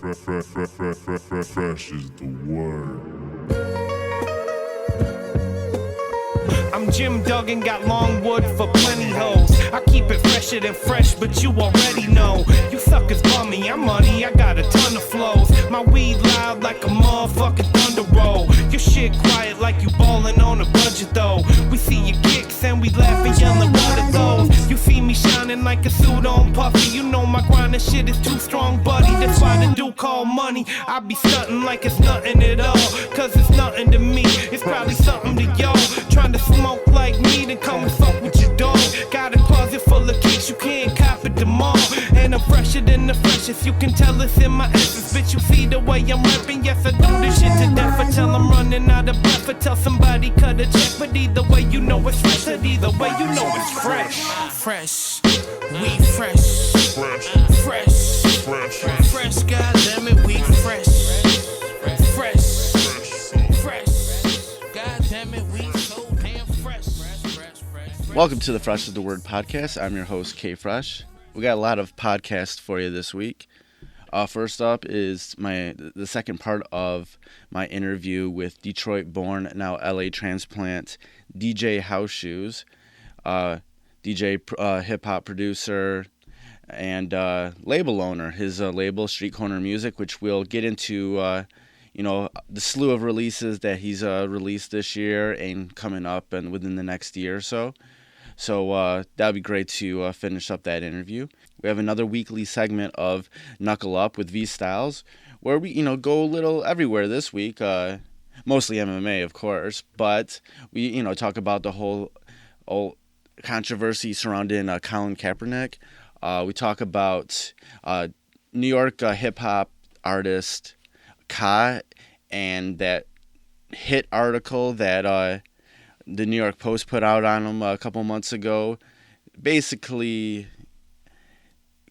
Fresh is the word. I'm Jim Duggan, got long wood for plenty hoes. I keep it fresher than fresh, but you already know. You suckers bummy, I'm money, I got a ton of flows. My weed loud like a motherfucking thunder roll. Your shit quiet like you ballin' on a budget though. We see your kicks and we laugh and yellin' what are those? You see me shining like a suit on puffy. You know my grind and shit is too strong, buddy. That's why the dude call money. I be stuntin' like it's nothing at all. Cause it's nothing to me, it's probably something to y'all. Trying to smoke like me, then come and fuck with your dog. Got a closet full of kicks, you can't cop it them all. And I'm fresher than the freshest, you can tell it's in my essence. Bitch, you see the way I'm rapping, yes I do this shit to death. I tell I'm running out of breath, I tell somebody cut a check. But either way you know it's fresh, and either way you know it's fresh. Fresh, we fresh. Fresh, goddammit, we fresh. Welcome to the Fresh is the Word podcast. I'm your host, K-Fresh. We got a lot of podcasts for you this week. First up is the second part of my interview with Detroit-born, now LA transplant, DJ House Shoes, DJ, hip-hop producer, and label owner. His label, Street Corner Music, which we'll get into, the slew of releases that he's released this year and coming up and within the next year or so. So that'd be great to finish up that interview. We have another weekly segment of Knuckle Up with Vstylez, where we, go a little everywhere this week. Mostly MMA, of course, but we, talk about the whole controversy surrounding Colin Kaepernick. We talk about New York hip-hop artist Ka and that hit article that the New York Post put out on him a couple months ago, basically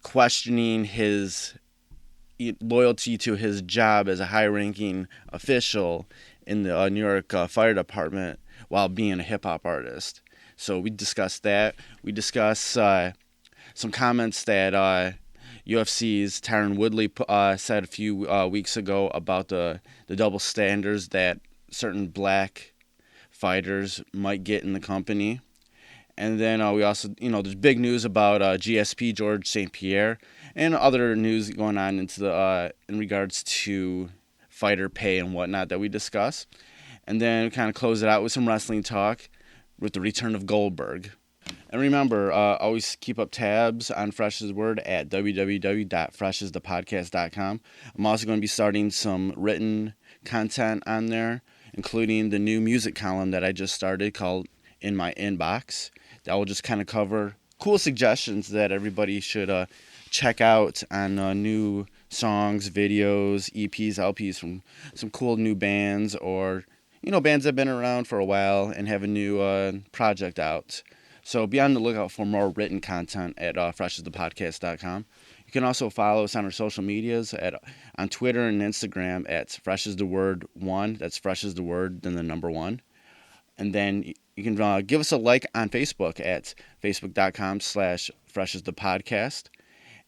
questioning his loyalty to his job as a high-ranking official in the New York Fire Department while being a hip-hop artist. So we discussed that. We discussed some comments that UFC's Tyron Woodley said a few weeks ago about the double standards that certain black fighters might get in the company. And then we also, there's big news about GSP, George St-Pierre, and other news going on in regards to fighter pay and whatnot that we discuss. And then kind of close it out with some wrestling talk with the return of Goldberg. And remember, always keep up tabs on Fresh's Word at www.freshesthepodcast.com. I'm also going to be starting some written content on there, including the new music column that I just started called In My Inbox. That will just kind of cover cool suggestions that everybody should check out on new songs, videos, EPs, LPs from some cool new bands or, bands that have been around for a while and have a new project out. So be on the lookout for more written content at freshesthepodcast.com. You can also follow us on our social medias on Twitter and Instagram at freshestheword1. That's fresh as the word, then the number 1. And then you can give us a like on Facebook at facebook.com/freshesthepodcast.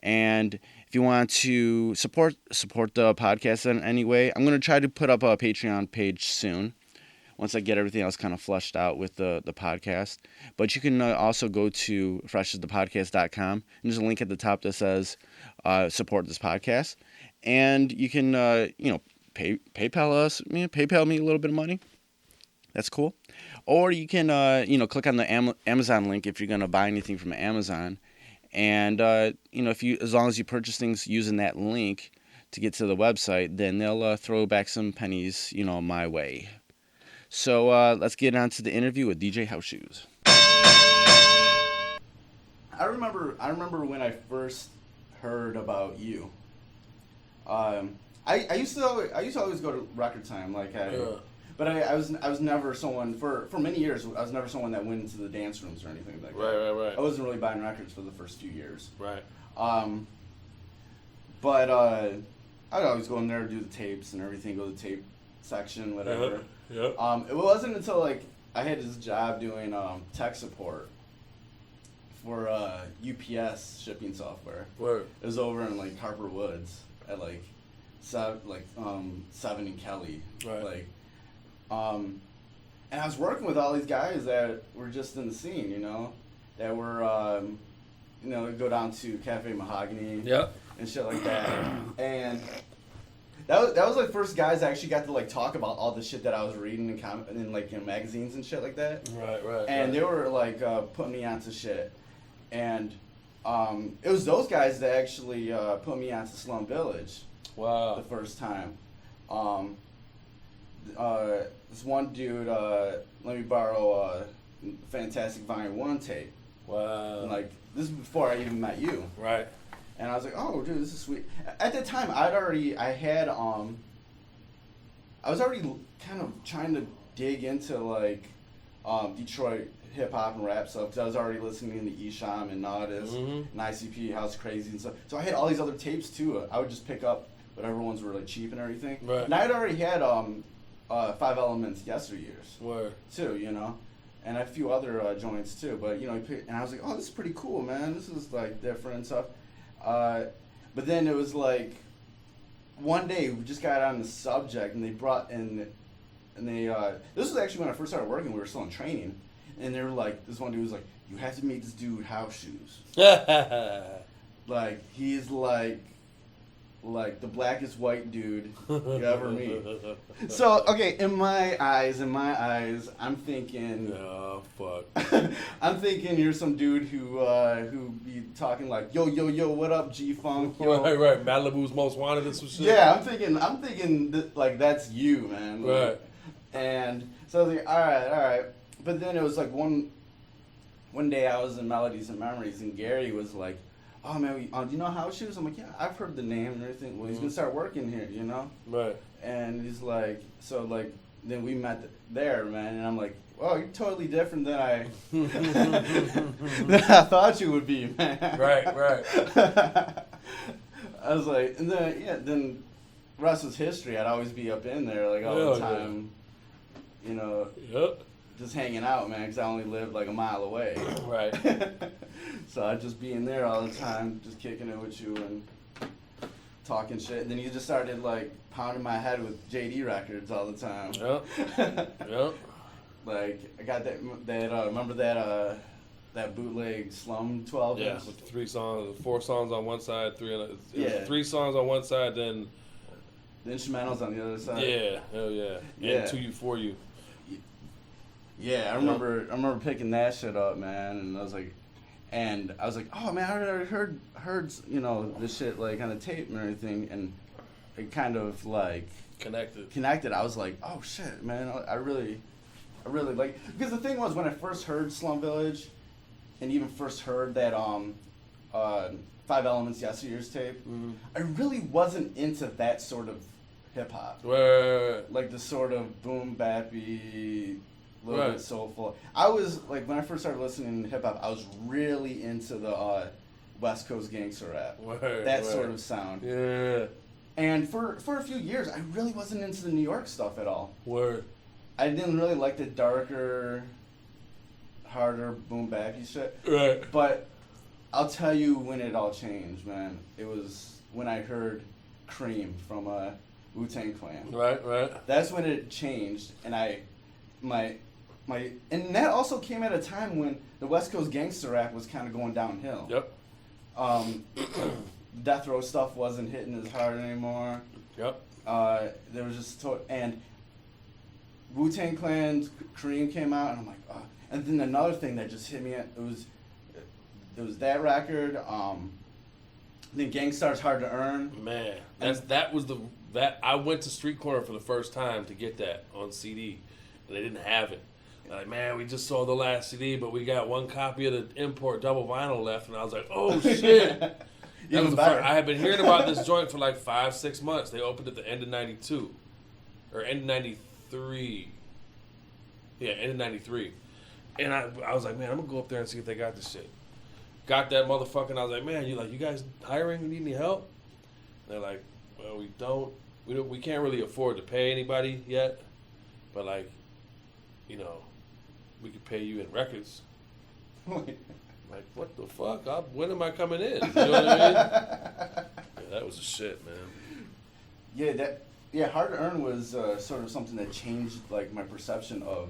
And if you want to support the podcast in any way, I'm going to try to put up a Patreon page soon, once I get everything else kind of fleshed out with the podcast. But you can also go to freshesthepodcast.com, and there's a link at the top that says support this podcast. And you can, PayPal us, PayPal me a little bit of money. That's cool. Or you can, click on the Amazon link if you're going to buy anything from Amazon. And, as long as you purchase things using that link to get to the website, then they'll throw back some pennies, my way. So let's get on to the interview with DJ House Shoes. I remember when I first heard about you. I used to always go to Record Time, but I was never someone for many years. I was never someone that went into the dance rooms or anything like that. Right. I wasn't really buying records for the first few years. Right. But I'd always go in there, do the tapes and everything, go to the tape section, whatever. Yep. It wasn't until I had this job doing tech support for UPS shipping software. Word. It was over in Harper Woods at Seven and Kelly. Right. Like, and I was working with all these guys that were just in the scene, you know, that were, go down to Cafe Mahogany. Yep. And shit like that. And that was like first guys I actually got to like talk about all the shit that I was reading in magazines and shit like that. Right. And they were like putting me onto shit. And it was those guys that actually put me onto Slum Village. Wow. The first time. This one dude let me borrow Fantastic Volume 1 tape. Wow. And, like, this is before I even met you. Right. And I was like, oh, dude, this is sweet. At the time, I was already kind of trying to dig into, like, Detroit hip-hop and rap stuff, because I was already listening to Esham and Nodis and ICP, House Crazy and stuff. So I had all these other tapes, too. I would just pick up whatever ones were, like, cheap and everything. Right. And I had already had Five Elements Yesteryears, Word. too, you know? And a few other joints, too. But, you know, and I was like, oh, this is pretty cool, man. This is, like, different and stuff. But then it was like one day we just got on the subject and they brought in and they this was actually when I first started working. We were still in training, and they were like, this one dude was like, you have to meet this dude House Shoes. Like he's like the blackest white dude you ever meet. So okay, in my eyes, I'm thinking. Oh fuck. I'm thinking you're some dude who be talking like yo, what up, G Funk? Right. Malibu's Most Wanted and some shit. Yeah, I'm thinking like that's you, man. Like, Right. And so I was like, all right. But then it was like one day I was in Melodies and Memories, and Gary was like, oh man, do you know House Shoes? I'm like, yeah, I've heard the name and everything. Well, he's gonna start working here, you know? Right. And he's like, so like, then we met there, man, and I'm like, oh, you're totally different than I than I thought you would be, man. Right. I was like, and then rest was history. I'd always be up in there like all the time, you know. Yep. Just hanging out, man, because I only lived like a mile away. Right. So I'd just be in there all the time, just kicking it with you and talking shit. And then you just started like pounding my head with JD records all the time. Yep. Like I got that remember that bootleg Slum 12 Yeah, inch? with 4 songs on one side, 3 on the, Yeah. 3 songs on one side, then The instrumentals on the other side. yeah, hell yeah, Yeah. and To You For You. Yeah, I remember picking that shit up, man, and I was like, oh man, I already heard you know this shit like on the tape and everything, and it kind of like Connected. I was like, oh shit, man, I really like, because the thing was when I first heard Slum Village, and even first heard that Five Elements Yesteryears tape, I really wasn't into that sort of hip hop, like the sort of boom bappy. A little bit soulful. I was like, when I first started listening to hip hop, I was really into the West Coast gangster rap, that sort of sound. Yeah. And for a few years, I really wasn't into the New York stuff at all. Word. I didn't really like the darker, harder boom bappy shit. Right. But I'll tell you when it all changed, man. It was when I heard Cream from Wu-Tang Clan. Right. That's when it changed, and and that also came at a time when the West Coast gangster rap was kind of going downhill. Yep. Death Row stuff wasn't hitting as hard anymore. Yep. There was just and Wu-Tang Clan's Cream came out, and I'm like, oh. And then another thing that just hit me, it was that record. Then Gangstar's Hard to Earn. Man, that I went to Street Corner for the first time to get that on CD, and they didn't have it. They're like, man, we just sold the last CD, but we got one copy of the import double vinyl left, and I was like, oh shit. That was I had been hearing about this joint for like 5-6 months. They opened at the end of '92, or end of '93. Yeah, end of '93. And I was like, man, I'm gonna go up there and see if they got this shit. Got that motherfucker, and I was like, man, you guys hiring? You need any help? And they're like, well, we don't. We can't really afford to pay anybody yet, but like, you know, we could pay you in records. Like, what the fuck? When am I coming in? You know what I mean? Yeah, that was the shit, man. Yeah, Hard to Earn was sort of something that changed like my perception of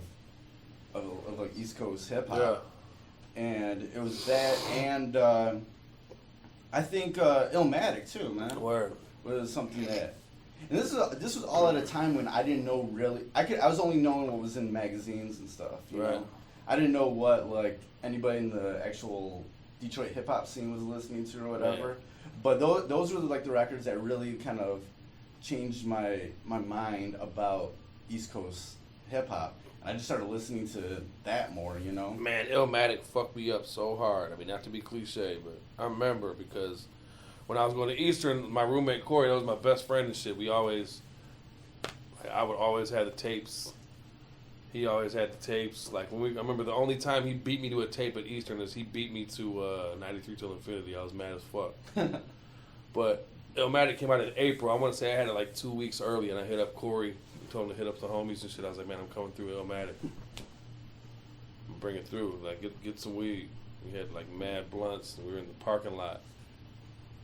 like East Coast hip hop. Yeah. And it was that, and I think Illmatic too, man. Word. Was something that, and this was all at a time when I didn't know really. I was only knowing what was in magazines and stuff. You know, I didn't know what like anybody in the actual Detroit hip hop scene was listening to or whatever. Man. But those were like the records that really kind of changed my mind about East Coast hip hop. I just started listening to that more, you know. Man, Illmatic fucked me up so hard. I mean, not to be cliche, but I remember because when I was going to Eastern, my roommate Corey, that was my best friend and shit. I would always have the tapes. He always had the tapes. Like I remember the only time he beat me to a tape at Eastern is he beat me to 93 Till Infinity. I was mad as fuck. But Illmatic came out in April. I want to say I had it like 2 weeks early, and I hit up Corey. Told him to hit up the homies and shit. I was like, man, I'm coming through Illmatic. Bring it through. Like, get some weed. We had like mad blunts, and we were in the parking lot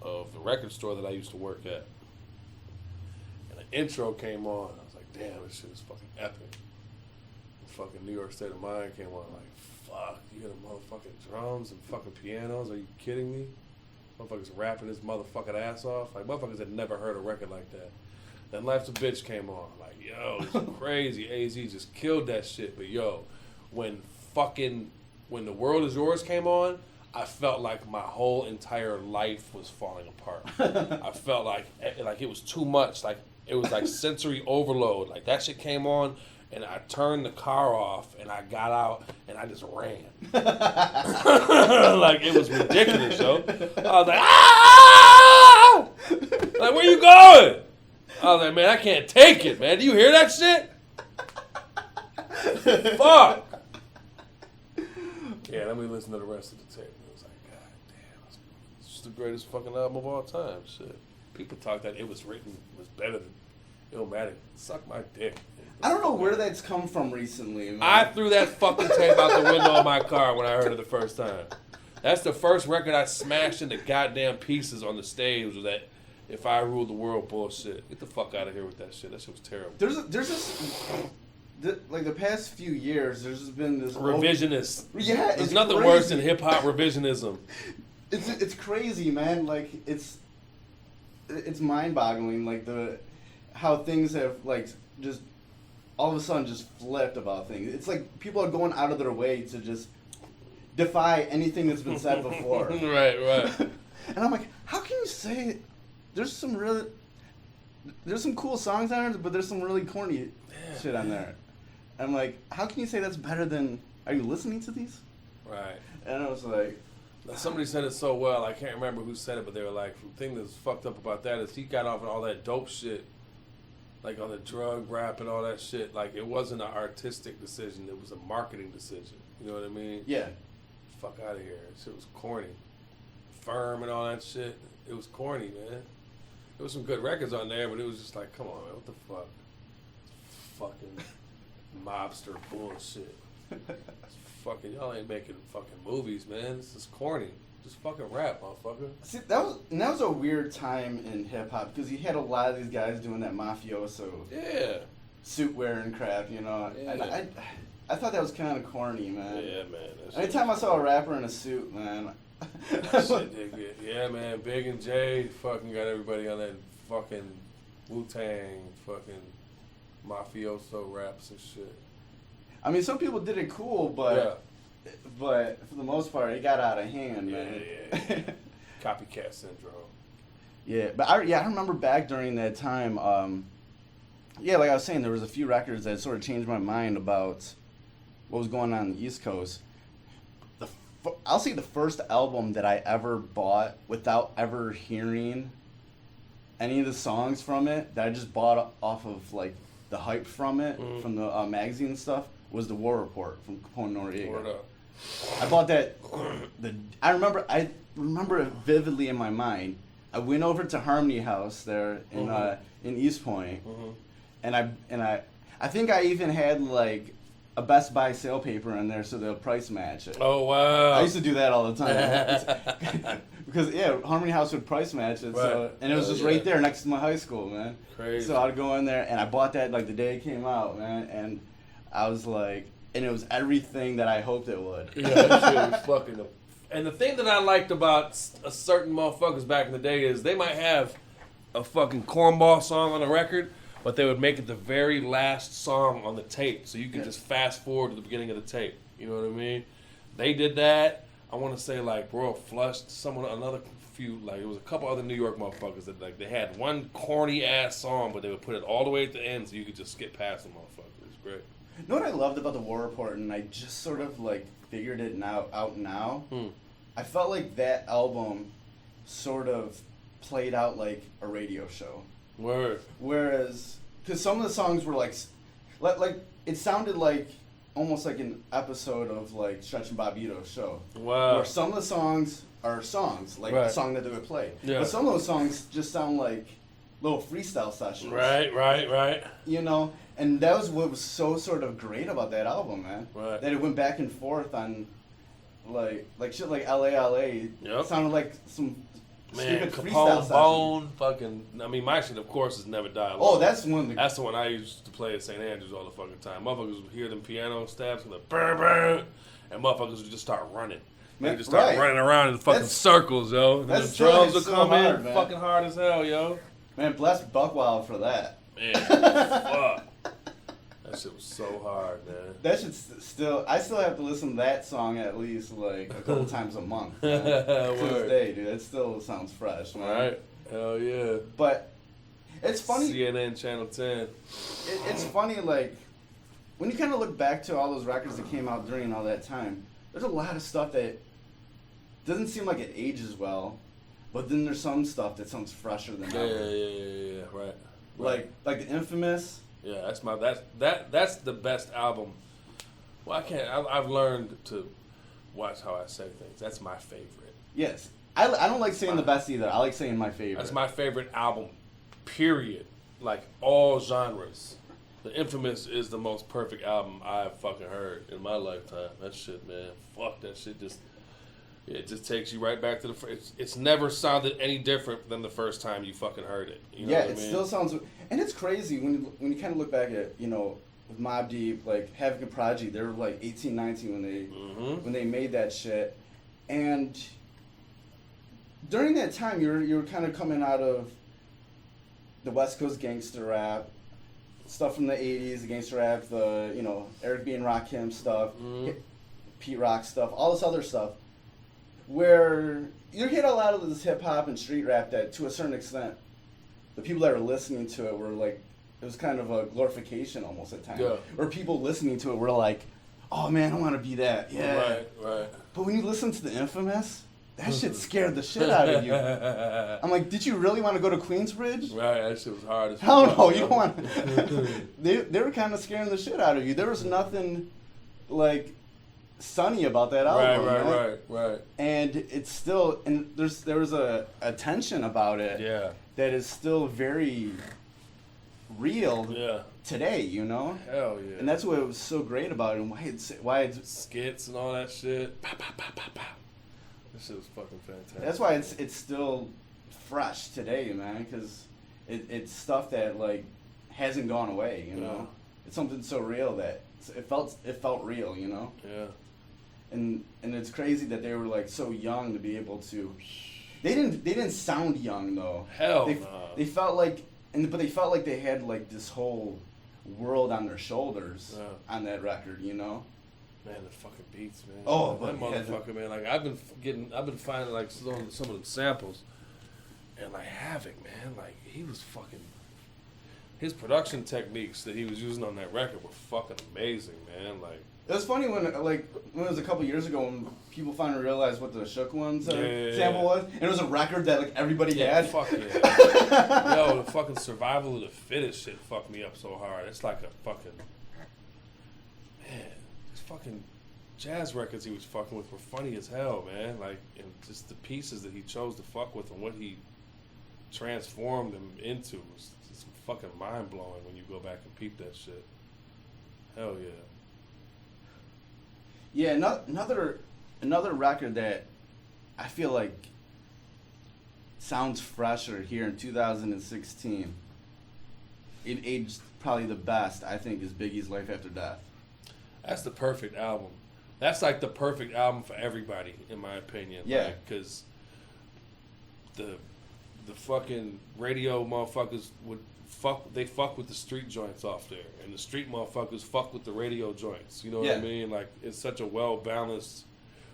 of the record store that I used to work at. And the intro came on. I was like, damn, this shit is fucking epic. The fucking New York State of Mind came on. Like, fuck, you hear the motherfucking drums and fucking pianos? Are you kidding me? Motherfuckers rapping his motherfucking ass off. Like, motherfuckers had never heard a record like that. Then Life's a Bitch came on. Like, yo, it's crazy. AZ just killed that shit. But yo, when The World Is Yours came on, I felt like my whole entire life was falling apart. I felt like it was too much. Like it was like sensory overload. Like that shit came on, and I turned the car off, and I got out, and I just ran. Like it was ridiculous, yo. I was like, ah! Like where you going? I was like, man, I can't take it, man. Do you hear that shit? Fuck. Yeah, let me listen to the rest of the tape. It was like, God damn, it's just the greatest fucking album of all time. Shit. People talk that it was better than Illmatic. Suck my dick. I don't know where that's come from recently, man. I threw that fucking tape out the window of my car when I heard it the first time. That's the first record I smashed into goddamn pieces on the stage was that If I Ruled the World bullshit. Get the fuck out of here with that shit. That shit was terrible. There's like the past few years, there's just been this revisionist. Yeah, there's nothing worse than hip hop revisionism. It's crazy, man. Like it's mind boggling. Like how things have like just all of a sudden just flipped about things. It's like people are going out of their way to just defy anything that's been said before. Right. And I'm like, how can you say? There's some cool songs on there, but there's some really corny shit on there. And I'm like, how can you say that's better than? Are you listening to these? Right. And I was like, somebody said it so well. I can't remember who said it, but they were like, the thing that's fucked up about that is he got off on all that dope shit, like on the drug rap and all that shit. Like it wasn't an artistic decision; it was a marketing decision. You know what I mean? Yeah. Fuck out of here. That shit was corny. Firm and all that shit. It was corny, man. There was some good records on there, but it was just like, come on, man, what the fuck? Fucking mobster bullshit. Fucking, y'all ain't making fucking movies, man. This is corny. Just fucking rap, motherfucker. See, that was a weird time in hip hop because you had a lot of these guys doing that mafioso suit wearing crap, you know. Yeah. And I thought that was kind of corny, man. Yeah, man. Anytime I saw a rapper in a suit, man. Yeah, man. Big and J fucking got everybody on that fucking Wu-Tang fucking mafioso raps and shit. I mean, some people did it cool, but for the most part, it got out of hand, man. Yeah. Copycat syndrome. Yeah, but I remember back during that time, like I was saying, there was a few records that sort of changed my mind about what was going on the East Coast. I'll say the first album that I ever bought without ever hearing any of the songs from it, that I just bought off of like the hype from it, from the magazine and stuff, was The War Report from Capone Noriega. Word up. I bought that. I remember it vividly in my mind. I went over to Harmony House there in East Point, and I think I even had like a Best Buy sale paper in there so they'll price match it. Oh, wow. I used to do that all the time. Because, Harmony House would price match it. So, Right. and it was just right there next to my high school, man. Crazy. So I'd go in there, and I bought that like the day it came out, man. And I was like, and it was everything that I hoped it would. Yeah, that shit was fucking. And the thing that I liked about a certain motherfuckers back in the day is they might have a fucking cornball song on a record, but they would make it the very last song on the tape, so you could just fast forward to the beginning of the tape. You know what I mean? They did that. I want to say like Royal Flush, another few, like it was a couple other New York motherfuckers that like they had one corny ass song, but they would put it all the way at the end so you could just skip past the motherfucker. It was great. You know what I loved about the War Report, and I just sort of like figured it out now? I felt like that album sort of played out like a radio show. Word. Whereas, because some of the songs were like it sounded like almost like an episode of like Stretch and Bobbito's show. Wow. Where some of the songs are songs, like the song that they would play. Yeah. But some of those songs just sound like little freestyle sessions. Right. You know, and that was what was so sort of great about that album, man. Right. That it went back and forth on like shit like LA. Yep. Sounded like some Man, stupid freestyle Capone, session. Bone, fucking. I mean, my shit, of course, is Never Die Alone. Oh, that's one of the. That's the one I used to play at St. Andrews all the fucking time. Motherfuckers would hear them piano stabs and the burn, burn, and motherfuckers would just start running. They just start running around in fucking circles, yo. And the drums would come in fucking hard as hell, yo. Man, bless Buckwild for that. Man, fuck. That shit was so hard, man. That shit I still have to listen to that song at least like a couple times a month. Man. To this day, dude, it still sounds fresh, man. Right? Hell yeah. But it's funny. CNN Channel 10. It's funny, like when you kind of look back to all those records that came out during all that time. There's a lot of stuff that doesn't seem like it ages well, but then there's some stuff that sounds fresher than ever. Yeah. Right. Like the Infamous. Yeah, that's the best album. Well, I've learned to watch how I say things. That's my favorite. Yes. I don't like saying the best either. I like saying my favorite. That's my favorite album, period. Like, all genres. The Infamous is the most perfect album I've fucking heard in my lifetime. That shit, man. Fuck, that shit just... It just takes you right back to the first... It's never sounded any different than the first time you fucking heard it. You know what I mean? Still sounds... And it's crazy when you kind of look back at, you know, with Mobb Deep, like, Havoc and Prodigy, they were like 18, 19 when they made that shit. And during that time, you were kind of coming out of the West Coast gangster rap, stuff from the 80s, the gangster rap, the, you know, Eric B. and Rakim stuff, Pete Rock stuff, all this other stuff, where you hit a lot of this hip-hop and street rap that, to a certain extent, the people that were listening to it were like, it was kind of a glorification almost at times. Yeah. Or people listening to it were like, oh man, I want to be that. Yeah. Right. But when you listen to the Infamous, that shit scared the shit out of you. I'm like, did you really want to go to Queensbridge? Right, that shit was hard as hell. No, you don't want they were kind of scaring the shit out of you. There was nothing, like, sunny about that album. Right. And it's still, and there was a tension about it. Yeah. That is still very real today, you know? Hell yeah. And that's what was so great about it, and why it's skits and all that shit. Pow, pow, pow, pow, pow. That shit was fucking fantastic. That's why it's still fresh today, man, because it's stuff that, like, hasn't gone away, you know? It's something so real that it felt real, you know? Yeah. And it's crazy that they were, like, so young to be able to... They didn't sound young though. Hell no. They felt like, but they felt like they had like this whole world on their shoulders on that record, you know. Man, the fucking beats, man. Oh, that motherfucker, man. Like I've been finding like some of the samples, and like Havoc, man. Like he was fucking. His production techniques that he was using on that record were fucking amazing, man. Like. It was funny when it was a couple years ago when people finally realized what the Shook Ones sample was, and it was a record that like everybody had. Fuck yeah. Yo, the fucking survival of the fittest shit fucked me up so hard. It's like a fucking these fucking jazz records he was fucking with were funny as hell, man. Like, and just the pieces that he chose to fuck with and what he transformed them into was just fucking mind blowing when you go back and peep that shit. Hell yeah. Yeah, another record that I feel like sounds fresher here in 2016. It aged probably the best, I think, is Biggie's Life After Death. That's the perfect album. That's like the perfect album for everybody, in my opinion. Yeah. Because the fucking radio motherfuckers they fuck with the street joints off there, and the street motherfuckers fuck with the radio joints. You know what I mean? Like, it's such a well balanced,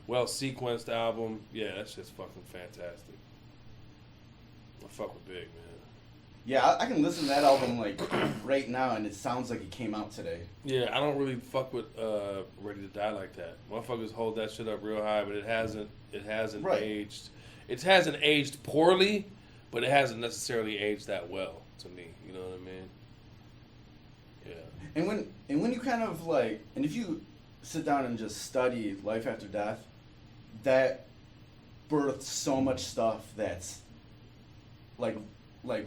well sequenced album. Yeah, that shit's fucking fantastic. I fuck with Big, man. Yeah, I can listen to that album like right now, and it sounds like it came out today. Yeah, I don't really fuck with Ready to Die like that. Motherfuckers hold that shit up real high, but it hasn't aged. It hasn't aged poorly, but it hasn't necessarily aged that well to me. You know what I mean? Yeah. And when you kind of like, and if you sit down and just study Life After Death, that birthed so much stuff that's like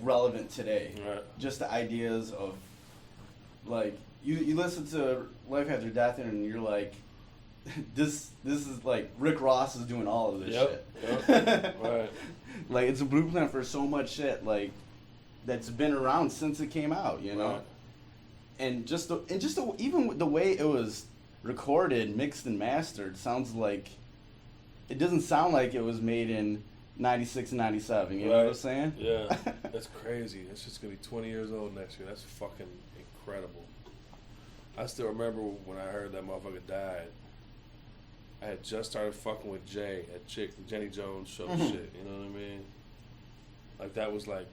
relevant today. Right. Just the ideas of like you listen to Life After Death and you're like, this is like Rick Ross is doing all of this shit. Yep. Right. Like, it's a blueprint for so much shit like that's been around since it came out, you know. Right. And even the way it was recorded, mixed and mastered sounds like it doesn't sound like it was made in 96 and 97, you know what I'm saying? Yeah. That's crazy. That's just going to be 20 years old next year. That's fucking incredible. I still remember when I heard that motherfucker died. I had just started fucking with Jay at Jenny Jones show shit, you know what I mean? Like, that was like,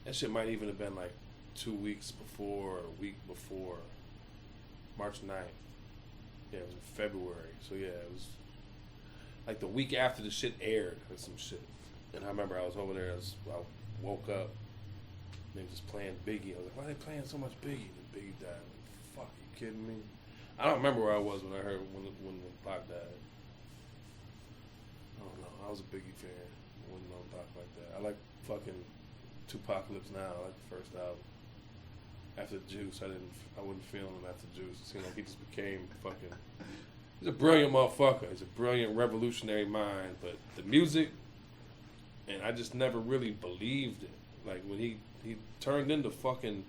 that shit might even have been like 2 weeks before or a week before March 9th. Yeah, it was in February. So yeah, it was like the week after the shit aired or some shit. And I remember I was over there, I woke up, and they were just playing Biggie. I was like, why are they playing so much Biggie? And Biggie died. I'm like, fuck, you kidding me? I don't remember where I was when I heard when Pac died. I don't know. I was a Biggie fan. I wasn't on Pac like that. I like fucking Tupacalypse Now. I like the first album. After Juice, I wasn't feeling him after Juice. It seemed like he just became fucking. He's a brilliant motherfucker. He's a brilliant revolutionary mind. But the music, and I just never really believed it. Like when he turned into fucking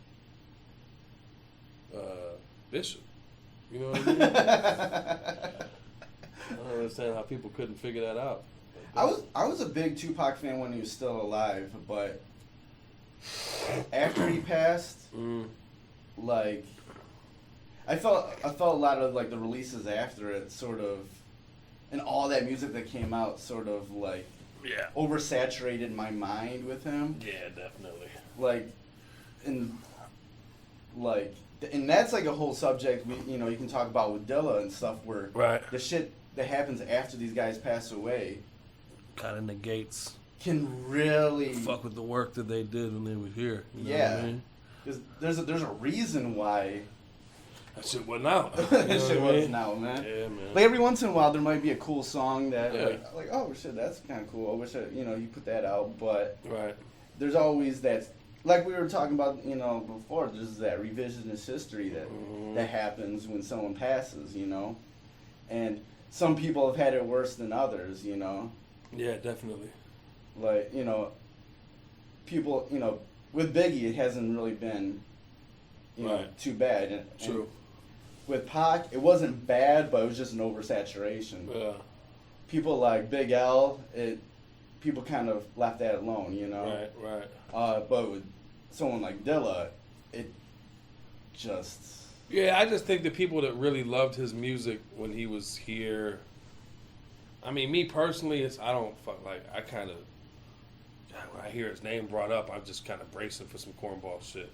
Bishop. You know what I mean? I don't understand how people couldn't figure that out. I was a big Tupac fan when he was still alive, but after he passed, like I felt a lot of like the releases after it sort of, and all that music that came out sort of like oversaturated my mind with him. Yeah, definitely. And that's like a whole subject you can talk about with Dilla and stuff where the shit that happens after these guys pass away kind of negates, can really fuck with the work that they did when they were here. You know what I mean? There's a reason why that shit wasn't out. That shit wasn't out, man. Yeah, man. Like every once in a while there might be a cool song that like oh shit, that's kind of cool. I wish you put that out, but there's always that. Like we were talking about, before, there's that revisionist history that happens when someone passes, and some people have had it worse than others, Yeah, definitely. Like, people, with Biggie, it hasn't really been, too bad. And with Pac, it wasn't bad, but it was just an oversaturation. Yeah. People like Big L, people kind of left that alone, Right. But with someone like Dilla, it just... Yeah, I just think the people that really loved his music when he was here... I mean, me personally, I kind of... When I hear his name brought up, I'm just kind of bracing for some cornball shit.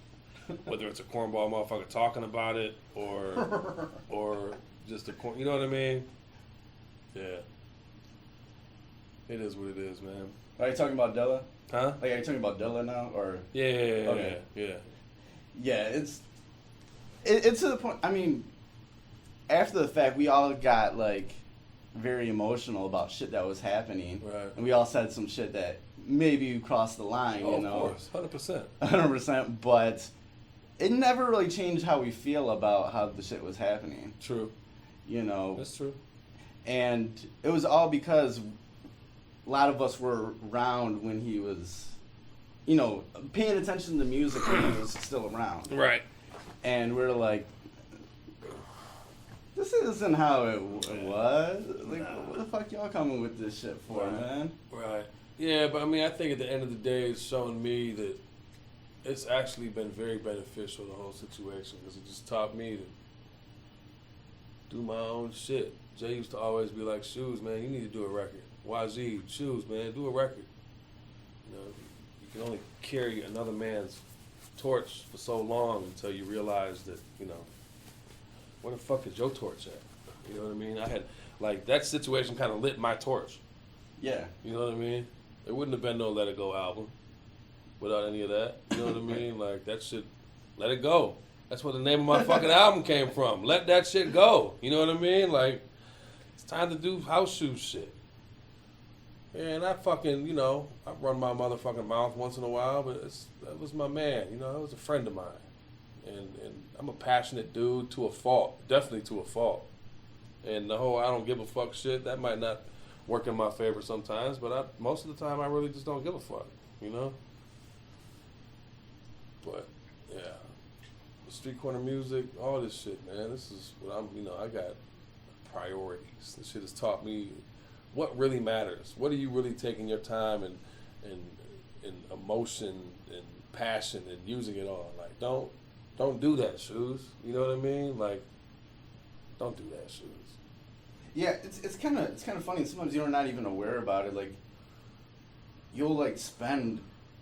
Whether it's a cornball motherfucker talking about it, or just a corn... You know what I mean? Yeah. It is what it is, man. Are you talking about Dilla? Huh? Like, are you talking about Dilla now, or? Yeah. Yeah, it's to the point. I mean, after the fact, we all got like very emotional about shit that was happening, and we all said some shit that maybe crossed the line. Of course, 100%. 100%, but it never really changed how we feel about how the shit was happening. True. you know. That's true. And it was all because a lot of us were around when he was, you know, paying attention to music when he was still around. Right. And we're like, this isn't how it was. Like, what the fuck y'all coming with this shit for, man? Right. Yeah, but I mean, I think at the end of the day, it's shown me that it's actually been very beneficial, the whole situation, because it just taught me to do my own shit. Jay used to always be like, Shoes, man, you need to do a record. YZ, Shoes, man, do a record. You know, you can only carry another man's torch for so long until you realize that, you know, where the fuck is your torch at? You know what I mean? I had, like, that situation kind of lit my torch. Yeah. You know what I mean? There wouldn't have been no Let It Go album without any of that. You know what I mean? Like, that shit, let it go. That's where the name of my fucking album came from. Let that shit go. You know what I mean? Like, it's time to do house shoe shit. And I fucking, you know, I run my motherfucking mouth once in a while, but that was my man. You know, that was a friend of mine. And I'm a passionate dude to a fault. Definitely to a fault. And the whole I don't give a fuck shit, that might not work in my favor sometimes, but most of the time I really just don't give a fuck, you know? But, yeah. The street corner music, all this shit, man, this is what I'm, you know, I got priorities. This shit has taught me what really matters. What are you really taking your time and emotion and passion and using it on? Like, don't do that, Shoes. You know what I mean? Like, don't do that, Shoes. Yeah, it's kind of funny. Sometimes you're not even aware about it. Like, you'll like spend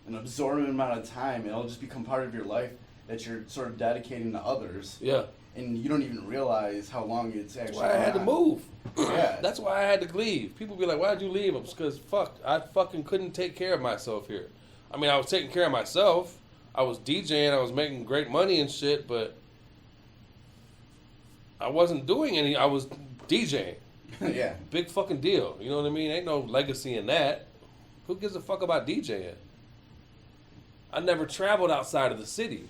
an absorbent amount of time, and it'll just become part of your life that you're sort of dedicating to others. Yeah. And you don't even realize how long it's actually. That's why I had to move. Yeah. That's why I had to leave. People be like, "Why'd you leave?" It's because I fucking couldn't take care of myself here. I mean, I was taking care of myself. I was DJing. I was making great money and shit, but I wasn't doing any. I was DJing. Yeah. Big fucking deal. You know what I mean? Ain't no legacy in that. Who gives a fuck about DJing? I never traveled outside of the city.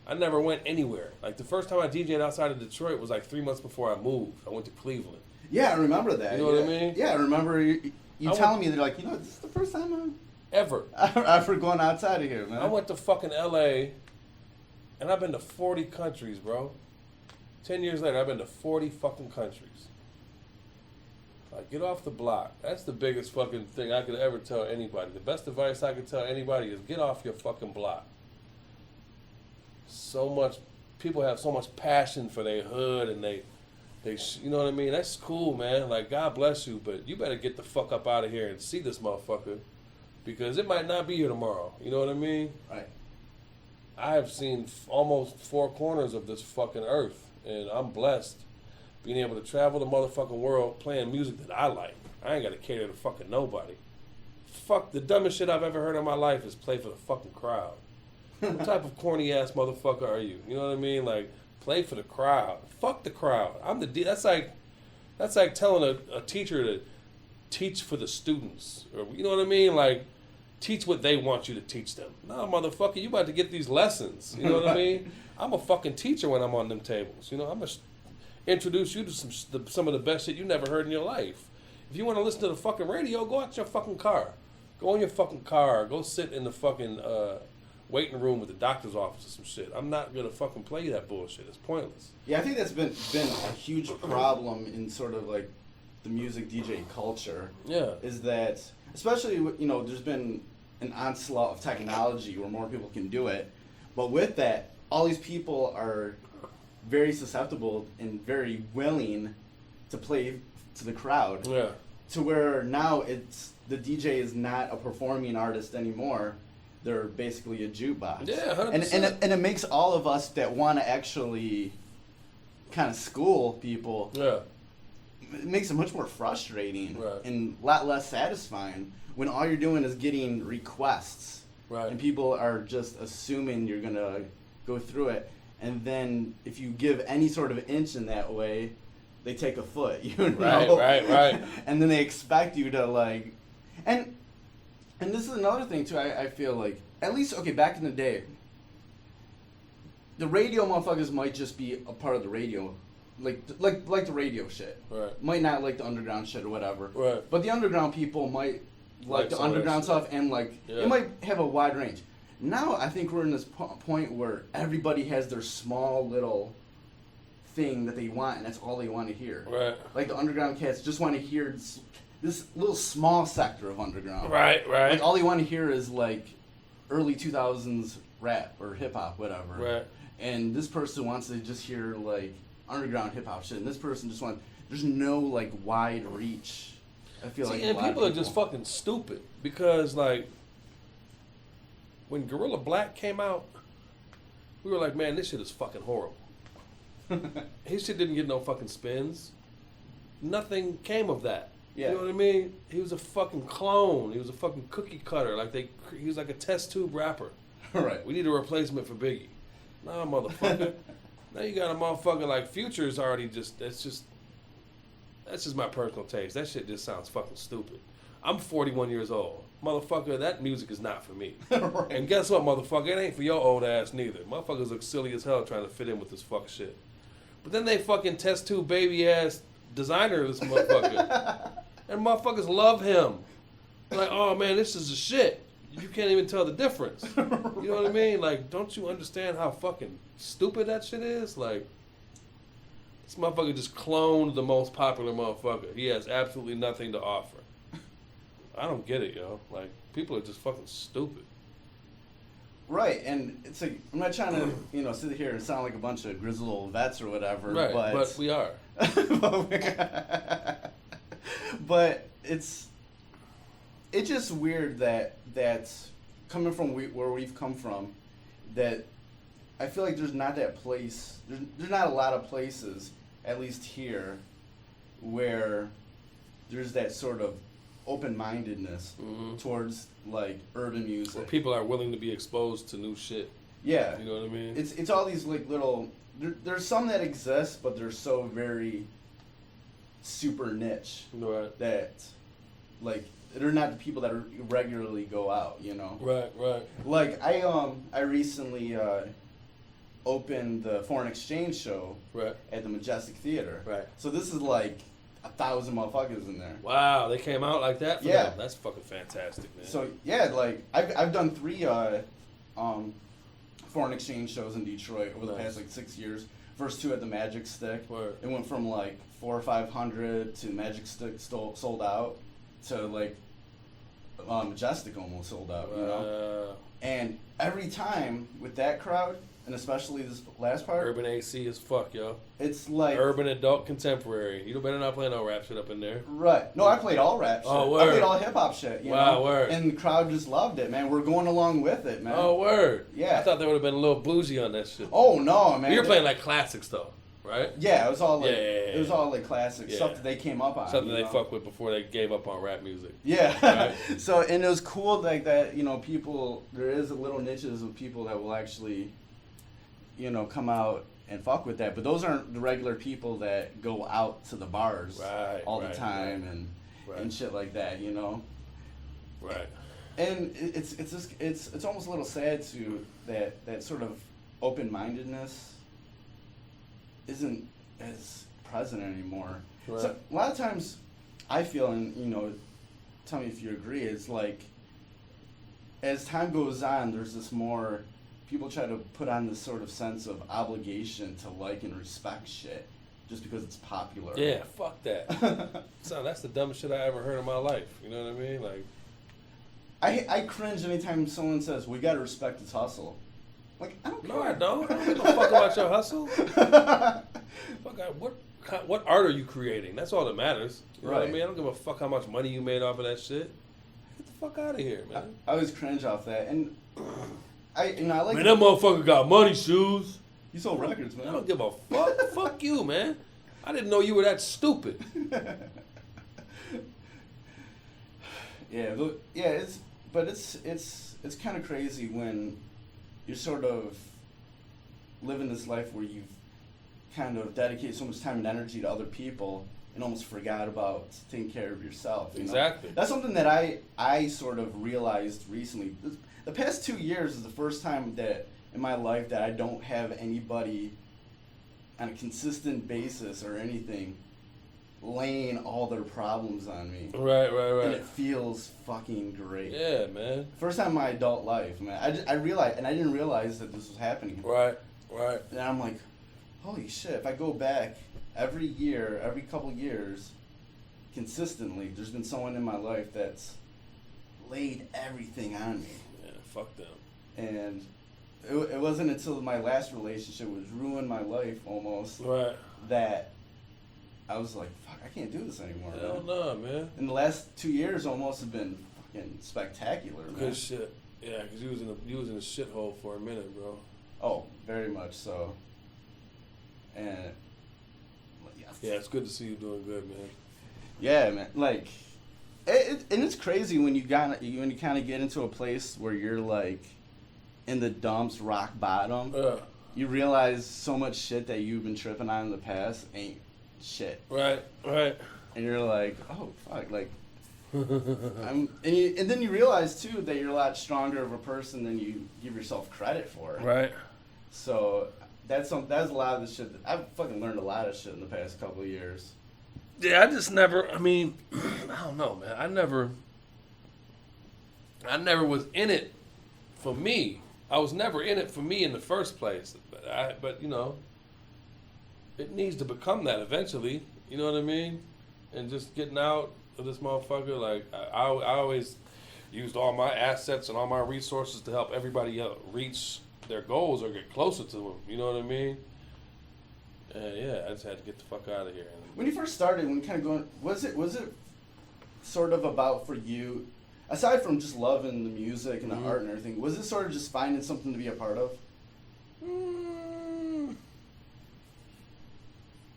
I never went anywhere. Like, the first time I DJed outside of Detroit was like 3 months before I moved. I went to Cleveland. Yeah, I remember that. You know what I mean? Yeah, I remember you telling me, they're like, you know, this is the first time Ever. I've ever gone outside of here, man. I went to fucking LA, and I've been to 40 countries, bro. 10 years later, I've been to 40 fucking countries. Like, get off the block. That's the biggest fucking thing I could ever tell anybody. The best advice I could tell anybody is get off your fucking block. So much, people have so much passion for their hood, and they you know what I mean? That's cool, man. Like, God bless you, but you better get the fuck up out of here and see this motherfucker, because it might not be here tomorrow. You know what I mean? Right. I have seen almost 4 corners of this fucking earth, and I'm blessed being able to travel the motherfucking world playing music that I like. I ain't got to cater to fucking nobody. Fuck, the dumbest shit I've ever heard in my life is play for the fucking crowd. What type of corny ass motherfucker are you? You know what I mean? Like, play for the crowd. Fuck the crowd. I'm the that's like telling a teacher to teach for the students, or you know what I mean? Like, teach what they want you to teach them. No, motherfucker, you about to get these lessons. You know what I mean? I'm a fucking teacher when I'm on them tables. You know, I'm gonna introduce you to some of the best shit you never heard in your life. If you want to listen to the fucking radio, go out your fucking car. Go in your fucking car. Go sit in the fucking waiting room with the doctor's office or some shit. I'm not gonna fucking play that bullshit. It's pointless. Yeah, I think that's been a huge problem in sort of like the music DJ culture. Yeah. Is that, especially, you know, there's been an onslaught of technology where more people can do it, but with that, all these people are very susceptible and very willing to play to the crowd. Yeah. To where now it's the DJ is not a performing artist anymore. They're basically a jukebox. Yeah, 100%. And it makes all of us that want to actually kind of school people. Yeah. It makes it much more frustrating, right, and a lot less satisfying when all you're doing is getting requests. Right. And people are just assuming you're going to go through it. And then if you give any sort of inch in that way, they take a foot, you know? Right. And then they expect you to, like... And this is another thing, too, I feel like, at least, okay, back in the day, the radio motherfuckers might just be a part of the radio like the radio shit. Right. Might not like the underground shit or whatever. Right. But the underground people might like the some of that underground shit. stuff, and like it might have a wide range. Now I think we're in this point where everybody has their small little thing that they want, and that's all they want to hear. Right. Like the underground cats just want to hear this little small sector of underground. Right. Right. Like all they want to hear is like early 2000s rap or hip hop, whatever. Right. And this person wants to just hear like underground hip hop shit, and this person just wants. There's no like wide reach. I feel like. And people are just fucking stupid because like when Gorilla Black came out, we were like, man, this shit is fucking horrible. His shit didn't get no fucking spins. Nothing came of that. Yeah. You know what I mean? He was a fucking clone. He was a fucking cookie cutter. He was like a test tube rapper. Right. We need a replacement for Biggie. Nah, motherfucker. Now you got a motherfucker like Future's already just. That's just my personal taste. That shit just sounds fucking stupid. I'm 41 years old. Motherfucker, that music is not for me. Right. And guess what, motherfucker? It ain't for your old ass neither. Motherfuckers look silly as hell trying to fit in with this fuck shit. But then they fucking test tube baby ass designer this motherfucker. And motherfuckers love him. Like, oh man, this is the shit. You can't even tell the difference. You know what I mean? Like, don't you understand how fucking stupid that shit is? Like, this motherfucker just cloned the most popular motherfucker. He has absolutely nothing to offer. I don't get it, yo. Like, people are just fucking stupid. Right, and it's like I'm not trying to sit here and sound like a bunch of grizzled old vets or whatever. Right, but we are. But it's just weird that coming from where we've come from, that I feel like there's not that place. There's not a lot of places, at least here, where there's that sort of open-mindedness towards like urban music. Where people are willing to be exposed to new shit. Yeah, You know what I mean? it's all these like little. There's some that exist, but they're so very super niche Right. that like they're not the people that regularly go out. You know. Right. Like I recently opened the foreign exchange show Right. at the Majestic Theater. Right. So this is like 1,000 motherfuckers in there. Wow, they came out like that for Yeah. them? That's fucking fantastic, man. So yeah, like I've done 3 foreign exchange shows in Detroit over the Nice. past like 6 years. First 2 at the Magic Stick. Word. It went from like 400 or 500 to Magic Stick sold out to like Majestic almost sold out. You know. And every time with that crowd, and especially this last part, Urban AC as fuck, yo. it's like Urban adult contemporary. You better not play no rap shit up in there. right. No, I played all rap shit. Oh, I word. played all hip hop shit. You Wow, know? word. And the crowd just loved it, man. We're going along with it, man. Oh, word. Yeah. I thought there would have been a little bougie on that shit. Oh no, man. You were playing like classics though, right? Yeah, it was all like Yeah. it was all like classic Yeah. stuff that they came up on. Something you they know? fuck with before they gave up on rap music. Yeah. Right. So and it was cool like that. People. There is a little niches of people that will actually, come out and fuck with that. But those aren't the regular people that go out to the bars all the time and shit like that. Right. And it's almost a little sad too that sort of open-mindedness isn't as present anymore. Right. So a lot of times I feel, and tell me if you agree, it's like as time goes on, there's this more people try to put on this sort of sense of obligation to like and respect shit just because it's popular. Yeah, fuck that. So that's the dumbest shit I ever heard in my life. You know what I mean? Like, I cringe anytime someone says we gotta respect his hustle. Like I don't care. no, I don't. I don't give a fuck about your hustle. Fuck, what art are you creating? That's all that matters. You know what I Right. mean? I don't give a fuck how much money you made off of that shit. Get the fuck out of here, man. I always cringe off that, and I like. Man, that motherfucker got money, shoes. You sold records, I man. don't give a fuck. Fuck you, man. I didn't know you were that stupid. It's kind of crazy when you're sort of living this life where you've kind of dedicated so much time and energy to other people and almost forgot about taking care of yourself. You know? Exactly. That's something that I sort of realized recently. The past 2 years is the first time that in my life that I don't have anybody on a consistent basis or anything, laying all their problems on me. Right. And it feels fucking great. Yeah, man. First time in my adult life, man. I realized, and I didn't realize that this was happening. Right. And I'm like, holy shit, if I go back every year, every couple years, consistently, there's been someone in my life that's laid everything on me. Yeah, fuck them. And it wasn't until my last relationship, which ruined my life almost, Right. that I was like, fuck, I can't do this anymore. Hell no, man. And the last 2 years almost have been fucking spectacular, man. Good shit. Yeah, because you was in a shithole for a minute, bro. Oh, very much so. And Yeah, it's good to see you doing good, man. yeah, man. Like, and it's crazy when you kind of get into a place where you're like in the dumps, rock bottom. You realize so much shit that you've been tripping on in the past ain't shit. Right. And you're like, oh fuck, like. And then you realize too that you're a lot stronger of a person than you give yourself credit for. Right. So that's a lot of the shit that I've fucking learned a lot of shit in the past couple of years. Yeah, I just never. I mean, I don't know, man. I never was in it for me. I was never in it for me in the first place. But you know, it needs to become that eventually. You know what I mean? And just getting out of this motherfucker, like I always used all my assets and all my resources to help everybody else reach their goals or get closer to them. You know what I mean? And yeah, I just had to get the fuck out of here. When you first started, when kind of going, was it sort of about for you, aside from just loving the music and the art and everything, was it sort of just finding something to be a part of?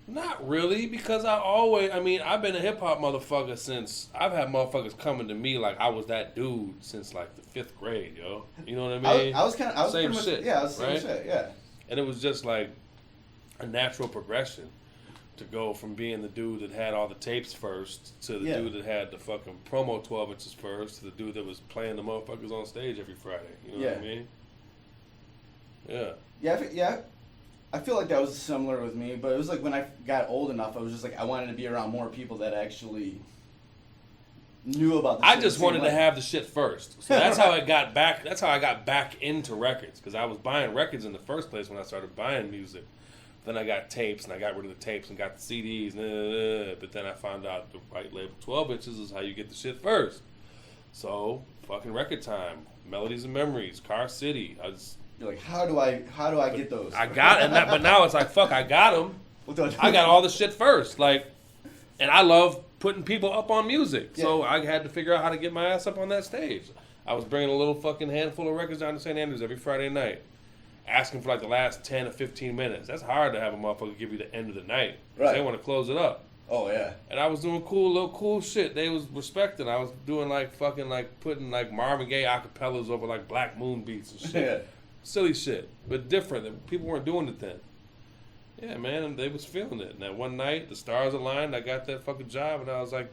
Not really, because I've been a hip hop motherfucker since, I've had motherfuckers coming to me like I was that dude since like the 5th grade, yo. You know what I mean? I was same pretty much, shit. Yeah, I was same right? shit, yeah. And it was just like a natural progression to go from being the dude that had all the tapes first to the dude that had the fucking promo 12 inches first to the dude that was playing the motherfuckers on stage every Friday. You know what I mean? Yeah. I feel like that was similar with me, but it was like when I got old enough, I was just like, I wanted to be around more people that actually knew about the shit. I just wanted to have the shit first. So that's how I got back. That's how I got back into records, because I was buying records in the first place when I started buying music. Then I got tapes, and I got rid of the tapes and got the CDs. But then I found out the right label 12 inches is how you get the shit first. So fucking Record Time, Melodies and Memories, Car City. You're like, how do I get those? I got it, but now it's like, fuck, I got them. I got all the shit first, like, and I love putting people up on music, so I had to figure out how to get my ass up on that stage. I was bringing a little fucking handful of records down to St. Andrews every Friday night, asking for like the last 10 or 15 minutes. That's hard to have a motherfucker give you the end of the night. Right. They want to close it up. Oh, yeah. And I was doing cool shit. They was respecting. I was doing like fucking like putting like Marvin Gaye acapellas over like Black Moon beats and shit. Yeah. Silly shit, but different. People weren't doing it then. Yeah, man, and they was feeling it. And that one night, the stars aligned. I got that fucking job, and I was like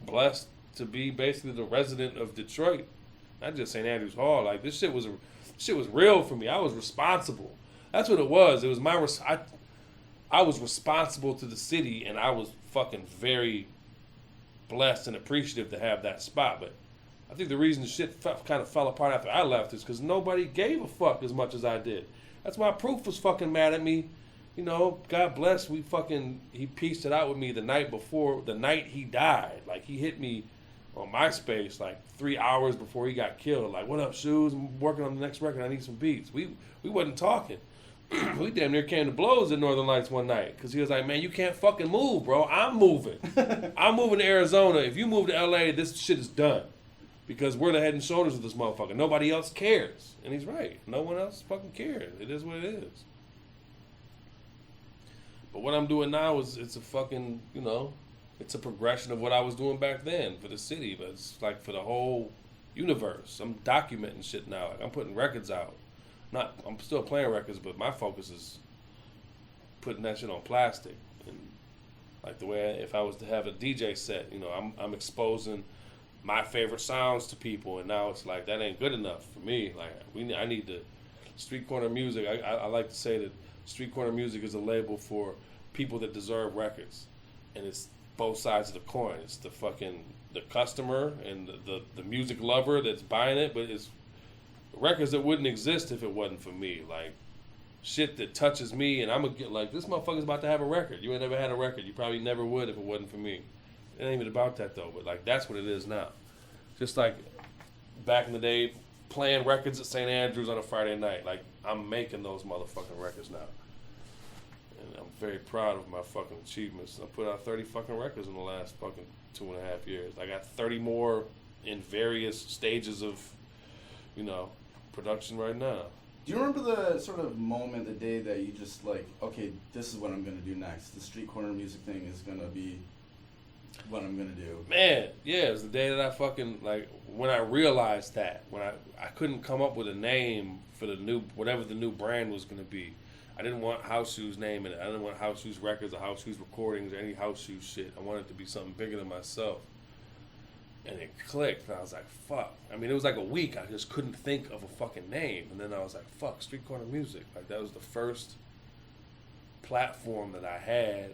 blessed to be basically the resident of Detroit, not just St. Andrews Hall. Like this shit was real for me. I was responsible. That's what it was. It was I was responsible to the city, and I was fucking very blessed and appreciative to have that spot. But I think the reason the shit kind of fell apart after I left is because nobody gave a fuck as much as I did. That's why Proof was fucking mad at me. You know, God bless, he pieced it out with me the night he died. Like, he hit me on MySpace like 3 hours before he got killed. Like, what up, Shoes? I'm working on the next record. I need some beats. We wasn't talking. We damn near came to blows at Northern Lights one night because he was like, man, you can't fucking move, bro. I'm moving. I'm moving to Arizona. If you move to LA, this shit is done. Because we're the head and shoulders of this motherfucker. Nobody else cares. And he's right. No one else fucking cares. It is what it is. But what I'm doing now is it's a fucking, you know, it's a progression of what I was doing back then for the city. But it's like for the whole universe. I'm documenting shit now. Like I'm putting records out. I'm still playing records, but my focus is putting that shit on plastic. And like the way if I was to have a DJ set, you know, I'm exposing my favorite sounds to people, and now it's like that ain't good enough for me. Like I need the street corner music. I like to say that Street Corner Music is a label for people that deserve records, and it's both sides of the coin. It's the customer and the music lover that's buying it, but it's records that wouldn't exist if it wasn't for me. Like shit that touches me, and I'm gonna get like, this motherfucker's about to have a record. You ain't never had a record. You probably never would if it wasn't for me. It ain't even about that though, but like that's what it is now. Just like back in the day, playing records at St. Andrews on a Friday night. Like I'm making those motherfucking records now. And I'm very proud of my fucking achievements. I put out 30 fucking records in the last fucking 2.5 years. I got 30 more in various stages of, production right now. Do you remember the sort of moment, the day that you just like, okay, this is what I'm going to do next. The street corner music thing is going to be what I'm going to do. Man, yeah, it was the day that I fucking, like, when I realized that, when I couldn't come up with a name for the new, whatever the new brand was going to be. I didn't want House Shoes name in it. I didn't want House Shoes Records or House Shoes Recordings or any House Shoes shit. I wanted it to be something bigger than myself. And it clicked, and I was like, fuck. I mean, it was like a week. I just couldn't think of a fucking name. And then I was like, fuck, Street Corner Music. Like, that was the first platform that I had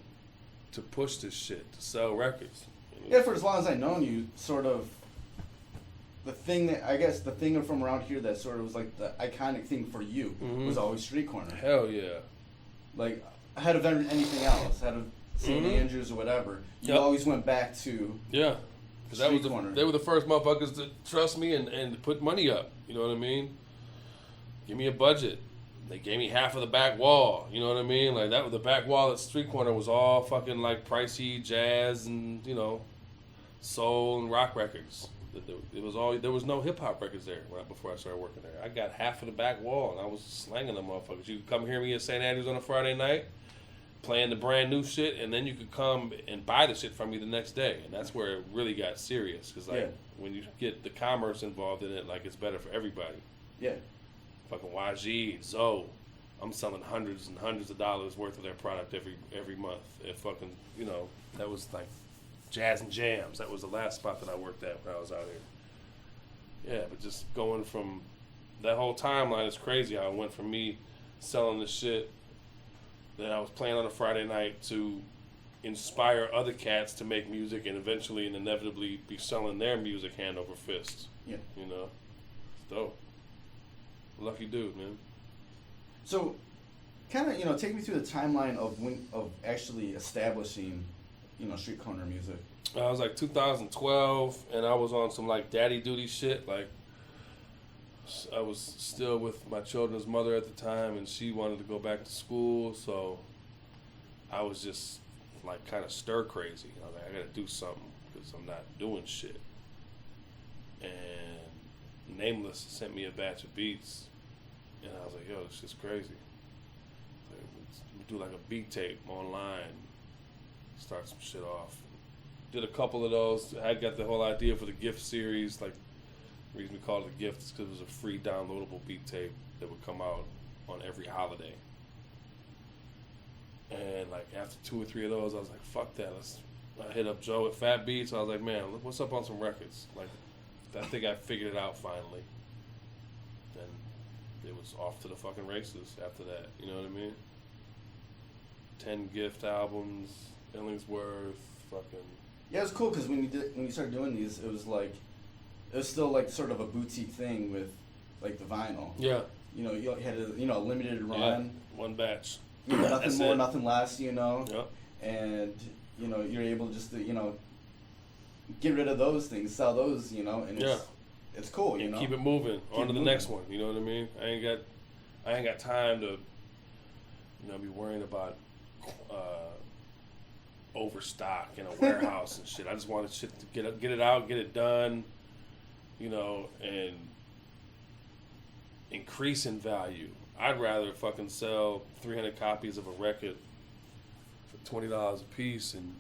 to push this shit, to sell records. Yeah, for as long as I've known you, sort of, the thing from around here that sort of was like the iconic thing for you was always Street Corner. Hell yeah. Like, ahead of anything else, ahead of St. Andrews or whatever, you always went back to because they were the first motherfuckers to trust me and to put money up. You know what I mean? Give me a budget. They gave me half of the back wall. You know what I mean? Like, that was the back wall at Street Corner was all fucking like pricey jazz and, soul and rock records. There was no hip hop records there before I started working there. I got half of the back wall and I was slanging them motherfuckers. You could come hear me at St. Andrews on a Friday night, playing the brand new shit, and then you could come and buy the shit from me the next day. And that's where it really got serious, because when you get the commerce involved in it, like, it's better for everybody. Yeah. Fucking YG, Zoe, I'm selling hundreds and hundreds of dollars worth of their product every month. It fucking, that was like Jazz and Jams. That was the last spot that I worked at when I was out here. Yeah, but just going from that whole timeline is crazy. How it went from me selling the shit that I was playing on a Friday night to inspire other cats to make music and eventually and inevitably be selling their music hand over fist. Yeah. It's dope. Lucky dude, man. So, kind of, take me through the timeline of actually establishing, Street Corner Music. I was like 2012, and I was on some like daddy duty shit. Like, I was still with my children's mother at the time, and she wanted to go back to school, so I was just like kind of stir crazy. I was like, I gotta do something because I'm not doing shit. And Nameless sent me a batch of beats, and I was like, yo, this shit's crazy. Like, let's do like a beat tape online, start some shit off. Did a couple of those. I got the whole idea for the gift series. Like, the reason we called it a gift is because it was a free downloadable beat tape that would come out on every holiday. And like after 2 or 3 of those, I was like, fuck that. I hit up Joe at Fat Beats. I was like, man, what's up on some records? Like, I think I figured it out finally. Then it was off to the fucking races after that. You know what I mean? 10 gift albums, Illingsworth, fucking. Yeah, it was cool because when you started doing these, it was still like sort of a boutique thing with like the vinyl. Yeah. You had a limited run. Yeah, one batch. Nothing more, nothing less. Yep. And you're able just to get rid of those things, sell those, and it's cool. And keep it moving on to the next one. You know what I mean? I ain't got time to be worrying about overstock in a warehouse and shit. I just wanted shit to get it out, get it done, and increase in value. I'd rather fucking sell 300 copies of a record for $20 a piece, and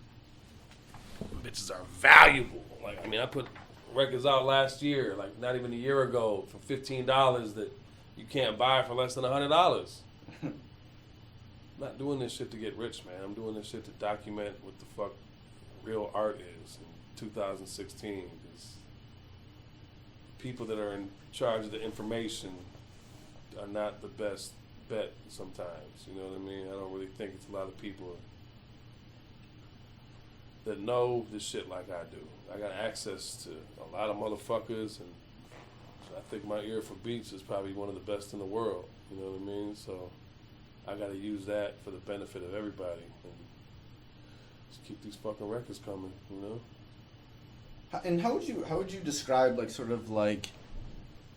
bitches are valuable. Like, I mean, I put records out last year, like not even a year ago, for $15 that you can't buy for less than $100. I'm not doing this shit to get rich, man. I'm doing this shit to document what the fuck real art is in 2016. Because people that are in charge of the information are not the best bet sometimes. You know what I mean? I don't really think it's a lot of people that know this shit like I do. I got access to a lot of motherfuckers, and I think my ear for beats is probably one of the best in the world. You know what I mean? So I got to use that for the benefit of everybody, and just keep these fucking records coming. You know? And how would you describe like sort of like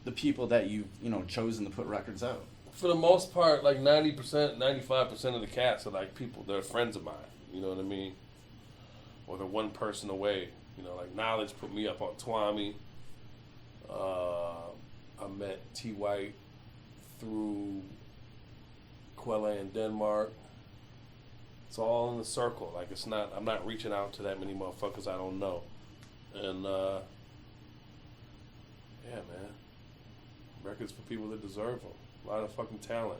the people that you've chosen to put records out? For the most part, like 90%, 95% of the cats are like people. They're friends of mine. You know what I mean? Or they're one person away. You know, like Knowledge put me up on Twami. I met T. White through Quelle in Denmark. It's all in the circle. Like I'm not reaching out to that many motherfuckers I don't know. And yeah, man, records for people that deserve them. A lot of fucking talent.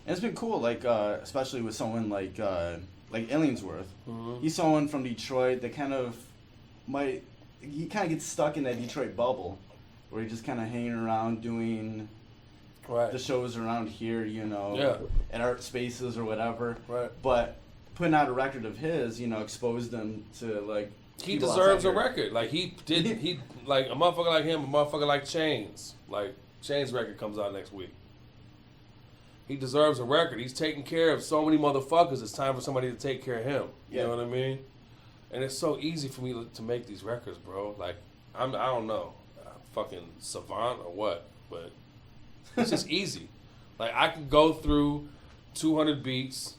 And it's been cool, like especially with someone like Illingsworth. Mm-hmm. He's someone from Detroit that he kind of gets stuck in that Detroit bubble, where he's just kind of hanging around doing the shows around here, at art spaces or whatever. Right. But putting out a record of his, exposed them to like. He deserves a record. Like he like a motherfucker like him, a motherfucker like Chains. Like Chains' record comes out next week. He deserves a record. He's taking care of so many motherfuckers. It's time for somebody to take care of him. You know what I mean? And it's so easy for me to make these records, bro. Like I don't know, fucking savant or what, but it's just easy. Like I could go through 200 beats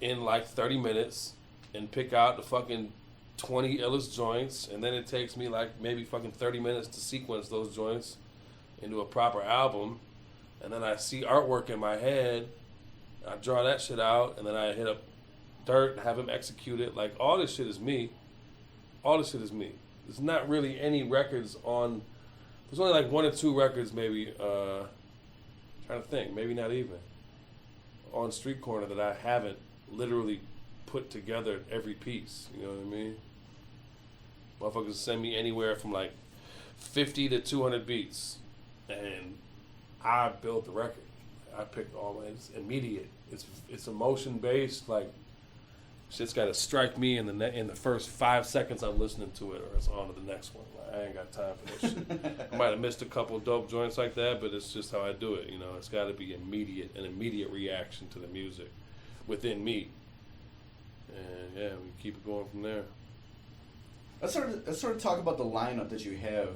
in like 30 minutes and pick out the fucking 20 illest joints, and then it takes me like maybe fucking 30 minutes to sequence those joints into a proper album, and then I see artwork in my head, I draw that shit out, and then I hit up Dirt and have him execute it. Like all this shit is me. All this shit is me. There's not really any records on. There's only like 1 or 2 records maybe. Trying to think, maybe not even on Street Corner that I haven't literally put together every piece. You know what I mean? Motherfuckers send me anywhere from like 50 to 200 beats, and I built the record. I picked all my. It's immediate. It's emotion based. Like shit's got to strike me in the first 5 seconds I'm listening to it, or it's on to the next one. Like, I ain't got time for this shit. I might have missed a couple dope joints like that, but it's just how I do it. It's got to be an immediate reaction to the music within me. And yeah, we keep it going from there. Let's sort of talk about the lineup that you have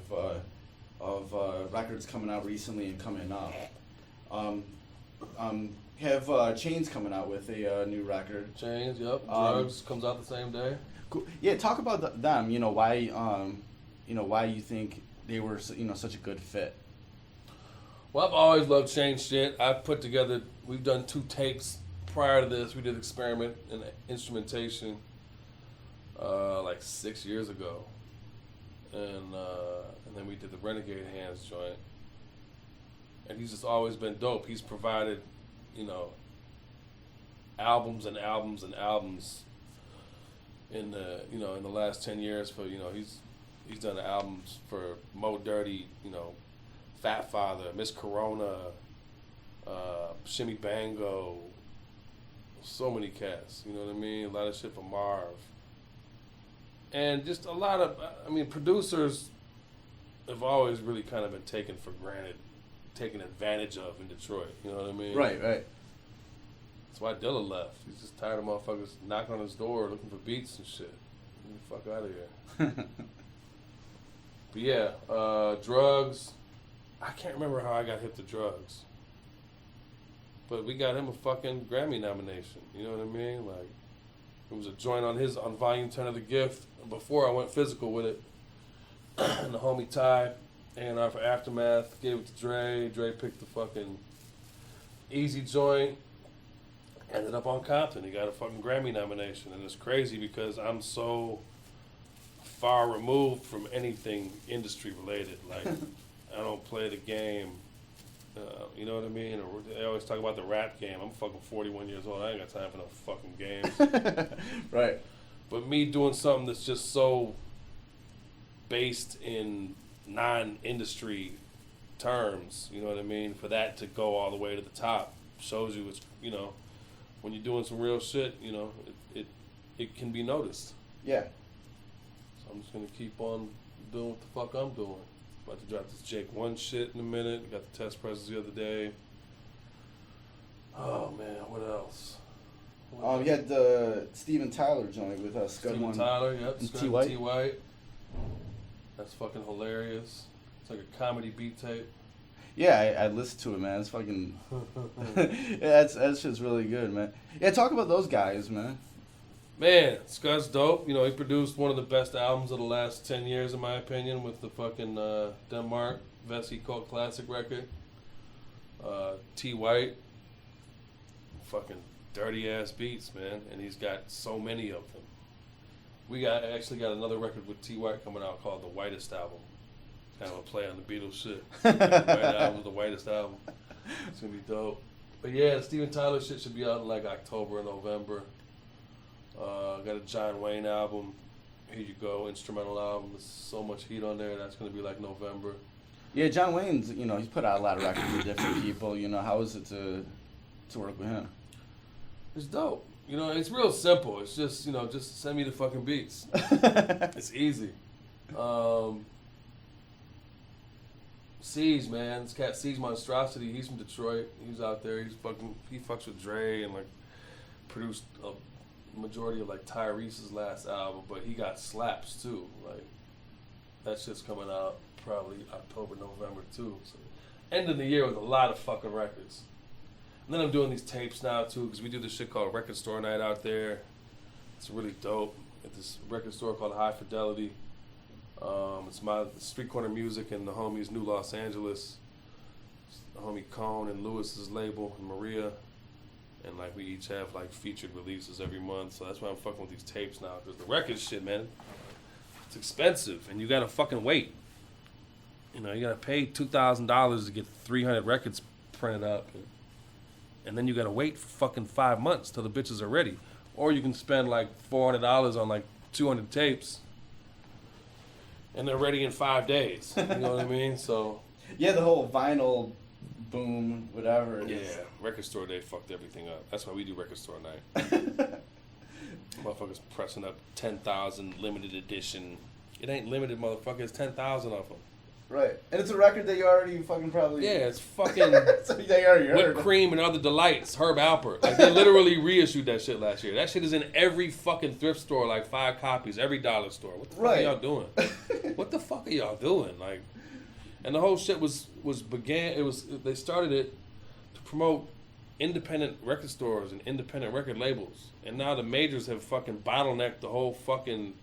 of records coming out recently and coming up. Have Chains coming out with a new record. Chains, yep. Drugs comes out the same day. Cool. Yeah, talk about them. Why you think they were such a good fit. Well, I've always loved Chains shit. We've done 2 tapes prior to this. We did Experiment and Instrumentation like 6 years ago, and then we did the Renegade Hands joint. And he's just always been dope. He's provided, albums and albums and albums in the last 10 years for he's done albums for Mo Dirty, Fat Father, Miss Corona, Shimmy Bango, so many cats, you know what I mean? A lot of shit for Marv. And just a lot of, producers have always really kind of been taken for granted, taken advantage of in Detroit, you know what I mean? Right. That's why Dilla left. He's just tired of motherfuckers knocking on his door looking for beats and shit. Get the fuck out of here. But yeah, drugs. I can't remember how I got hip to drugs. But we got him a fucking Grammy nomination. You know what I mean? Like, it was a joint on Volume 10 of The Gift before I went physical with it. And the homie Ty, A&R for Aftermath, gave it to Dre. Dre picked the fucking easy joint. Ended up on Compton. He got a fucking Grammy nomination. And it's crazy because I'm so far removed from anything industry related. Like, I don't play the game. You know what I mean? Or they always talk about the rap game. I'm fucking 41 years old. I ain't got time for no fucking games. Right. But me doing something that's just so based in non-industry terms. You know what I mean? For that to go all the way to the top shows you it's, you know, when you're doing some real shit, you know, it can be noticed. Yeah. So I'm just gonna keep on doing what the fuck I'm doing. About to drop this Jake 1 shit in a minute. Got the test presses the other day. Oh man, what else? You had the Steven Tyler joint with Scud Steven One. Tyler, yep. and Scud T. White. T. White. That's fucking hilarious. It's like a comedy beat tape. Yeah, I listened to it, man. It's fucking. Yeah, that shit's really good, man. Yeah, talk about those guys, man. Man, Scud's dope. You know, he produced one of the best albums of the last 10 years, in my opinion, with the fucking Denmark Vestey Cult Classic record. T. White. Fucking dirty ass beats, man. And he's got so many of them. We actually got another record with T. White coming out called The Whitest Album. Kind of a play on the Beatles shit. The White Album, the Whitest Album. It's gonna be dope. But yeah, the Steven Tyler shit should be out in like October or November. Got a John Wayne album. Here You Go, instrumental album. There's so much heat on there. That's gonna be like November. Yeah, John Wayne's, you know, he's put out a lot of records with different people. You know, how is it to work with him? It's dope. You know, it's real simple. It's just, you know, just send me the fucking beats. It's easy. Siege, man. This cat Siege Monstrosity. He's from Detroit. He's out there. He fucks with Dre and like produced a majority of like Tyrese's last album, but he got slaps too. Like that shit's coming out probably October, November too. So end of the year with a lot of fucking records. And then I'm doing these tapes now too, because we do this shit called Record Store Night out there. It's really dope. At this record store called High Fidelity. It's my street corner music and the homies New Los Angeles. The homie Cone and Lewis's label and Maria. And like we each have like featured releases every month. So that's why I'm fucking with these tapes now. Because the record shit, man, it's expensive and you gotta fucking wait. You know, you gotta pay $2,000 to get 300 records printed up. And then you gotta wait for fucking 5 months till the bitches are ready. Or you can spend like $400 on like 200 tapes. And they're ready in 5 days. You know what I mean? So Yeah, the whole vinyl boom, whatever. yeah, Record Store Day fucked everything up. That's why we do Record Store Night. Motherfuckers pressing up 10,000 limited edition. It ain't limited, motherfucker. It's 10,000 of them. Right. And it's a record that you already fucking probably... Yeah, it's fucking so you already heard. Whipped Cream and Other Delights, Herb Alpert. Like, they literally reissued that shit last year. That shit is in every fucking thrift store, like 5 copies, every dollar store. What the fuck are y'all doing? What the fuck are y'all doing? Like, and the whole shit they started it to promote independent record stores and independent record labels. And now the majors have fucking bottlenecked the whole fucking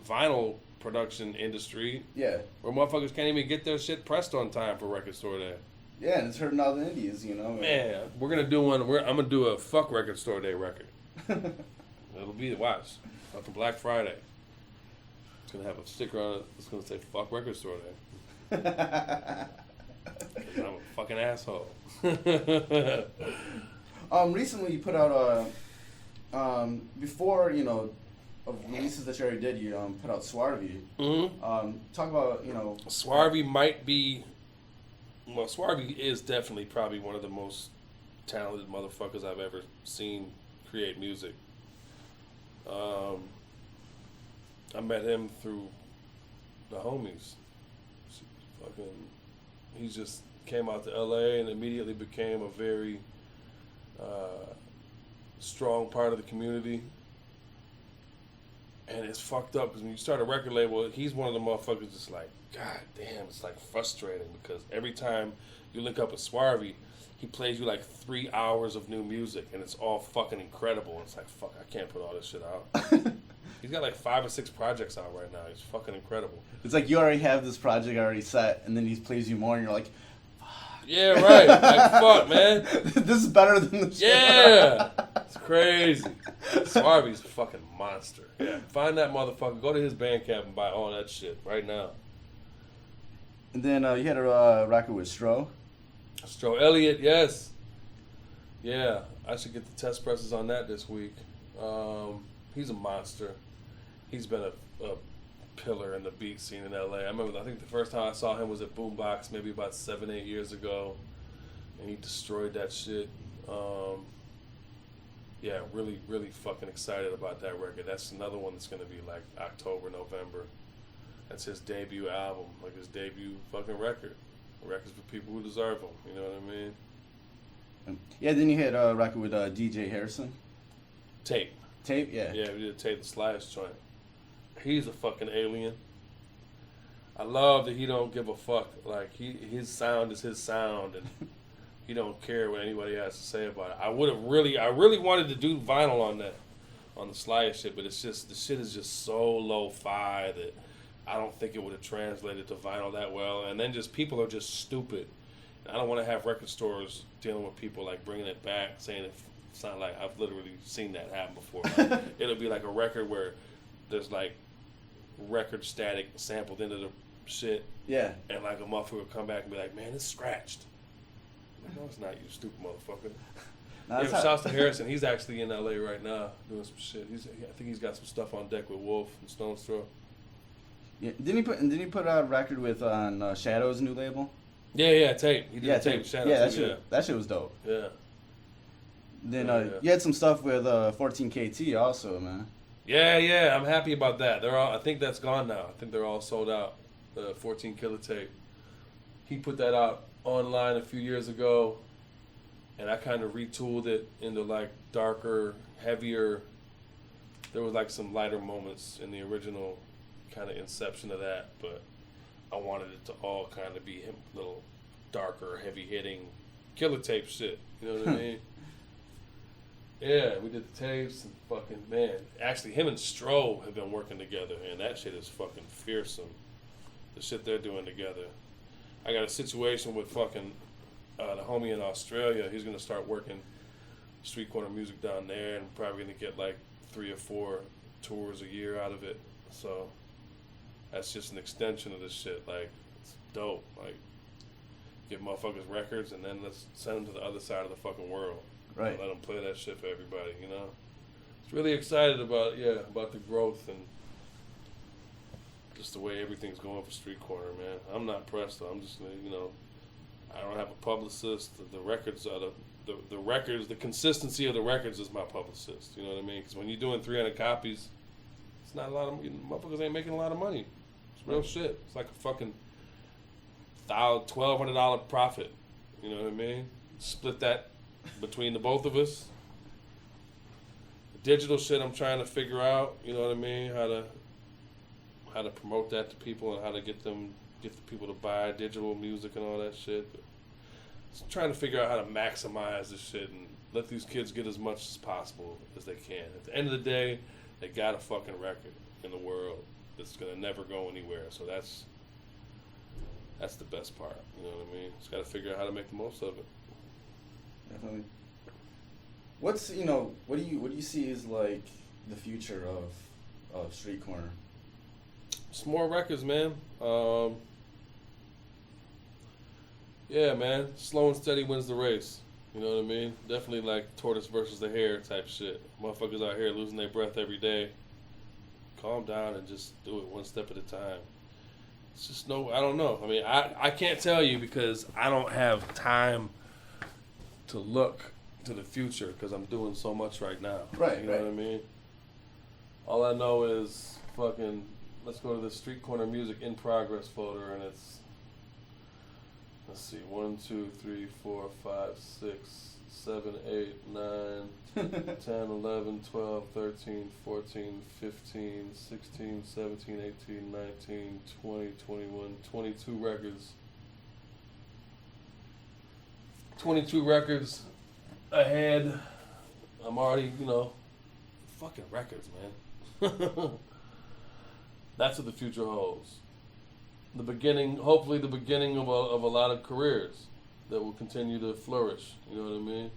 vinyl production industry. Yeah. Where motherfuckers can't even get their shit pressed on time for Record Store Day. Yeah, and it's hurting all the indies, you know. Man, we're gonna do one. I'm gonna do a fuck Record Store Day record. It'll be watch fucking Black Friday. It's gonna have a sticker on it. It's gonna say "fuck Record Store Day." 'Cause I'm a fucking asshole. Recently you put out before, you know, of releases that you already did, you put out Swarvy. Mm-hmm. Talk about, you know... Swarvy might be... Well, Swarvy is definitely probably one of the most talented motherfuckers I've ever seen create music. I met him through the homies. He just came out to LA and immediately became a very strong part of the community. And it's fucked up because when you start a record label, he's one of the motherfuckers just like, God damn, it's like frustrating because every time you link up with Swarvy, he plays you like 3 hours of new music and it's all fucking incredible. And it's like, fuck, I can't put all this shit out. He's got like 5 or 6 projects out right now. He's fucking incredible. It's like you already have this project already set and then he plays you more and you're like, yeah, right. Like, fuck, man. This is better than the shit. Yeah. It's crazy. Swarvy's a fucking monster. Yeah. Find that motherfucker. Go to his Bandcamp and buy all that shit right now. And then you had a record with Stro. Stro Elliott, yes. Yeah. I should get the test presses on that this week. He's a monster. He's been a pillar in the beat scene in LA. I think the first time I saw him was at Boombox maybe about 7-8 years ago, and he destroyed that shit. Yeah, really, really fucking excited about that record. That's another one that's gonna be like October, November. That's his debut album, like his debut fucking record. Records for people who deserve them. You know what I mean? Yeah, then you had a record with DJ Harrison. Tape. Tape, yeah. Yeah, we did a Tape the Slice joint. He's a fucking alien. I love that he don't give a fuck. Like his sound is his sound, and he don't care what anybody has to say about it. I really wanted to do vinyl on that, on the Slice shit, but it's just the shit is just so lo-fi that I don't think it would have translated to vinyl that well. And then just people are just stupid. I don't want to have record stores dealing with people like bringing it back, saying it's not like I've literally seen that happen before. Like, it'll be like a record where there's like record static sampled into the shit. Yeah. And like a motherfucker will come back and be like, man, it's scratched. I'm like, no, it's not, you stupid motherfucker. Yeah, shouts to Harrison. He's actually in LA right now doing some shit. I think he's got some stuff on deck with Wolf and Stone's Throw. Yeah. Didn't he put out a record with on Shadow's new label? Yeah, Tape. He did Tape. Shadows, yeah, that shit was dope. Yeah. Then you had some stuff with 14KT also, man. Yeah, I'm happy about that. I think that's gone now. I think they're all sold out. The 14 Killer Tape. He put that out online a few years ago, and I kind of retooled it into like darker, heavier. There was like some lighter moments in the original kind of inception of that, but I wanted it to all kind of be him, little darker, heavy hitting, Killer Tape shit. You know what I mean? Yeah, we did the tapes and fucking, man. Actually, him and Stro have been working together, and that shit is fucking fearsome. The shit they're doing together. I got a situation with fucking the homie in Australia. He's going to start working street corner music down there and probably going to get like 3 or 4 tours a year out of it. So that's just an extension of this shit. Like, it's dope. Like, give motherfuckers records and then let's send them to the other side of the fucking world. Right. Let them play that shit for everybody, you know? It's really excited about the growth and just the way everything's going for Street Corner, man. I'm not pressed, though. I'm just, I don't have a publicist. The records are the records, the consistency of the records is my publicist. You know what I mean? Because when you're doing 300 copies, it's not a lot of, motherfuckers ain't making a lot of money. It's real shit. It's like a fucking $1,200 profit. You know what I mean? Split that between the both of us. The digital shit I'm trying to figure out, you know what I mean? How to promote that to people and how to get the people to buy digital music and all that shit. But just trying to figure out how to maximize this shit and let these kids get as much as possible as they can. At the end of the day, they got a fucking record in the world that's gonna never go anywhere. So that's the best part. You know what I mean? Just gotta figure out how to make the most of it. Definitely. What do you see as like the future of Street Corner? Some more records, man. Yeah, man. Slow and steady wins the race. You know what I mean? Definitely like tortoise versus the hare type shit. Motherfuckers out here losing their breath every day. Calm down and just do it one step at a time. It's just I don't know. I mean, I can't tell you because I don't have time to look to the future because I'm doing so much right now. Right, you know what I mean? All I know is fucking, let's go to the Street Corner Music in Progress folder, and it's, let's see, 1, 2, 3, 4, 5, 6, 7, 8, 9, 10, 11, 12, 13, 14, 15, 16, 17, 18, 19, 20, 21, 22 records. 22 records ahead. I'm already, fucking records, man. That's what the future holds. The beginning, hopefully the beginning of a lot of careers that will continue to flourish. You know what I mean?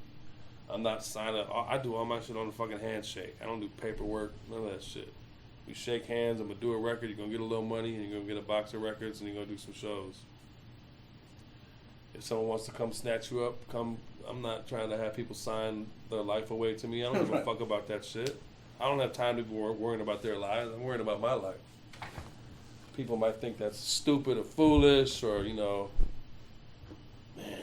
I'm not signing. I do all my shit on the fucking handshake. I don't do paperwork, none of that shit. We shake hands, I'm going to do a record, you're going to get a little money, and you're going to get a box of records, and you're going to do some shows. If someone wants to come snatch you up, come. I'm not trying to have people sign their life away to me. I don't give a fuck about that shit. I don't have time to be worrying about their lives. I'm worrying about my life. people might think that's stupid or foolish, or you know, man,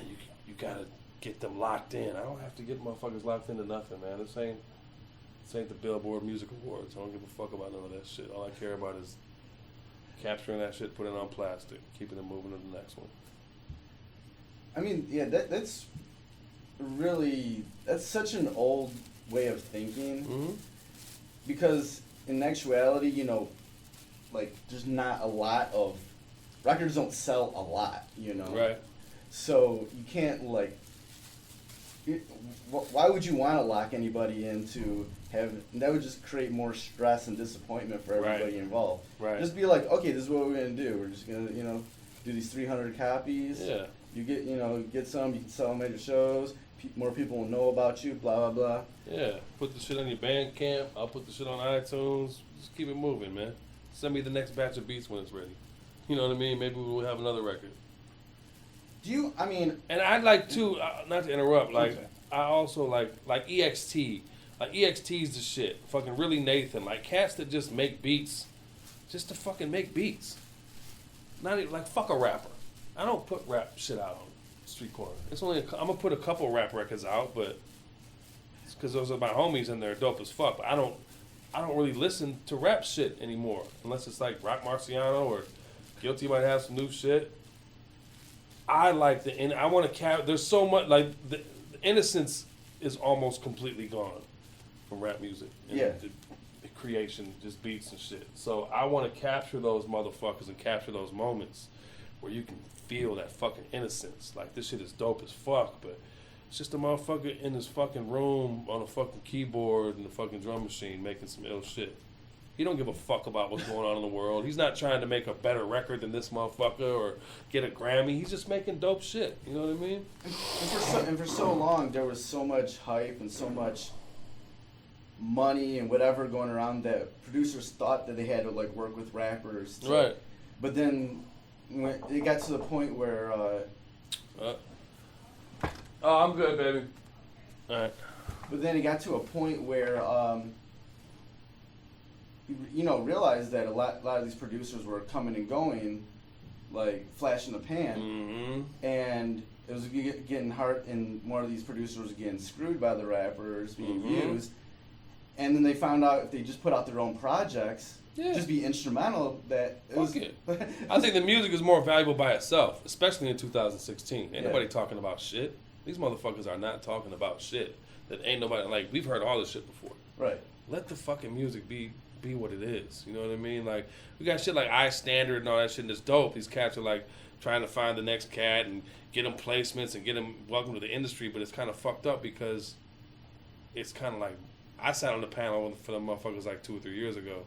you gotta get them locked in. I don't have to get motherfuckers locked into nothing, man. This ain't the Billboard Music Awards. I don't give a fuck about none of that shit. All I care about is capturing that shit, putting it on plastic, keeping it moving to the next one. I mean, yeah, that's such an old way of thinking. Mm-hmm. Because in actuality, you know, like there's not a lot of records don't sell a lot, you know. Right. So you can't like. Why would you want to lock anybody into that would just create more stress and disappointment for everybody involved. Right. Just be like, okay, this is what we're gonna do. We're just gonna, you know, do these 300 copies. Yeah. You get some. You can sell them at your shows. More people will know about you. Blah blah blah. Yeah. Put the shit on your Bandcamp. I'll put the shit on iTunes. Just keep it moving, man. Send me the next batch of beats when it's ready. You know what I mean? Maybe we'll have another record. And I'd like to, not to interrupt, like, okay. I also like EXT. Like, EXT's the shit. Fucking Really Nathan. Like, cats that just make beats just to fucking make beats. Not even, like, fuck a rapper. I don't put rap shit out on Street Corner. It's only, I'm gonna put a couple rap records out, but it's because those are my homies and they're dope as fuck. But I don't really listen to rap shit anymore. Unless it's like Rock Marciano or Guilty might have some new shit. I like and I want to there's so much, like, the innocence is almost completely gone from rap music. And yeah. The creation, just beats and shit. So I want to capture those motherfuckers and capture those moments where you can feel that fucking innocence. Like, this shit is dope as fuck, but it's just a motherfucker in his fucking room on a fucking keyboard and a fucking drum machine making some ill shit. He don't give a fuck about what's going on in the world. He's not trying to make a better record than this motherfucker or get a Grammy. He's just making dope shit. You know what I mean? And for so long, there was so much hype and so much money and whatever going around that producers thought that they had to, like, work with rappers. Right. But then when it got to the point where... oh, I'm good, baby. All right. But then it got to a point where... realized that a lot of these producers were coming and going, like flash in the pan, mm-hmm. and it was getting hard, and more of these producers were getting screwed by the rappers being mm-hmm. used, and then they found out if they just put out their own projects, yeah. just be instrumental, that it was... it. I think the music is more valuable by itself, especially in 2016. Ain't nobody talking about shit. These motherfuckers are not talking about shit. That ain't nobody, like, we've heard all this shit before. Right. Let the fucking music be what it is. You know what I mean? Like, we got shit like I Standard and all that shit, and it's dope. These cats are like trying to find the next cat and get them placements and get them welcome to the industry, but it's kind of fucked up because it's kind of like, I sat on the panel for the motherfuckers like 2 or 3 years ago,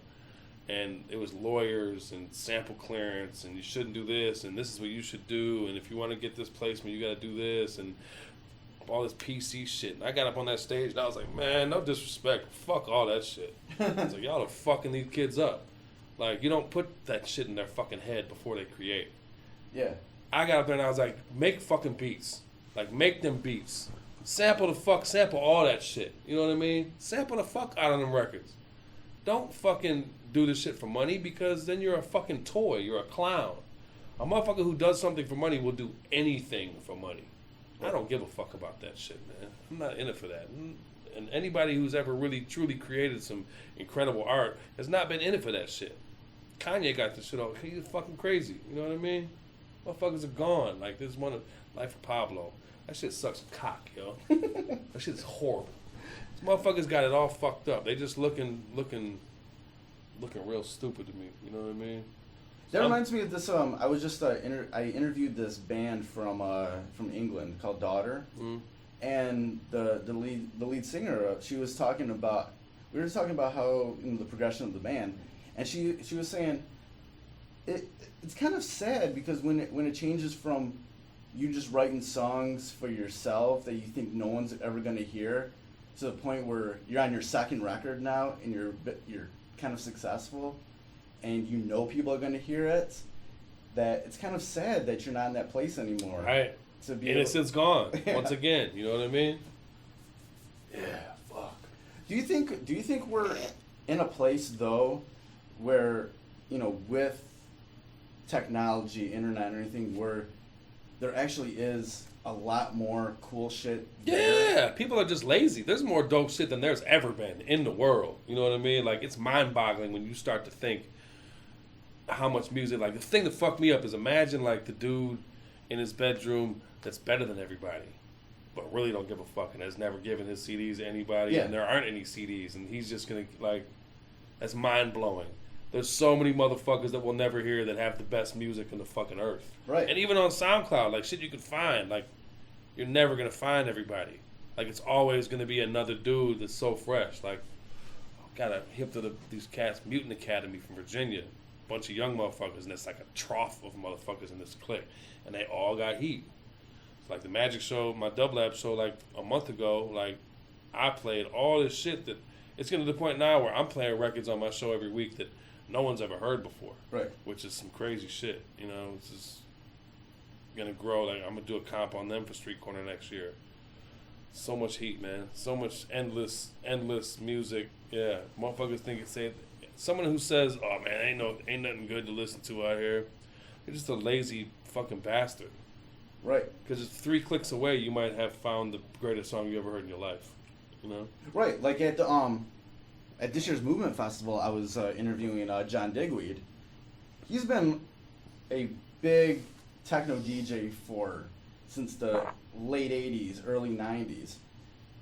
and it was lawyers and sample clearance and you shouldn't do this and this is what you should do, and if you want to get this placement you got to do this, and all this PC shit. And I got up on that stage and I was like, man, no disrespect, fuck all that shit. I was like, y'all are fucking these kids up. Like, you don't put that shit in their fucking head before they create. Yeah. I got up there and I was like, make fucking beats. Like, make them beats. Sample all that shit. You know what I mean? Sample the fuck out of them records. Don't fucking do this shit for money, because then you're a fucking toy. You're a clown. A motherfucker who does something for money will do anything for money. I don't give a fuck about that shit, man. I'm not in it for that. And anybody who's ever really, truly created some incredible art has not been in it for that shit. Kanye got this shit off. He's fucking crazy. You know what I mean? Motherfuckers are gone. Like, this one of Life of Pablo. That shit sucks cock, yo. That shit's horrible. These motherfuckers got it all fucked up. They just looking real stupid to me. You know what I mean? That reminds me of this. I was just I interviewed this band from England called Daughter, and the lead singer. She was talking about, we were talking about how, the progression of the band, and she was saying it's kind of sad because when it changes from you just writing songs for yourself that you think no one's ever going to hear, to the point where you're on your second record now and you're kind of successful, and people are going to hear it, that it's kind of sad that you're not in that place anymore. Right. Innocence gone. Yeah. Once again, you know what I mean? Yeah, fuck. Do you think we're in a place, though, where, with technology, internet, or anything, where there actually is a lot more cool shit Yeah, there. people are just lazy. There's more dope shit than there's ever been in the world. You know what I mean? Like, it's mind-boggling when you start to think how much music. Like, the thing that fucked me up is imagine, like, the dude in his bedroom that's better than everybody, but really don't give a fuck and has never given his CDs to anybody, Yeah. and there aren't any CDs, and he's just gonna, like, that's mind-blowing. There's so many motherfuckers that we'll never hear that have the best music on the fucking earth. Right. And even on SoundCloud, like, shit you could find, like, you're never gonna find everybody. Like, it's always gonna be another dude that's so fresh. Like, got a hip to these cats, Mutant Academy from Virginia, bunch of young motherfuckers, and it's like a trough of motherfuckers in this clique, and they all got heat. It's like the Magic Show, my Dub Lab show, like a month ago, like I played all this shit that it's getting to the point now where I'm playing records on my show every week that no one's ever heard before. Right. Which is some crazy shit. You know, it's just gonna grow. Like, I'm gonna do a comp on them for Street Corner next year. So much heat, man. So much endless music. Yeah, motherfuckers think it's someone who says, "Oh man, ain't nothing good to listen to out here." You're just a lazy fucking bastard. Right. Because it's 3 clicks away, you might have found the greatest song you ever heard in your life. You know? Right. Like at the at this year's Movement Festival, I was interviewing John Digweed. He's been a big techno DJ since the late 80s, early 90s.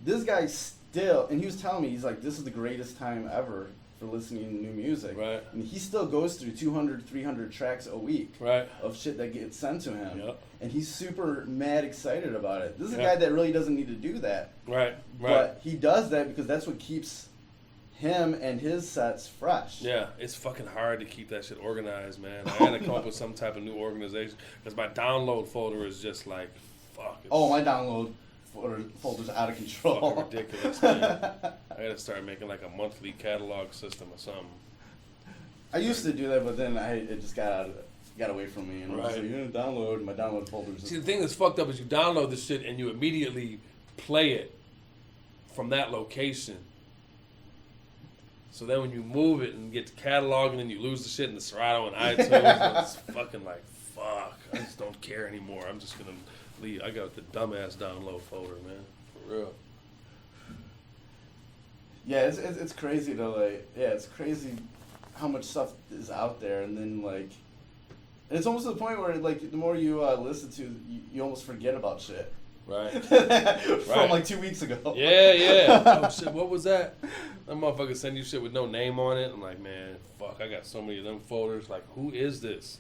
This guy still, and he was telling me, he's like, this is the greatest time ever for listening to new music. Right. And he still goes through 200, 300 tracks a week Right. of shit that gets sent to him. Yep. And he's super mad excited about it. This is a Yeah. guy that really doesn't need to do that. Right. But he does that because that's what keeps him and his sets fresh. Yeah, it's fucking hard to keep that shit organized, man. I had to come up with some type of new organization because my download folder is just like, fuck. It's Oh, my download folder's out of control. fucking ridiculous, man. I gotta start making like a monthly catalog system or something. I used to do that, but then it just got away from me. And I was Right. like, you know, download, my download folder's See, the thing that's fucked up is you download this shit and you immediately play it from that location. So then when you move it and get to catalog and then you lose the shit in the Serato and iTunes, it's fucking like, fuck. I just don't care anymore. I'm just gonna leave. I got the dumbass download folder, man. For real. Yeah, it's crazy though. Like, yeah, it's crazy how much stuff is out there, and then like, it's almost to the point where like the more you listen to, you almost forget about shit. Right. From like 2 weeks ago. Yeah. Oh shit, what was that? That motherfucker send you shit with no name on it. I'm like, man, fuck, I got so many of them folders. Like, who is this?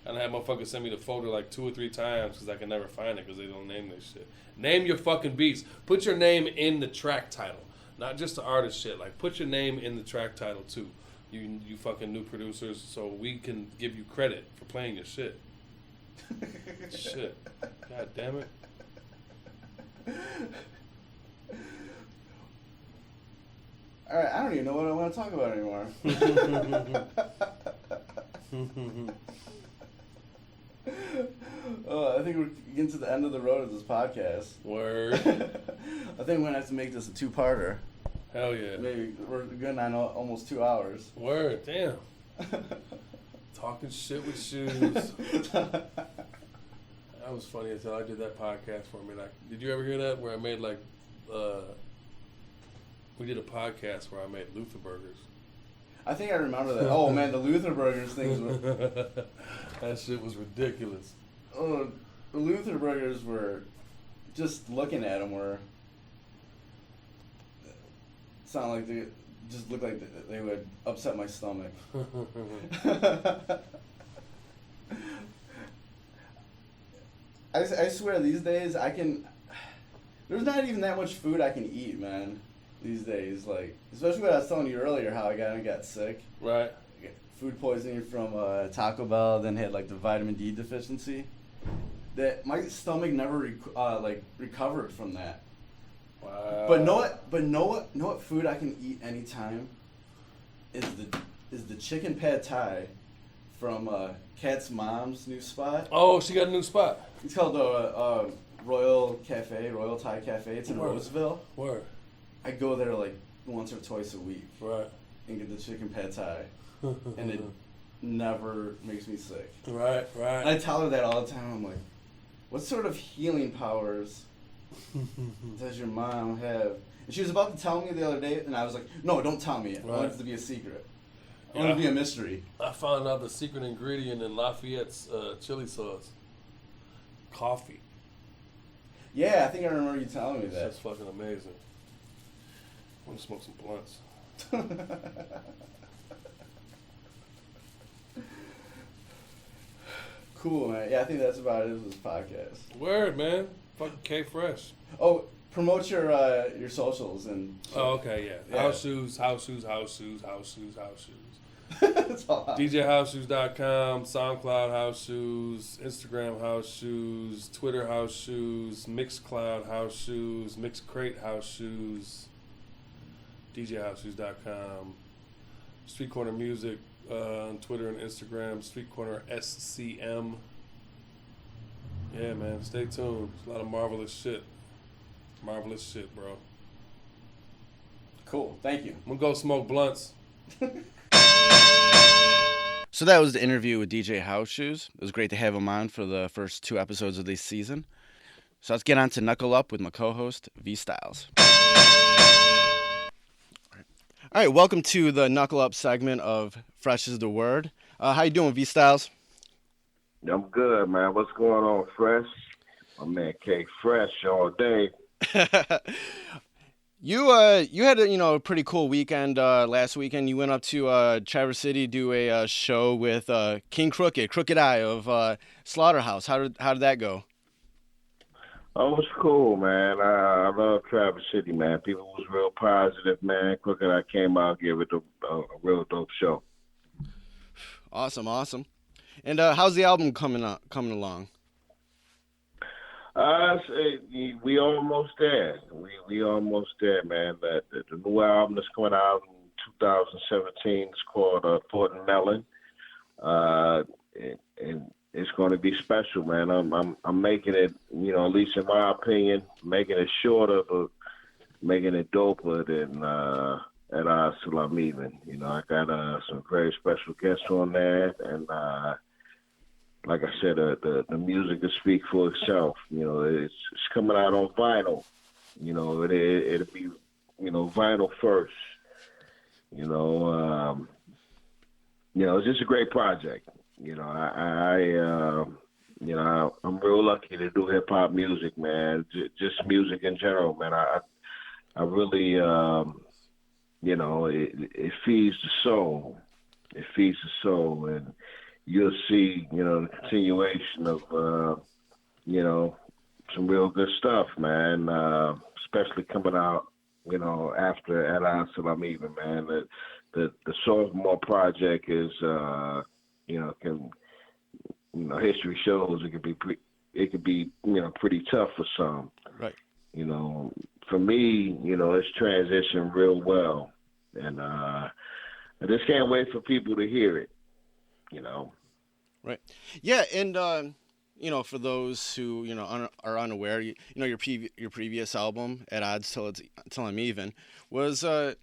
And I had motherfuckers send me the folder like 2 or 3 times because I can never find it because they don't name this shit. Name your fucking beats. Put your name in the track title, not just the artist shit. Like, put your name in the track title too. You fucking new producers, so we can give you credit for playing your shit. Shit. God damn it. All right, I don't even know what I want to talk about anymore. I think we're getting to the end of the road of this podcast. Word. I think we're gonna have to make this a 2-parter. Hell yeah. Maybe we're good on almost 2 hours. Word. Damn. Talking shit with shoes. That was funny until I did that podcast for me. Like, did you ever hear that? Where I made like, we did a podcast where I made Luther burgers. I think I remember that. Oh man, the Luther Burgers things were. That shit was ridiculous. Oh, the Luther Burgers were. Just looking at them were. Sound like they just look like they would upset my stomach. I swear these days I can. There's not even that much food I can eat, man. These days, like, especially what I was telling you earlier, how I got sick. Right. Food poisoning from Taco Bell, then had like the vitamin D deficiency. That my stomach never recovered from that. Wow. But know what food I can eat anytime is the chicken pad thai from Kat's mom's new spot. Oh, she got a new spot. It's called the Royal Thai Cafe. It's in Word. Roseville. Word. I go there like once or twice a week Right. and get the chicken pad thai, and never makes me sick. Right, And I tell her that all the time. I'm like, what sort of healing powers does your mom have? And she was about to tell me the other day, and I was like, no, don't tell me it. I want it to be a secret. I want it to be a mystery. I found out the secret ingredient in Lafayette's chili sauce. Coffee. Yeah, I think I remember you telling me that. That's fucking amazing. I want to smoke some blunts. Cool, man. Yeah, I think that's about it for this podcast. Word, man. Fucking K-Fresh. Oh, promote your socials and. Oh, okay, yeah. House shoes. That's all. DJHouseShoes.com, SoundCloud House Shoes, Instagram House Shoes, Twitter House Shoes, Mixcloud House Shoes, Mixcrate House Shoes, DJHouseShoes.com, Street Corner Music on Twitter and Instagram, Street Corner SCM. Yeah, man, stay tuned. There's a lot of marvelous shit. Marvelous shit, bro. Cool. Thank you. I'm gonna go smoke blunts. So that was the interview with DJ House Shoes. It was great to have him on for the first 2 episodes of this season. So let's get on to Knuckle Up with my co-host, Vstylez. All right, welcome to the Knuckle Up segment of Fresh is the Word. How you doing, Vstylez? I'm good, man. What's going on, Fresh? My man K-Fresh all day. You had a pretty cool weekend last weekend. You went up to Traverse City to do a show with King Crooked Eye of Slaughterhouse. How did that go? Oh, it's cool, man. I love Traverse City, man. People was real positive, man. Crooked Eye came out, gave it a real dope show. Awesome. And how's the album coming along? We almost there. We almost there, man. The new album that's coming out in 2017 is called Thought and Melon, and it's going to be special, man. I'm making it, at least in my opinion, making it shorter, but making it doper than at Salam Even. I got some very special guests on there, and like I said, the music will speak for itself. It's coming out on vinyl. It'll be, vinyl first. It's just a great project. I'm real lucky to do hip hop music, man. Just music in general, man. I really, it feeds the soul. It feeds the soul, and you'll see, the continuation of, some real good stuff, man. Especially coming out, after At Salam Even, man. The Sophomore project is, history shows it could be pretty tough for some. Right. For me, it's transitioned real well, and I just can't wait for people to hear it. Right. Yeah, and for those who are unaware, your previous album, At Odds Till I'm Even, was I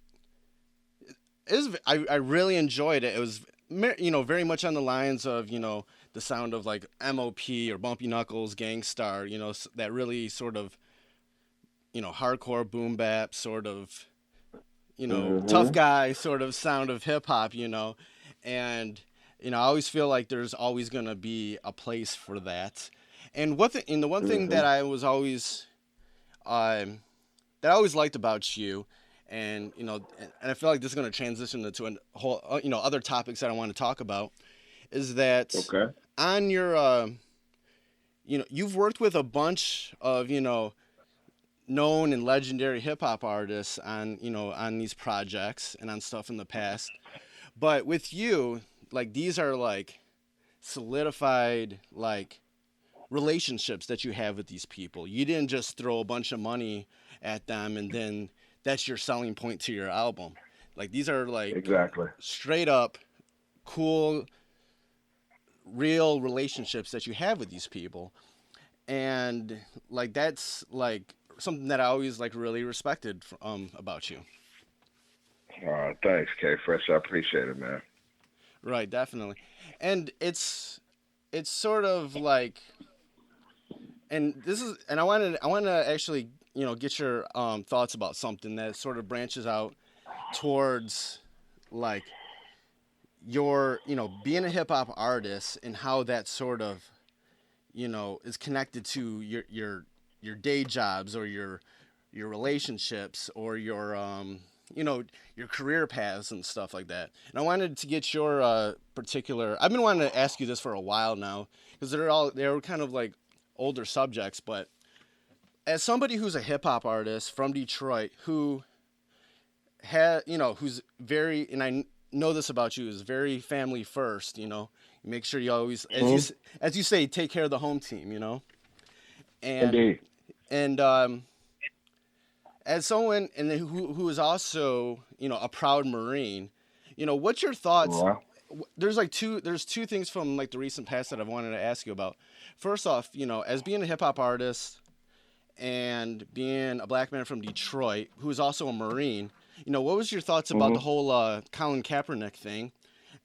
really enjoyed it. It was very much on the lines of the sound of like M.O.P. or Bumpy Knuckles, Gangstar, that really sort of hardcore boom bap sort of tough guy sort of sound of hip hop, and I always feel like there's always going to be a place for that. And the one thing that I was always, that I always liked about you, and and I feel like this is going to transition into a whole, other topics that I want to talk about, is that on your, you've worked with a bunch of, known and legendary hip hop artists on, on these projects and on stuff in the past, but with you, like, these are like solidified like relationships that you have with these people. You didn't just throw a bunch of money at them and then that's your selling point to your album. Like, these are like exactly straight up cool, real relationships that you have with these people. And like, that's like something that I always like really respected about you. Thanks, K-Fresh. I appreciate it, man. Right, definitely. And it's sort of like, and I wanted to actually, get your thoughts about something that sort of branches out towards like your, being a hip hop artist and how that sort of, is connected to your day jobs or your relationships or your career paths and stuff like that. And I wanted to get your particular. I've been wanting to ask you this for a while now because they're kind of like older subjects, but as somebody who's a hip hop artist from Detroit who who's very, and I know this about you, is very family first. Make sure you always, as you say, take care of the home team. And Indeed. and as someone who is also a proud Marine, what's your thoughts? Yeah. There's two things from like the recent past that I've wanted to ask you about. First off, as being a hip hop artist and being a black man from Detroit who is also a Marine, what was your thoughts about the whole Colin Kaepernick thing?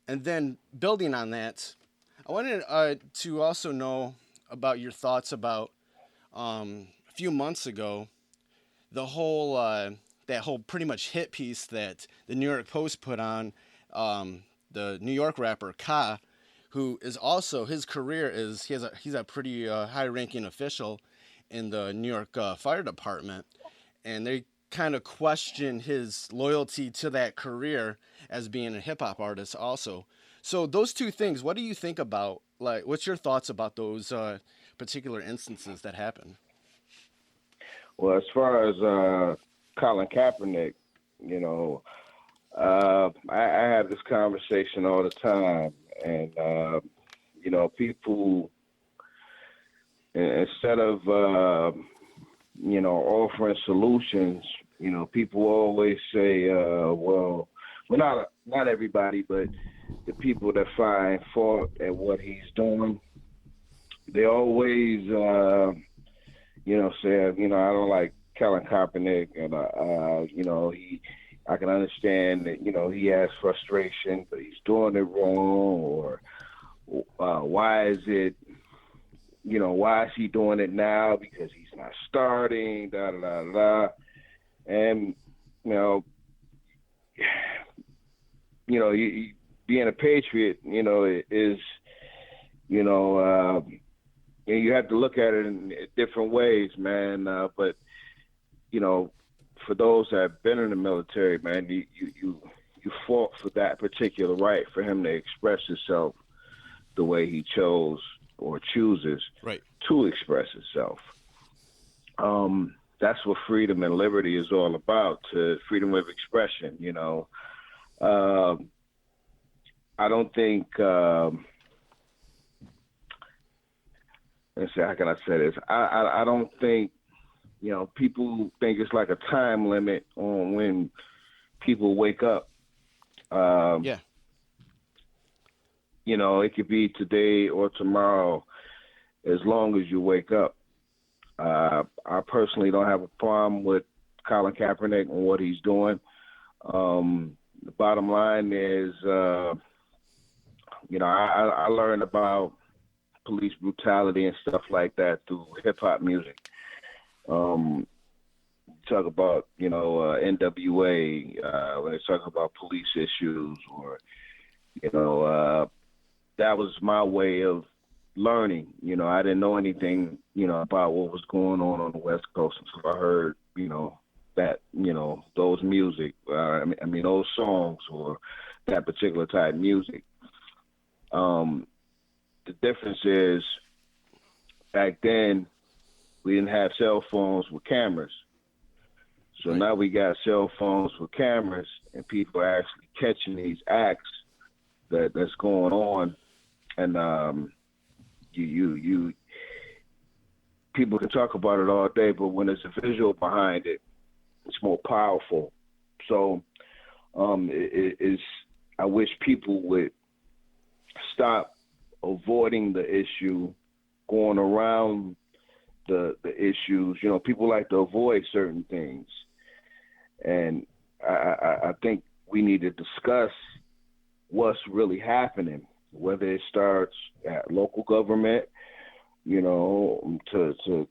And then building on that, I wanted to also know about your thoughts about a few months ago, the whole that whole pretty much hit piece that the New York Post put on the New York rapper Ka, who is also, his career is he's a pretty high-ranking official in the New York Fire Department, and they kind of question his loyalty to that career as being a hip hop artist also. So those two things, what do you think about? Like, what's your thoughts about those particular instances that happen? Well, as far as Colin Kaepernick, I have this conversation all the time, and people, instead of offering solutions, people always say, well, not everybody, but the people that find fault at what he's doing, they always, say, I don't like Colin Kaepernick, and I can understand that, he has frustration, but he's doing it wrong, or why is he doing it now? Because he's not starting, da da da da. And you being a patriot, is, you have to look at it in different ways, man. But for those that have been in the military, man, you fought for that particular right for him to express himself the way he chose or chooses to express himself. That's what freedom and liberty is all about, to freedom of expression, I don't think, let's see, how can I say this? I don't think, people think it's like a time limit on when people wake up. Yeah. It could be today or tomorrow, as long as you wake up. I personally don't have a problem with Colin Kaepernick and what he's doing. The bottom line is, I learned about police brutality and stuff like that through hip hop music. Talk about, NWA, when they talk about police issues, or, that was my way of learning. I didn't know anything, about what was going on the West Coast until I heard, that, those music, those songs, or that particular type of music. The difference is, back then, we didn't have cell phones with cameras. So now we got cell phones with cameras, and people are actually catching these acts that's going on. And you people can talk about it all day, but when there's a visual behind it, it's more powerful. So I wish people would stop avoiding the issue, going around the issues. People like to avoid certain things. And I think we need to discuss what's really happening. whether it starts at local government, to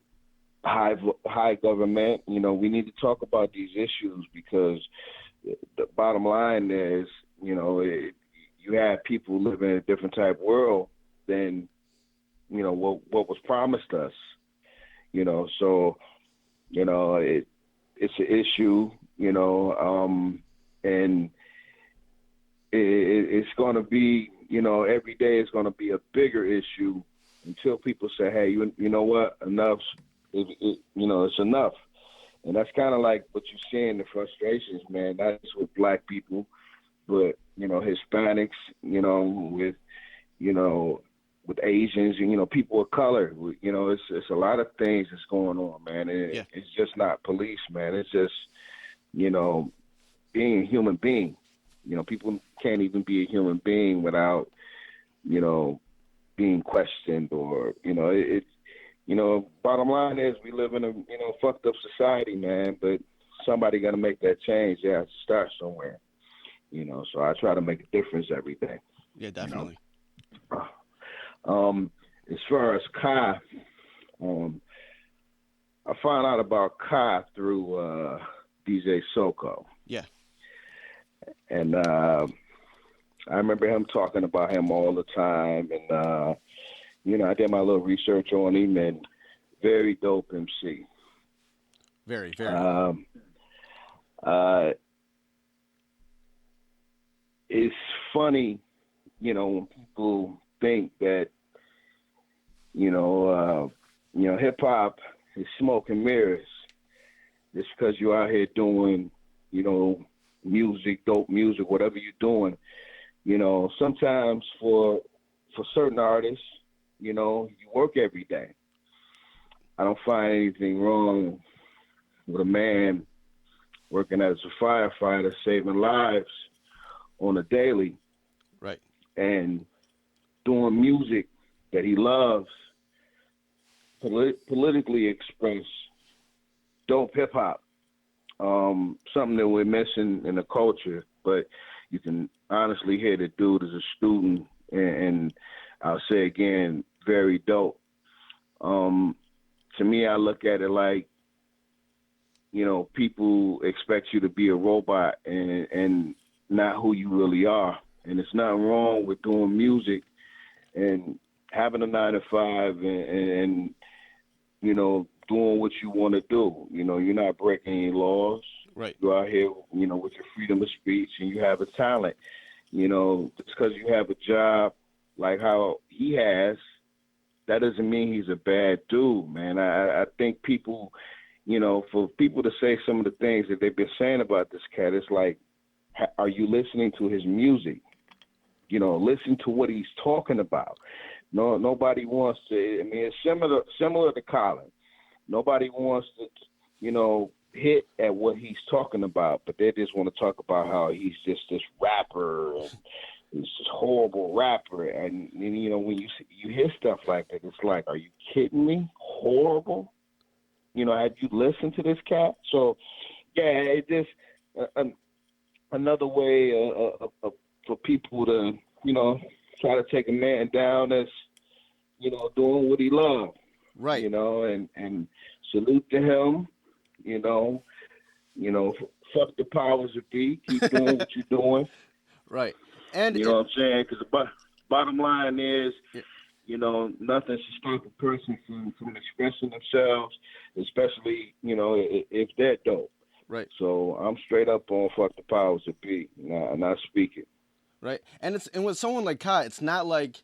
high government. We need to talk about these issues because the bottom line is, you have people living in a different type world than, what was promised us, so, it's an issue, and it's going to be, every day is going to be a bigger issue until people say, hey, you know what, enough's, it's enough. And that's kind of like what you see in the frustrations, man, not just with black people, but, Hispanics, with Asians, people of color, it's a lot of things that's going on, man. And it's just not police, man. It's just, being a human being. People can't even be a human being without, being questioned or, bottom line is we live in a, fucked up society, man, but somebody got to make that change. They have to start somewhere, so I try to make a difference every day. Yeah, definitely. As far as Kai, I found out about Kai through DJ Soko. Yeah. And I remember him talking about him all the time. And, I did my little research on him, and very dope MC. Very, very. It's funny, when people think that, hip hop is smoke and mirrors. Just because you're out here doing, music, dope music, whatever you're doing, sometimes for certain artists, you work every day. I don't find anything wrong with a man working as a firefighter, saving lives on a daily. Right. And doing music that he loves, politically expressed, dope hip hop. Something that we're missing in the culture, but you can honestly hear the dude is a student, and I'll say again, very dope. To me, I look at it like, people expect you to be a robot and not who you really are. And it's nothing wrong with doing music and having a 9-to-5 and doing what you want to do. You're not breaking any laws. Right. You're out here, with your freedom of speech, and you have a talent. Just because you have a job like how he has, that doesn't mean he's a bad dude, man. I think people, for people to say some of the things that they've been saying about this cat, it's like, are you listening to his music? Listen to what he's talking about. No, nobody wants to. I mean, it's similar to Colin. Nobody wants to, hit at what he's talking about, but they just want to talk about how he's just this rapper and he's this horrible rapper. And when you hear stuff like that, it's like, are you kidding me? Horrible? Have you listened to this cat? So, yeah, it's just another way for people to, try to take a man down that's, doing what he loves. Right. And salute to him, fuck the powers that be, keep doing what you're doing. Right. And what I'm saying? Because the bottom line is, nothing should stop a person from expressing themselves, especially, if they're dope. Right. So I'm straight up on fuck the powers that be, not speaking. Right. And with someone like Kai, it's not like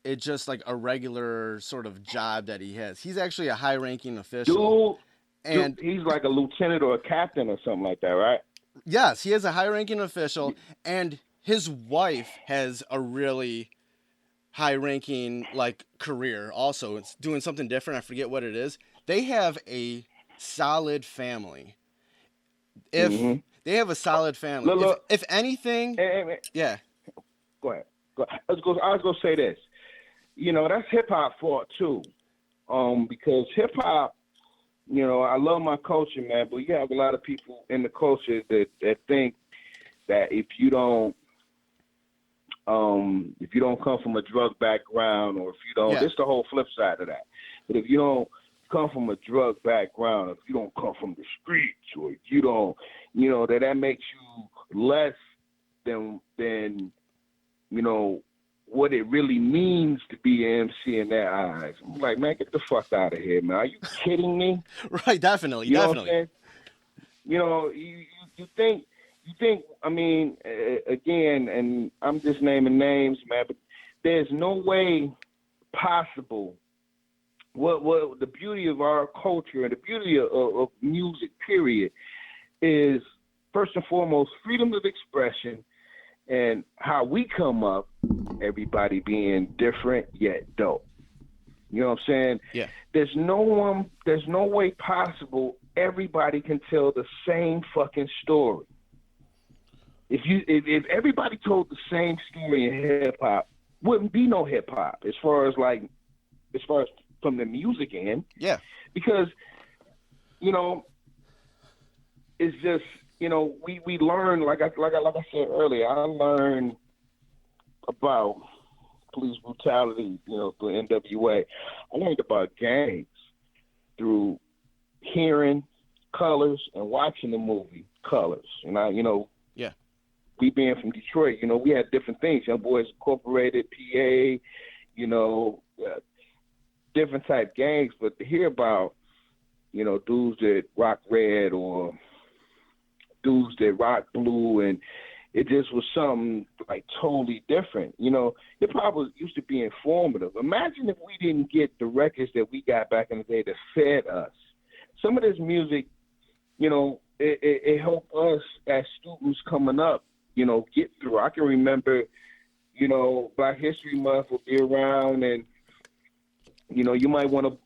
it's just like a regular sort of job that he has. He's actually a high-ranking official. Dude, he's like a lieutenant or a captain or something like that, right? Yes, he is a high-ranking official, and his wife has a really high-ranking career. Also, it's doing something different. I forget what it is. They have a solid family. If they have a solid family, look, if anything, yeah. Go ahead. I was going to say this. That's hip hop fault too, because hip hop. I love my culture, man, but you have a lot of people in the culture that think that if you don't if you don't come from a drug background, or if you don't, this the whole flip side of that. But if you don't come from a drug background, if you don't come from the streets, or if you don't, that makes you less than what it really means to be an MC in their eyes. I'm like, man, get the fuck out of here, man. Are you kidding me? Right, definitely, What I'm definitely. saying? You think, I mean, again, and I'm just naming names, man, but there's no way possible. What the beauty of our culture and the beauty of music, period, is first and foremost freedom of expression, and how we come up, everybody being different yet dope. You know what I'm saying? Yeah. There's no way possible everybody can tell the same fucking story. If everybody told the same story in hip hop, wouldn't be no hip hop as far as from the music end. Yeah. Because, it's just, we learn, like I said earlier, I learned about police brutality, through NWA. I learned about gangs through hearing Colors and watching the movie Colors. And yeah, we being from Detroit, we had different things. Young Boys Incorporated, PA, different type gangs. But to hear about, dudes that rock red or dudes that rock blue, and it just was something like totally different. It probably used to be informative. Imagine if we didn't get the records that we got back in the day that fed us. Some of this music, it helped us as students coming up, get through. I can remember, Black History Month will be around, and, you might want to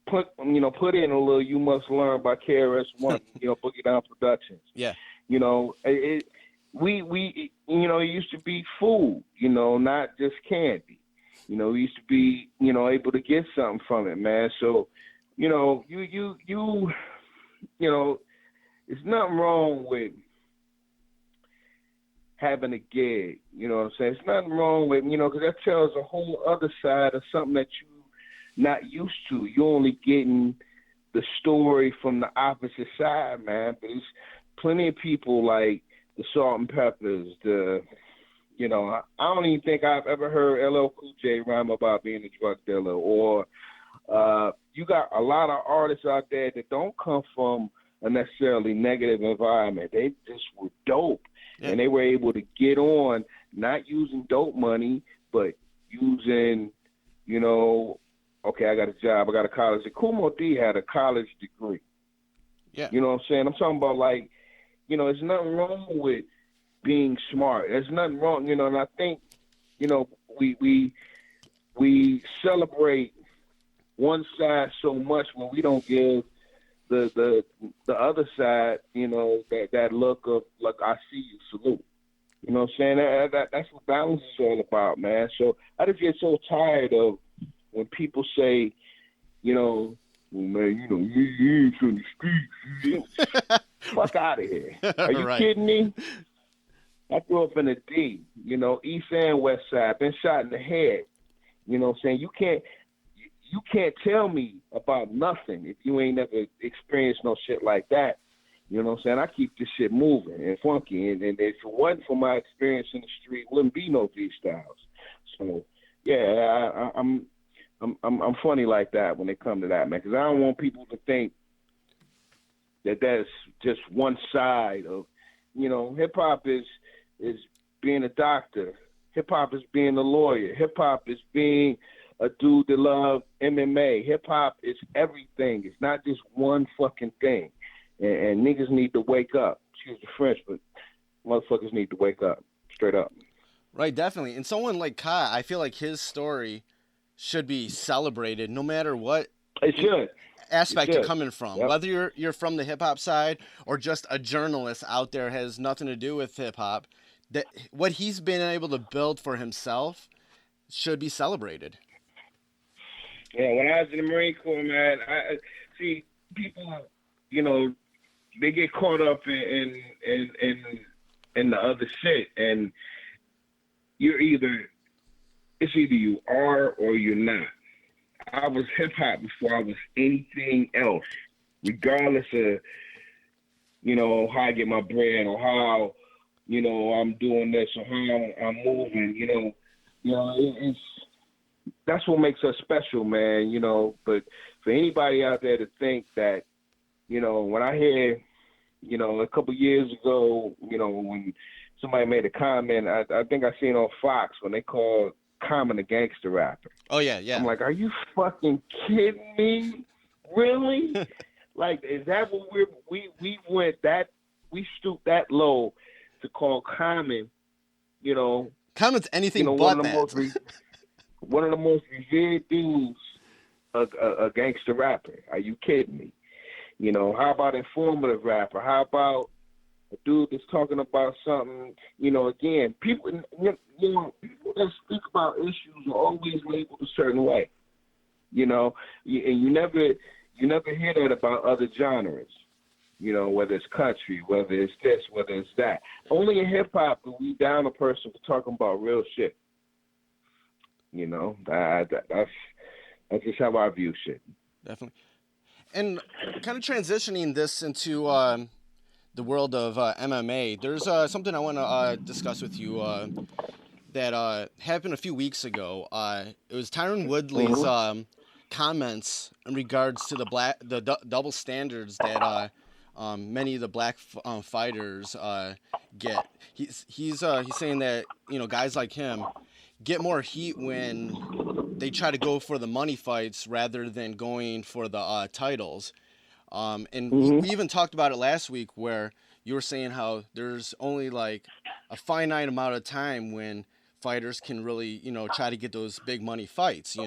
put in a little You Must Learn by KRS-One, Boogie Down Productions. Yeah. It used to be food, not just candy. We used to be, able to get something from it, man. So, there's nothing wrong with having a gig, you know what I'm saying? It's nothing wrong with, because that tells a whole other side of something that you're not used to. You're only getting the story from the opposite side, man. But there's plenty of people like the Salt and Peppers, I don't even think I've ever heard LL Cool J rhyme about being a drug dealer, or you got a lot of artists out there that don't come from a necessarily negative environment. They just were dope. Yeah. And they were able to get on, not using dope money, but using, okay, I got a job, I got a college. Kumo D had a college degree. Yeah. You know what I'm saying? I'm talking about, like, there's nothing wrong with being smart. There's nothing wrong, and I think, we celebrate one side so much when we don't give the other side, that look of, like, I see you, salute. You know what I'm saying? That's what balance is all about, man. So I just get so tired of when people say, well, man, you ain't from the streets. Fuck out of here. Are you kidding me? I grew up in a D, East and West Side, been shot in the head. You know what I'm saying? You can't tell me about nothing if you ain't never experienced no shit like that. You know what I'm saying? I keep this shit moving and funky, and if it wasn't for my experience in the street, wouldn't be no Vstylez. So yeah, I'm funny like that when it comes to that, man, because I don't want people to think that that's just one side of, hip hop is being a doctor, hip hop is being a lawyer, hip hop is being a dude that loves MMA. Hip hop is everything. It's not just one fucking thing. And niggas need to wake up. Excuse the French, but motherfuckers need to wake up. Straight up. Right, definitely. And someone like Kai, I feel like his story should be celebrated no matter what aspect you're coming from. Yep. Whether you're from the hip hop side or just a journalist out there has nothing to do with hip hop, that what he's been able to build for himself should be celebrated. Yeah, when I was in the Marine Corps, man, I see people, they get caught up in the other shit, and it's either you are or you're not. I was hip hop before I was anything else, regardless of, how I get my bread or how, I'm doing this or how I'm moving, it's that's what makes us special, man, but for anybody out there to think that, when I hear, a couple years ago, when somebody made a comment, I think I seen on Fox when they called Common a gangster rapper. Oh yeah. I'm like, are you fucking kidding me? Really? Like, is that what we went that, we stooped that low to call Common, Common's anything but one of that. one of the most revered dudes, a gangster rapper. Are you kidding me? How about informative rapper? How about a dude that's talking about something, again, people that speak about issues are always labeled a certain way, and you never hear that about other genres, whether it's country, whether it's this, whether it's that. Only in hip hop do we down a person for talking about real shit. That's just how I view shit. Definitely. And kind of transitioning this into the world of MMA, there's something I want to discuss with you that happened a few weeks ago. It was Tyron Woodley's comments in regards to the double standards that many of the black fighters get. He's saying that guys like him get more heat when they try to go for the money fights rather than going for the titles. And we even talked about it last week where you were saying how there's only like a finite amount of time when fighters can really, try to get those big money fights,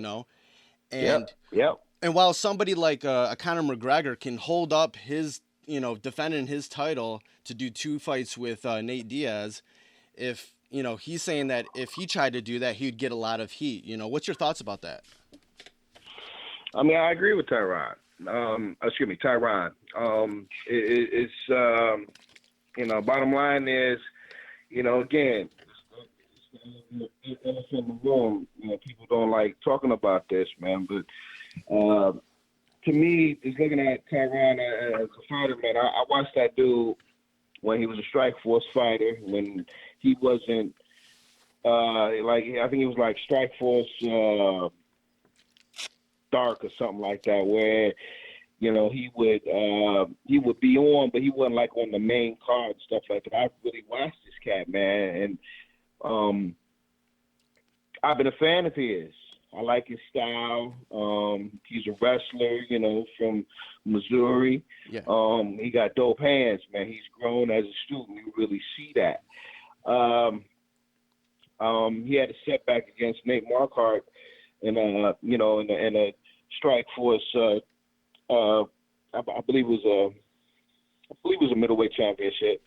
And Yep. And while somebody like a Conor McGregor can hold up his, defending his title to do 2 fights with Nate Diaz, if he's saying that if he tried to do that, he'd get a lot of heat. What's your thoughts about that? I mean, I agree with Tyron. Tyron. It's bottom line is, again, in the room, people don't like talking about this, man. But to me, just looking at Tyron as a fighter, man, I watched that dude when he was a Strike Force fighter, when he wasn't I think he was like Strike Force Dark or something like that, where he would be on, but he wasn't like on the main card and stuff like that. I really watched this cat, man, and I've been a fan of his. I like his style. He's a wrestler, from Missouri. Yeah. He got dope hands, man. He's grown as a student. You really see that. He had a setback against Nate Marquardt in a Strike Force. I believe it was a middleweight championship.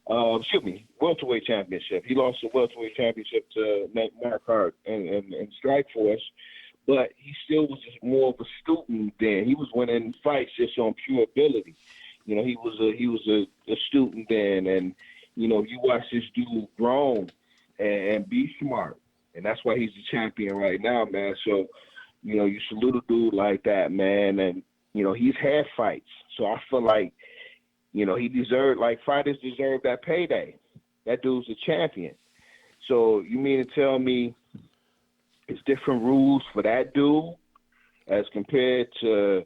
Welterweight championship. He lost the welterweight championship to Nate Marquardt in Strike Force, but he still was just more of a student then. He was winning fights just on pure ability. He was a student then, and you watch this dude grow and be smart, and that's why he's the champion right now, man. So, you salute a dude like that, man, and he's had fights. So I feel like, he deserved, like, fighters deserve that payday. That dude's a champion. So you mean to tell me it's different rules for that dude as compared to,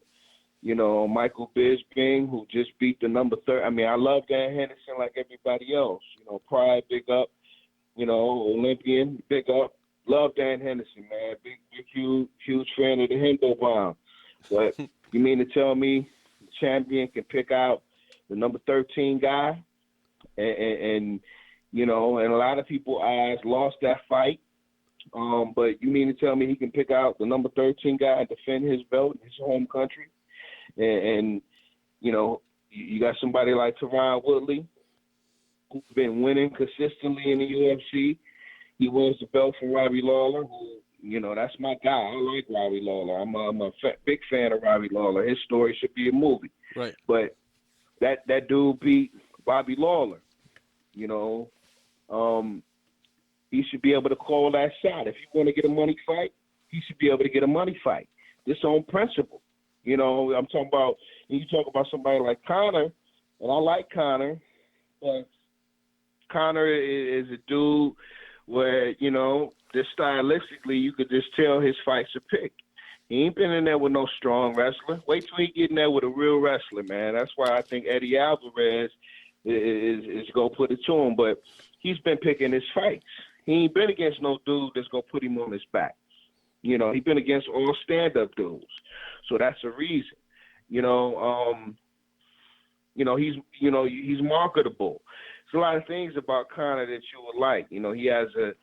Michael Bisping, who just beat the number 30. I mean, I love Dan Henderson like everybody else. Pride, big up. Olympian, big up. Love Dan Henderson, man. Big, huge fan of the Hendo Bomb. But you mean to tell me the champion can pick out the number 13 guy, and a lot of people lost that fight. But you mean to tell me he can pick out the number 13 guy and defend his belt in his home country? And you got somebody like Tyron Woodley, who's been winning consistently in the UFC. He wins the belt from Robbie Lawler, who, that's my guy. I like Robbie Lawler. I'm a big fan of Robbie Lawler. His story should be a movie. Right. But that dude beat Bobby Lawler, he should be able to call that shot. If you want to get a money fight, he should be able to get a money fight. This on principle. You know, I'm talking about, you talk about somebody like Conor, and I like Conor, but Conor is a dude where, you know, just stylistically, you could just tell his fights are picked. He ain't been in there with no strong wrestler. Wait till he get in there with a real wrestler, man. That's why I think Eddie Alvarez is going to put it to him. But he's been picking his fights. He ain't been against no dude that's going to put him on his back. You know, he's been against all stand-up dudes. So that's a reason. He's marketable. There's a lot of things about Conor that you would like. You know, he has a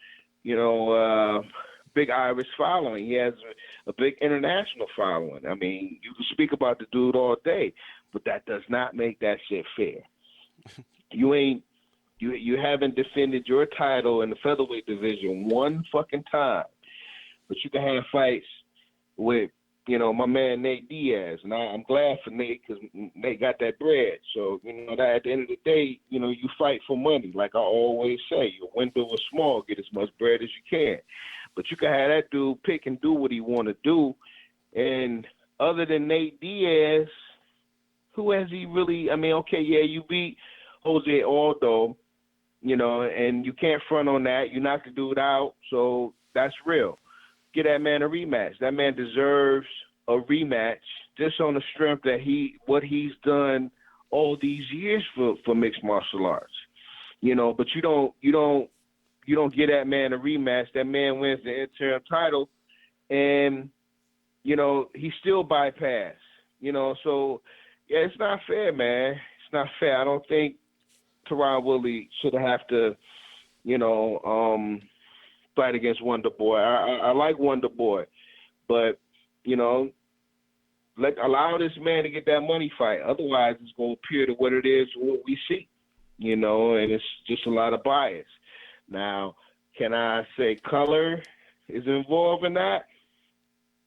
big Irish following. He has a big international following. I mean, you can speak about the dude all day, but that does not make that shit fair. You haven't defended your title in the featherweight division one fucking time, but you can have fights with, you know, my man Nate Diaz, and I'm glad for Nate because Nate got that bread. So, you know, that at the end of the day, you know, you fight for money. Like I always say, your window is small, get as much bread as you can. But you can have that dude pick and do what he want to do. And other than Nate Diaz, who has he really? I mean, okay, yeah, you beat Jose Aldo, you know, and you can't front on that. You knocked the dude out, so that's real. Get that man a rematch. That man deserves a rematch just on the strength that what he's done all these years for mixed martial arts. You know, but you don't get that man a rematch. That man wins the interim title, and you know he's still bypassed. You know, so yeah, it's not fair, man. It's not fair. I don't think Tyron Woodley should have to, you know, fight against Wonder Boy. I like Wonder Boy, but you know, allow this man to get that money fight. Otherwise, it's going to appear to what it is, what we see. You know, and it's just a lot of bias. Now, can I say color is involved in that?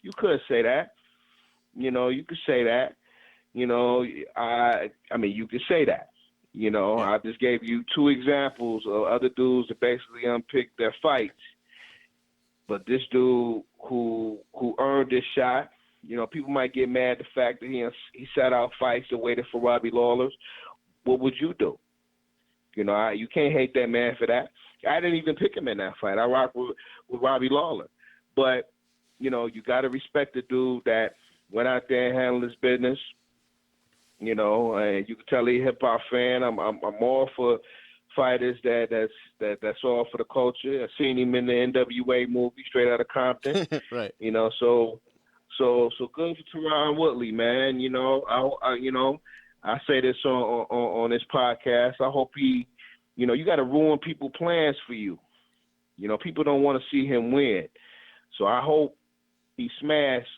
You could say that. You know, you could say that. You know, I mean, you could say that. You know, I just gave you two examples of other dudes that basically unpicked their fights. But this dude who earned this shot, you know, people might get mad at the fact that he sat out fights and waited for Robbie Lawler's. What would you do? You know, you can't hate that man for that. I didn't even pick him in that fight. I rocked with Robbie Lawler. But, you know, you got to respect the dude that went out there and handled his business. You know, and you can tell he's a hip-hop fan. I'm all for fighters that's all for the culture. I've seen him in the NWA movie, Straight Outta Compton. Right. You know, so good for Tyron Woodley, man. You know, I say this on this podcast. I hope you got to ruin people's plans for you. You know, people don't want to see him win. So I hope he smashed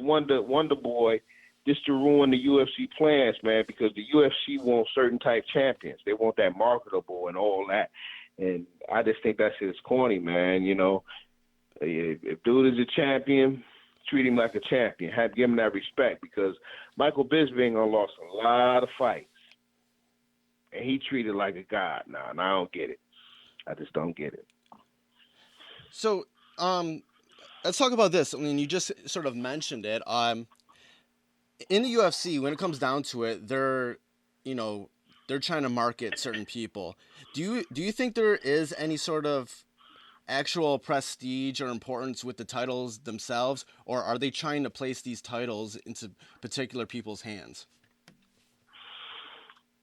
Wonder Boy just to ruin the UFC plans, man, because the UFC wants certain type champions. They want that marketable and all that. And I just think that shit is corny, man. You know, if dude is a champion, treat him like a champion. Give him that respect, because Michael Bisping lost a lot of fights. And he treated like a god now, and I don't get it. I just don't get it. So, let's talk about this. I mean, you just sort of mentioned it. In the UFC, when it comes down to it, they're trying to market certain people. Do you think there is any sort of actual prestige or importance with the titles themselves, or are they trying to place these titles into particular people's hands?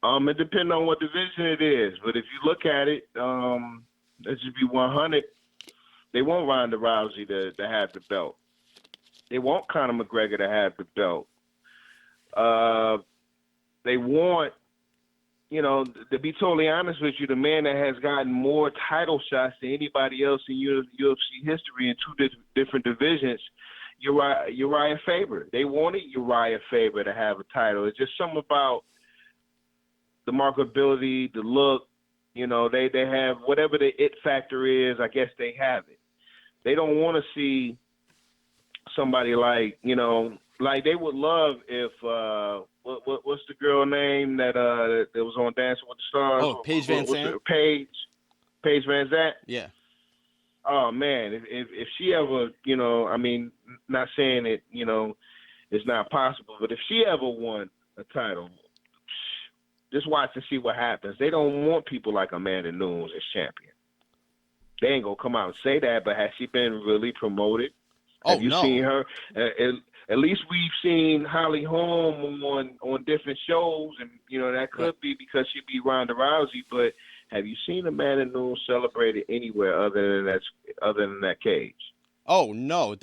It depends on what division it is, but if you look at it, let's just be 100. They want Ronda Rousey to have the belt. They want Conor McGregor to have the belt. They want, to be totally honest with you, the man that has gotten more title shots than anybody else in UFC history in two different divisions, Uriah Faber. They wanted Uriah Faber to have a title. It's just something about the marketability, the look. They have whatever the it factor is. I guess they have it. They don't want to see somebody like, like they would love if what's the girl name that was on Dancing with the Stars? Oh, Paige Van Sant. Paige. Paige Van Zandt. Yeah. Oh man, if she ever, I mean, not saying it, it's not possible, but if she ever won a title, just watch and see what happens. They don't want people like Amanda Nunes as champion. They ain't gonna come out and say that, but has she been really promoted? Have you seen her? At least we've seen Holly Holm on different shows, and that could be because she beat Ronda Rousey. But have you seen Amanda Nunes celebrated anywhere other than that cage? Oh no!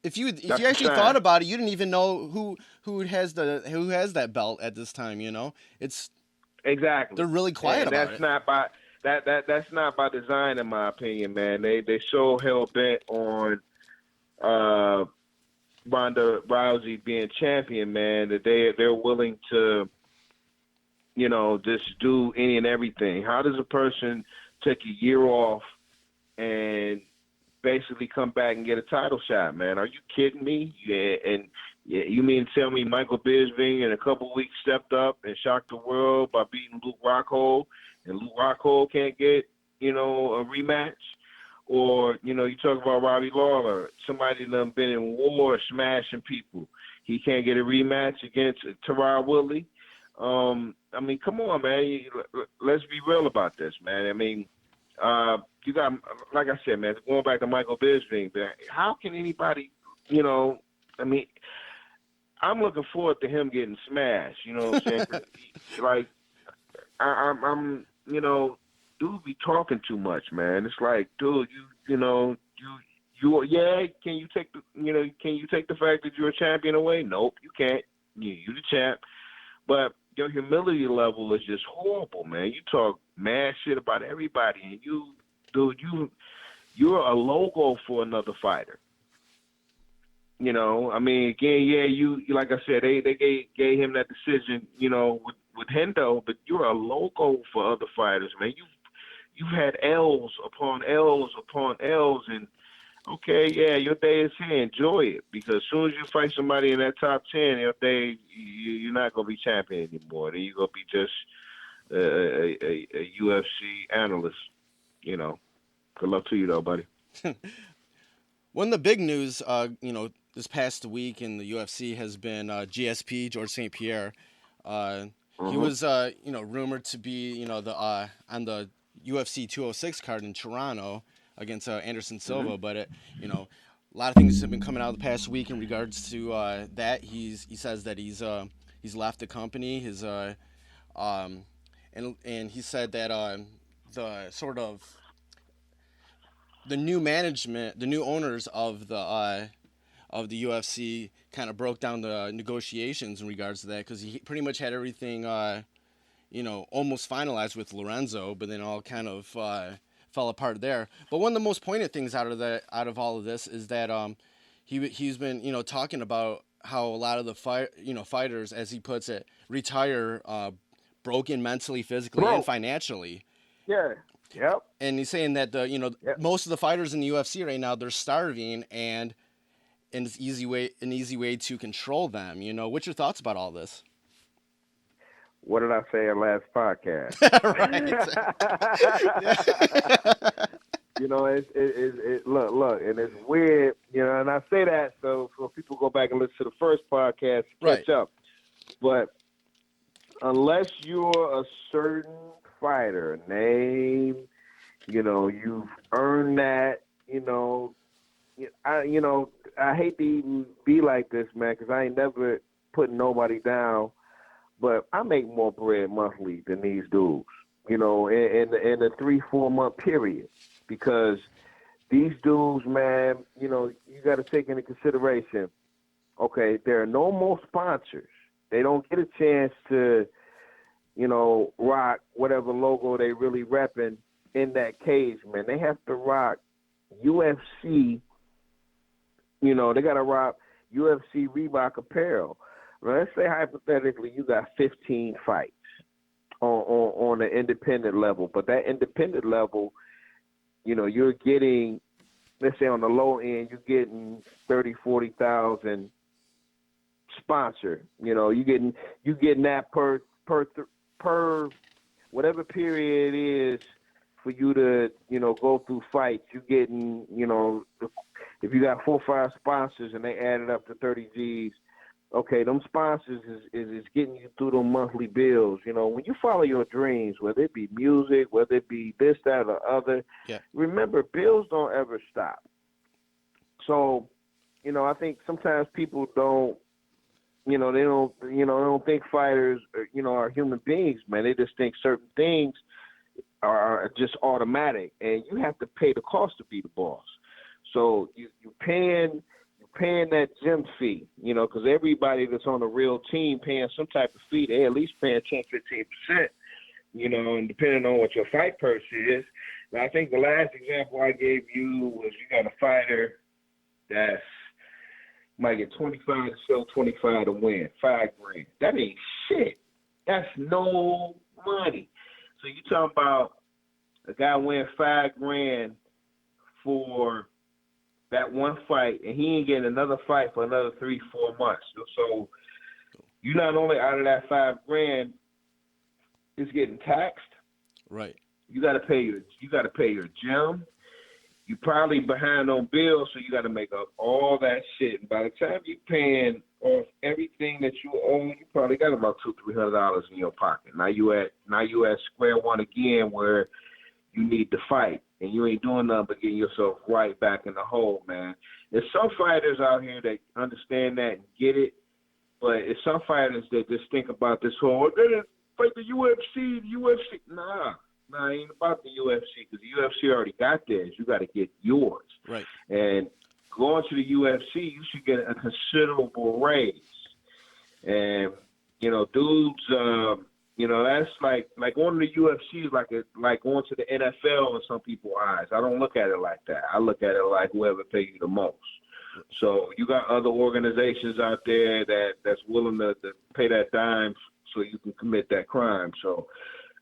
If you actually thought about it, you didn't even know who has that belt at this time. It's exactly they're really quiet about it. That's not by design, in my opinion, man. They so hell bent on Ronda Rousey being champion, man, that they're willing to, just do any and everything. How does a person take a year off and basically come back and get a title shot, man? Are you kidding me? You mean to tell me Michael Bisping in a couple weeks stepped up and shocked the world by beating Luke Rockhold, and Luke Rockhold can't get, a rematch? Or, you talk about Robbie Lawler, somebody done been in war smashing people. He can't get a rematch against Tyron Woodley. I mean, come on, man. Let's be real about this, man. I mean, you got, like I said, man, going back to Michael Bisping, how can anybody, I mean, I'm looking forward to him getting smashed, you know what I'm saying? Like, I'm dude be talking too much, man. It's like, dude, can you take the fact that you're a champion away? Nope, you can't. You the champ. But your humility level is just horrible, man. You talk mad shit about everybody, and you're a logo for another fighter. I mean, again, you like I said, they gave him that decision, with Hendo, but you're a logo for other fighters, man. You've had L's upon L's upon L's, and okay, yeah, your day is here. Enjoy it, because as soon as you fight somebody in that top 10, your day, you're not gonna be champion anymore. Then you're gonna be just a UFC analyst. Good luck to you, though, buddy. One of the big news, this past week in the UFC has been GSP, George St-Pierre. He was, rumored to be, on the UFC 206 card in Toronto against Anderson Silva, but a lot of things have been coming out the past week in regards to that. He says that he's left the company. His and he said that the sort of the new management, the new owners of the UFC kind of broke down the negotiations in regards to that, because he pretty much had everything, almost finalized with Lorenzo, but then all kind of fell apart there. But one of the most poignant things out of all of this is that he's been talking about how a lot of the fighters, as he puts it, retire broken mentally, physically, and financially. Yeah. Yep. And he's saying that most of the fighters in the UFC right now, they're starving, and an easy way to control them. What's your thoughts about all this? What did I say in last podcast? Look, and it's weird, and I say that so people go back and listen to the first podcast to catch up. But unless you're a certain fighter name, you've earned that, I hate to even be like this, man, because I ain't never putting nobody down, but I make more bread monthly than these dudes, in a 3-4 month period, because these dudes, man, you got to take into consideration, okay, there are no more sponsors. They don't get a chance to, rock whatever logo they really repping in that cage, man. They have to rock UFC. They got to rock UFC Reebok apparel. Well, let's say hypothetically you got 15 fights on an independent level, but that independent level, you're getting, let's say on the low end, you're getting 30,000, 40,000 sponsor. You getting that per whatever period it is for you to, go through fights. You getting, if you got 4 or 5 sponsors and they added up to 30 G's, okay, them sponsors is getting you through them monthly bills. When you follow your dreams, whether it be music, whether it be this, that, or other, remember, bills don't ever stop. So, I think sometimes people don't, they don't think fighters, are human beings, man. They just think certain things are just automatic, and you have to pay the cost to be the boss. So you're paying that gym fee, because everybody that's on a real team paying some type of fee, they at least paying 10, 15%, and depending on what your fight purse is. Now, I think the last example I gave you was you got a fighter that's might get 25 to sell, 25 to win, $5 grand. That ain't shit. That's no money. So you talking about a guy win $5 grand for that one fight, and he ain't getting another fight for another 3-4 months. So you not only out of that $5 grand, it's getting taxed. Right. You got to pay your gym. You probably behind on bills, so you got to make up all that shit. And by the time you're paying off everything that you own, you probably got about $200-300 in your pocket. Now you at square one again, where you need to fight, and you ain't doing nothing but getting yourself right back in the hole, man. There's some fighters out here that understand that and get it, but it's some fighters that just think about this whole, fight the UFC. Nah, it ain't about the UFC, because the UFC already got theirs. You got to get yours. Right. And going to the UFC, you should get a considerable raise. And, dudes, that's like going to the UFC is like going to the NFL in some people's eyes. I don't look at it like that. I look at it like whoever pays you the most. So you got other organizations out there that's willing to pay that dime so you can commit that crime. So,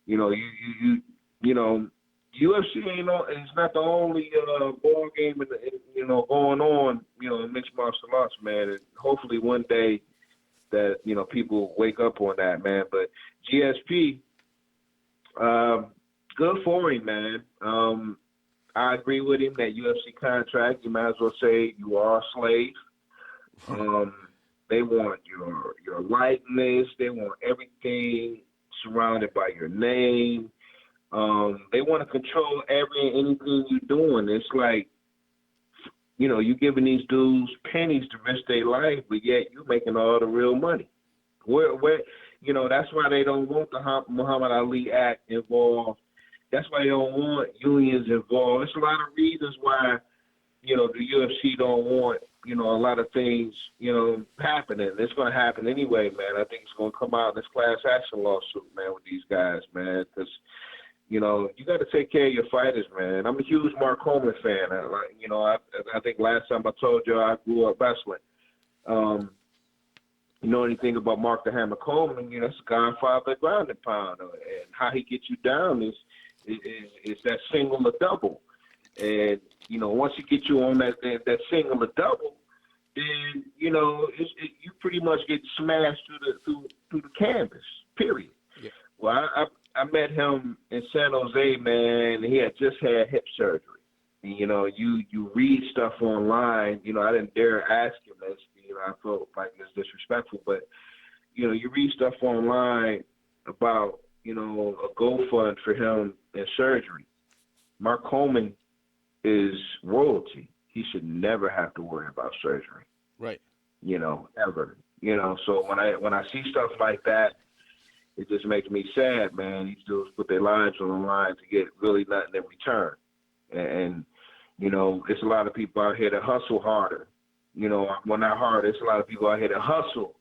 UFC it's not the only ball game going on, in mixed martial arts, man. And hopefully one day that, people wake up on that, man. But GSP, good for him, man. I agree with him that UFC contract, you might as well say you are a slave. They want your likeness. They want everything surrounded by your name. They want to control anything you're doing. It's like, you giving these dudes pennies to risk their life, but yet you making all the real money. Where that's why they don't want the Muhammad Ali Act involved. That's why they don't want unions involved. There's a lot of reasons why, the UFC don't want, a lot of things, happening. It's going to happen anyway, man. I think it's going to come out in this class action lawsuit, man, with these guys, man, because you got to take care of your fighters, man. I'm a huge Mark Coleman fan. I think last time I told you I grew up wrestling. You know anything about Mark the Hammer Coleman? That's a godfather of ground and pound. And how he gets you down is that single or double. And, once he gets you on that single or double, then, you pretty much get smashed through the canvas, period. Yeah. Well, I met him in San Jose, man. He had just had hip surgery. And, you read stuff online. I didn't dare ask him this. I felt like it's disrespectful. But, you read stuff online about, a GoFund for him in surgery. Mark Coleman is royalty. He should never have to worry about surgery. Right. Ever. So when I see stuff like that, it just makes me sad, man. These dudes put their lives on the line to get really nothing in return. And it's a lot of people out here that hustle harder. Well, not harder. It's a lot of people out here that hustle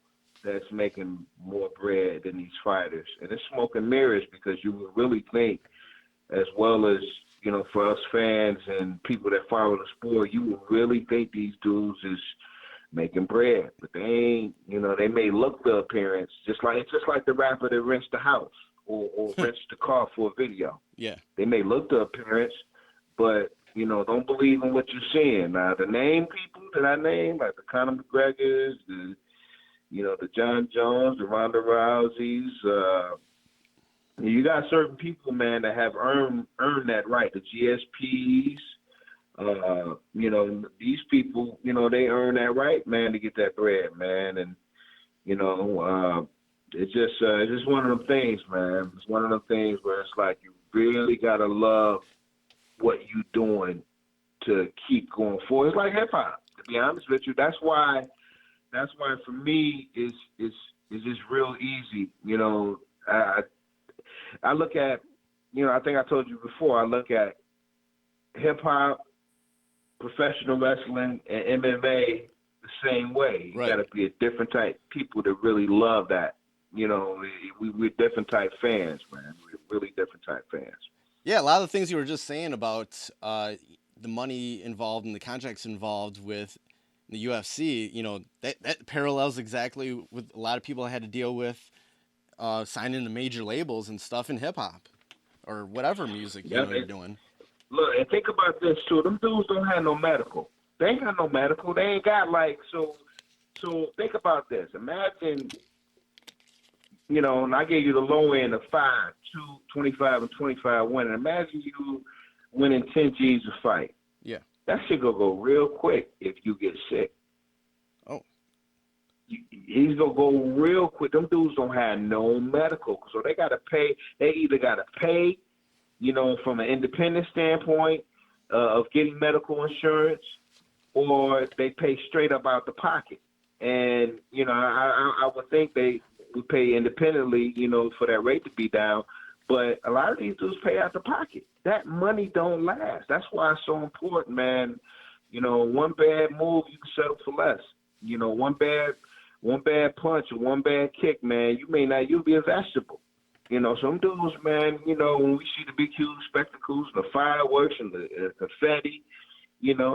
that's making more bread than these fighters. And it's smoke and mirrors, because you would really think, as well as, for us fans and people that follow the sport, you would really think these dudes is making bread, but they ain't. They may look the appearance, just like the rapper that rents the house or rents the car for a video. Yeah, they may look the appearance, but don't believe in what you're seeing. Now, the name people that I name, like the Conor McGregors, the John Jones, the Ronda Rouseys, You got certain people, man, that have earned that right. The GSPs, these people, they earn that right, man, to get that bread, man. And it's just one of them things, man. It's one of them things where it's like you really gotta love what you doing to keep going forward. It's like hip hop. To be honest with you, that's why for me it's just real easy. I look at, I think I told you before, I look at hip hop, professional wrestling, and MMA the same way. You got to be a different type people to really love that. We're different type fans, man. We're really different type fans. Yeah, a lot of the things you were just saying about the money involved and the contracts involved with the UFC, that parallels exactly with a lot of people had to deal with signing to major labels and stuff in hip hop or whatever music you're doing. Look, and think about this too. Them dudes don't have no medical. They ain't got no medical. They ain't got so think about this. Imagine, and I gave you the low end of 5, 2, 25, and 25 winning. Imagine you winning 10 G's a fight. Yeah. That shit gonna go real quick if you get sick. Oh. He's gonna go real quick. Them dudes don't have no medical, so they gotta pay. They either gotta pay, from an independent standpoint of getting medical insurance, or they pay straight up out the pocket. And I would think they would pay independently, for that rate to be down. But a lot of these dudes pay out the pocket. That money don't last. That's why it's so important, man. One bad move, you can settle for less. One bad punch or one bad kick, man, you'll be a vegetable. Some dudes, man, when we see the big, huge spectacles, the fireworks and the confetti,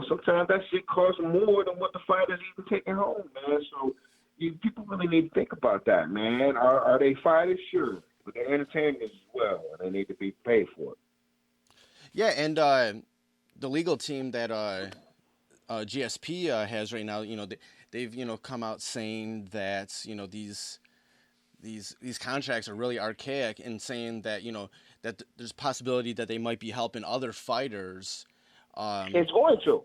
sometimes that shit costs more than what the fighter's even taking home, man. So people really need to think about that, man. Are they fighters? Sure. But they're entertainers as well, and they need to be paid for it. Yeah, and the legal team that GSP has right now, they've come out saying that these contracts are really archaic, and saying that that there's possibility that they might be helping other fighters. It's going to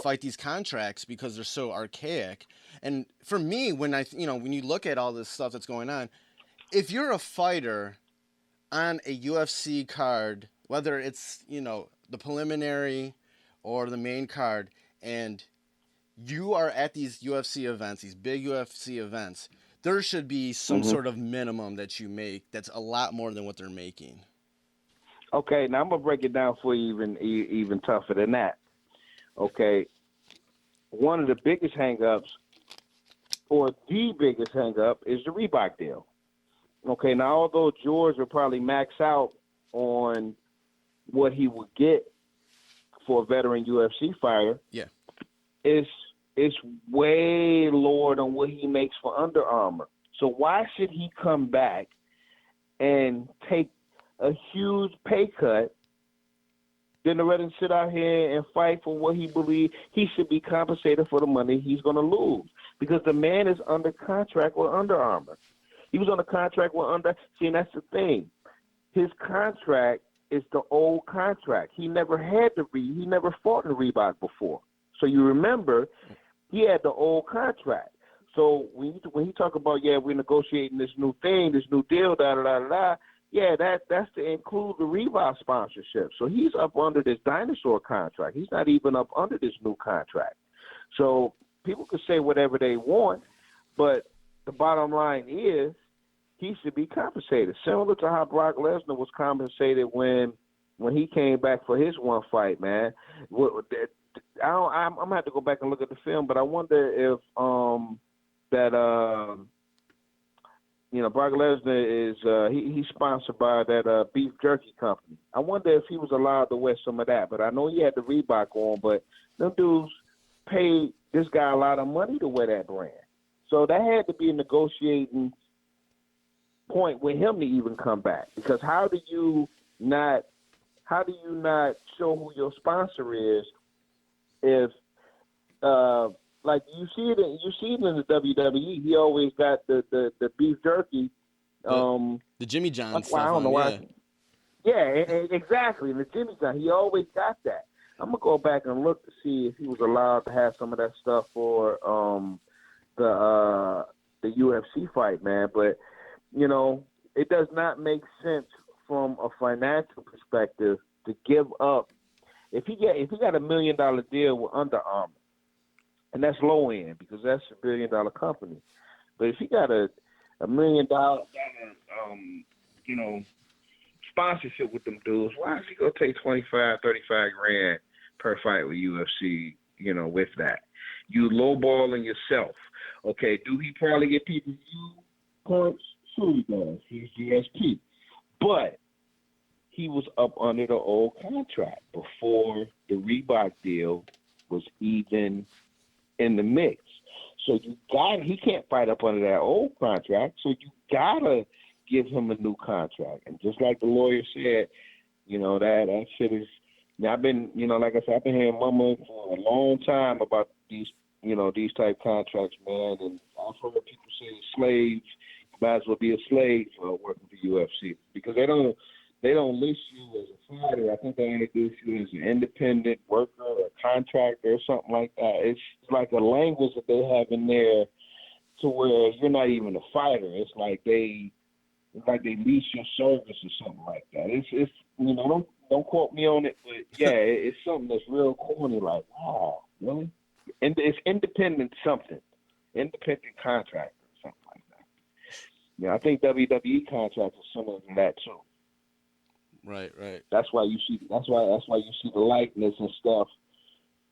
fight these contracts because they're so archaic. And for me, when you look at all this stuff that's going on, if you're a fighter on a UFC card, whether it's, the preliminary or the main card, and you are at these UFC events, these big UFC events, there should be some sort of minimum that you make that's a lot more than what they're making. Okay, now I'm going to break it down for you even tougher than that. Okay, one of the biggest hang-ups, or the biggest hang-up, is the Reebok deal. Okay, now although George would probably max out on what he would get for a veteran UFC fighter, it's way lower than what he makes for Under Armour. So why should he come back and take a huge pay cut than to rather sit out here and fight for what he believes he should be compensated for the money he's going to lose? Because the man is under contract with Under Armour. He was on a contract with and that's the thing. His contract is the old contract. He never he never fought in Reebok before. So you remember, he had the old contract. So when he talk about, we're negotiating this new thing, this new deal, that's to include the Reebok sponsorship. So he's up under this dinosaur contract. He's not even up under this new contract. So people can say whatever they want, but the bottom line is he should be compensated, similar to how Brock Lesnar was compensated when he came back for his one fight, man. I'm gonna have to go back and look at the film, but I wonder if Brock Lesnar is he's sponsored by that beef jerky company. I wonder if he was allowed to wear some of that. But I know he had the Reebok on, but them dudes paid this guy a lot of money to wear that brand. So that had to be a negotiating point with him to even come back. Because how do you not show who your sponsor is if like you see it in the WWE, he always got the beef jerky The Jimmy John That's stuff. why I don't know why. Yeah. Exactly. And the Jimmy John, he always got that. I'm gonna go back and look to see if he was allowed to have some of that stuff for the UFC fight, man. But it does not make sense from a financial perspective to give up. If he got $1 million deal with Under Armour, and that's low end because that's a $1 billion company. But if he got a $1 million sponsorship with them dudes, why is he gonna take 25, 35 grand per fight with UFC? With that, you lowballing yourself. Okay, do he probably get pay-per-view points? Sure he does. He's GSP, but he was up under the old contract before the Reebok deal was even in the mix. So he can't fight up under that old contract. So you gotta give him a new contract. And just like the lawyer said, that shit is. I've been, like I said, I've been hearing mama for a long time about these type contracts, man. And I've heard people say slaves, you might as well be a slave working for UFC because they don't list you as a fighter. I think they introduce you as an independent worker or a contractor or something like that. It's like a language that they have in there to where you're not even a fighter. It's like they lease your service or something like that. It's don't quote me on it, but yeah, it's something that's real corny. Like, wow, really? And it's independent contractor or something like that. Yeah, I think WWE contracts are similar to that too. Right. That's why you see the likeness and stuff.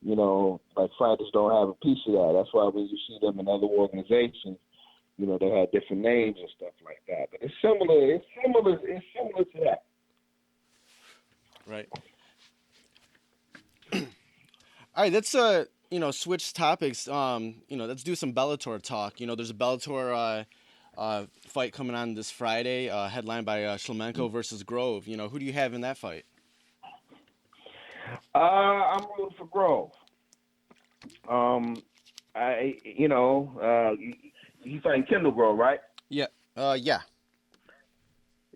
Like fighters don't have a piece of that. That's why when you see them in other organizations, they have different names and stuff like that. But it's similar. It's similar to that. Right. All right, let's switch topics. Let's do some Bellator talk. There's a Bellator fight coming on this Friday, headlined by Shlemenko versus Grove. Who do you have in that fight? I'm rooting for Grove. He's fighting Kendall Grove, right? Yeah. Yeah.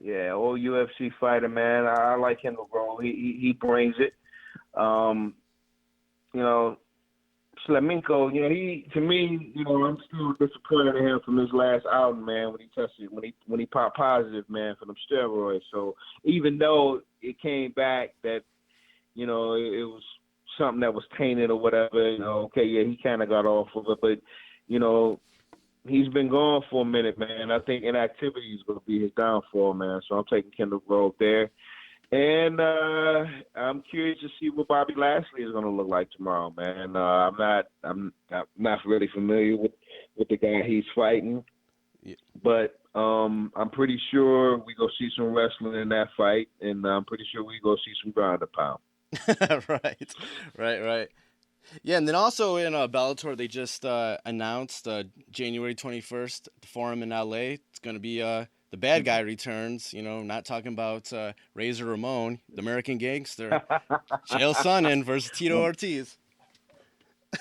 Yeah, old UFC fighter, man. I like Kendall Grove. He brings it. Shlemenko, to me, I'm still disappointed in him from his last outing, man, when he popped positive, man, for them steroids. So even though it came back that, it was something that was tainted or whatever, he kind of got off of it, but, he's been gone for a minute, man. I think inactivity is going to be his downfall, man. So I'm taking Kendall Grove there. And I'm curious to see what Bobby Lashley is going to look like tomorrow, man. I'm not really familiar with the guy he's fighting, but I'm pretty sure we go see some wrestling in that fight, and I'm pretty sure we go see some ground and pound. Right. Yeah, and then also in Bellator, they just announced January 21st, the forum in LA. It's going to be the bad guy returns. Not talking about Razor Ramon, the American Gangster, Chael Sonnen versus Tito Ortiz.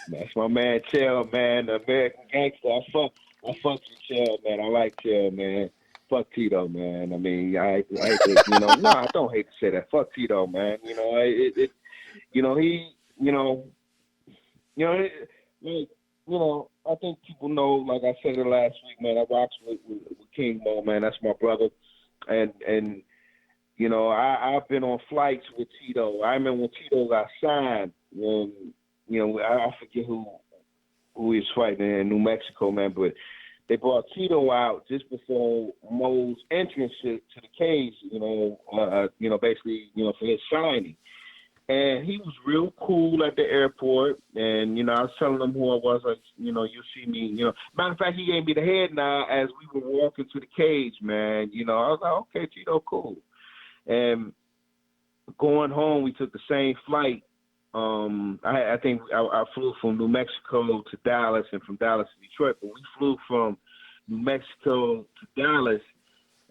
That's my man, Chael, man, the American Gangster. I fuck with Chael, man. I like Chael, man. Fuck Tito, man. I mean, I hate to, no, I don't hate to say that. Fuck Tito, man. I think people know, like I said it last week, man, I rocks with King Mo, man. That's my brother. And I've been on flights with Tito. I remember when Tito got signed, when, I forget who he was fighting in New Mexico, man, but they brought Tito out just before Mo's entrance to the cage, basically, for his signing. And he was real cool at the airport. And, I was telling him who I was. Like, you see me, Matter of fact, he gave me the head nod as we were walking to the cage, man. I was like, okay, Tito, cool. And going home, we took the same flight. I think I flew from New Mexico to Dallas and from Dallas to Detroit. But we flew from New Mexico to Dallas.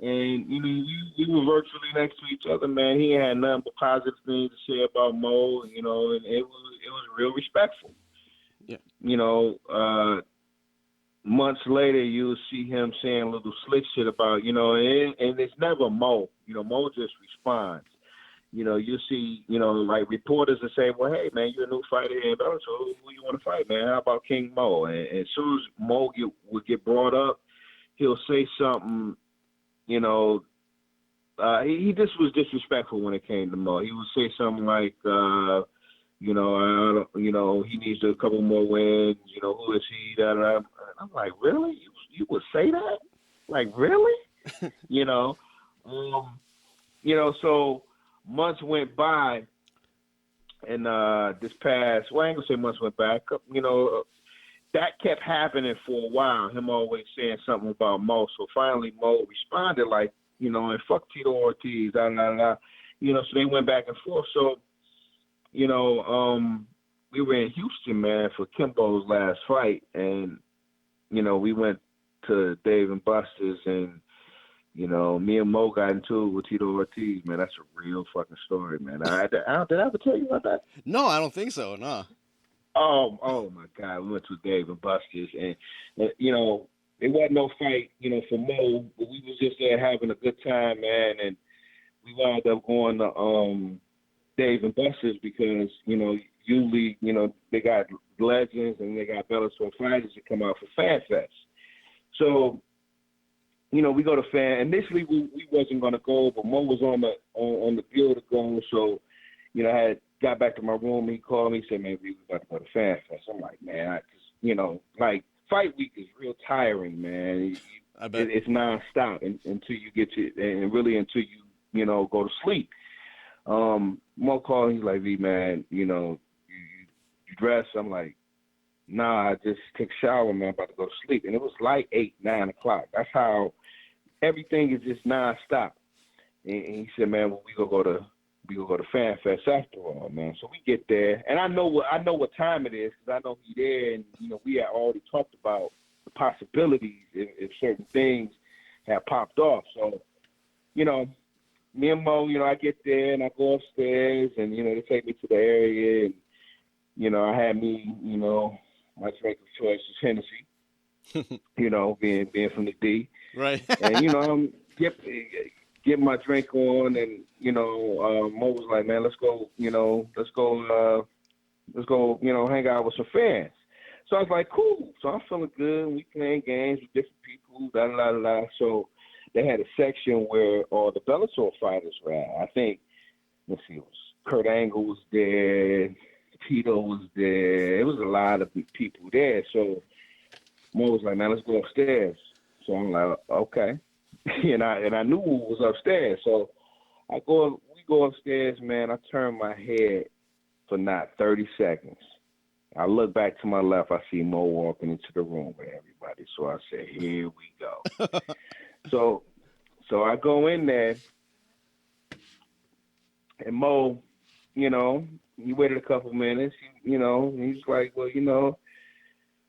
And, we were virtually next to each other, man. He had nothing but positive things to say about Mo, and it was real respectful. Yeah. months later, you'll see him saying little slick shit about, and it's never Mo. Mo just responds. You'll see, like reporters are saying, well, hey, man, you're a new fighter here in Bellator. Who you want to fight, man? How about King Mo? And as soon as Mo would get brought up, he'll say something, he just was disrespectful when it came to Mo. He would say something like, he needs a couple more wins. Who is he? Da, da, da. And I'm like, really? You would say that? Like, really? So months went by, and this past, well, I ain't gonna say months went by. That kept happening for a while. Him always saying something about Mo. So finally, Mo responded like, and fuck Tito Ortiz, da da da. So they went back and forth. So, we were in Houston, man, for Kimbo's last fight, and we went to Dave and Buster's, and me and Mo got into it with Tito Ortiz, man. That's a real fucking story, man. Did I ever tell you about that? No, I don't think so. No. Oh my God. We went to Dave and Buster's, and it wasn't no fight, for Mo, but we was just there having a good time, man. And we wound up going to Dave and Buster's because, usually, they got legends and they got Bellator fighters that come out for Fan Fest. So, we go to Fan. Initially, we wasn't gonna go, but Mo was on the deal to go. So, I had got back to my room. He called me, said, "Man, we about to go to Fan Fest." I'm like, "Man, I just, like fight week is real tiring, man. I bet it's nonstop until you get to, and really until you go to sleep." Mo called. He's like, "V, man, you dress?" I'm like, "Nah, I just took a shower, man. About to go to sleep." And it was like 8, 9 o'clock. That's how everything is just nonstop. And he said, "Man, well, we gonna go to Fan Fest after all, man." So we get there, and I know what time it is because I know he there, and we had already talked about the possibilities if certain things had popped off. So, me and Mo, I get there and I go upstairs, and they take me to the area, and I had me, my drink of choice is Hennessy, being from the D. Right. And, I'm get my drink on, and, Mo was like, "Man, let's go, hang out with some fans." So I was like, cool. So I'm feeling good. We playing games with different people, da da da da. So they had a section where all the Bellator fighters were at. I think, let's see, it was Kurt Angle was there, Tito was there. It was a lot of people there. So Mo was like, "Man, let's go upstairs." So I'm like, okay. and I knew who was upstairs. So we go upstairs, man. I turn my head for not 30 seconds. I look back to my left. I see Mo walking into the room with everybody. So I said, "Here we go." So I go in there, and Mo, he waited a couple minutes. He's like, "Well,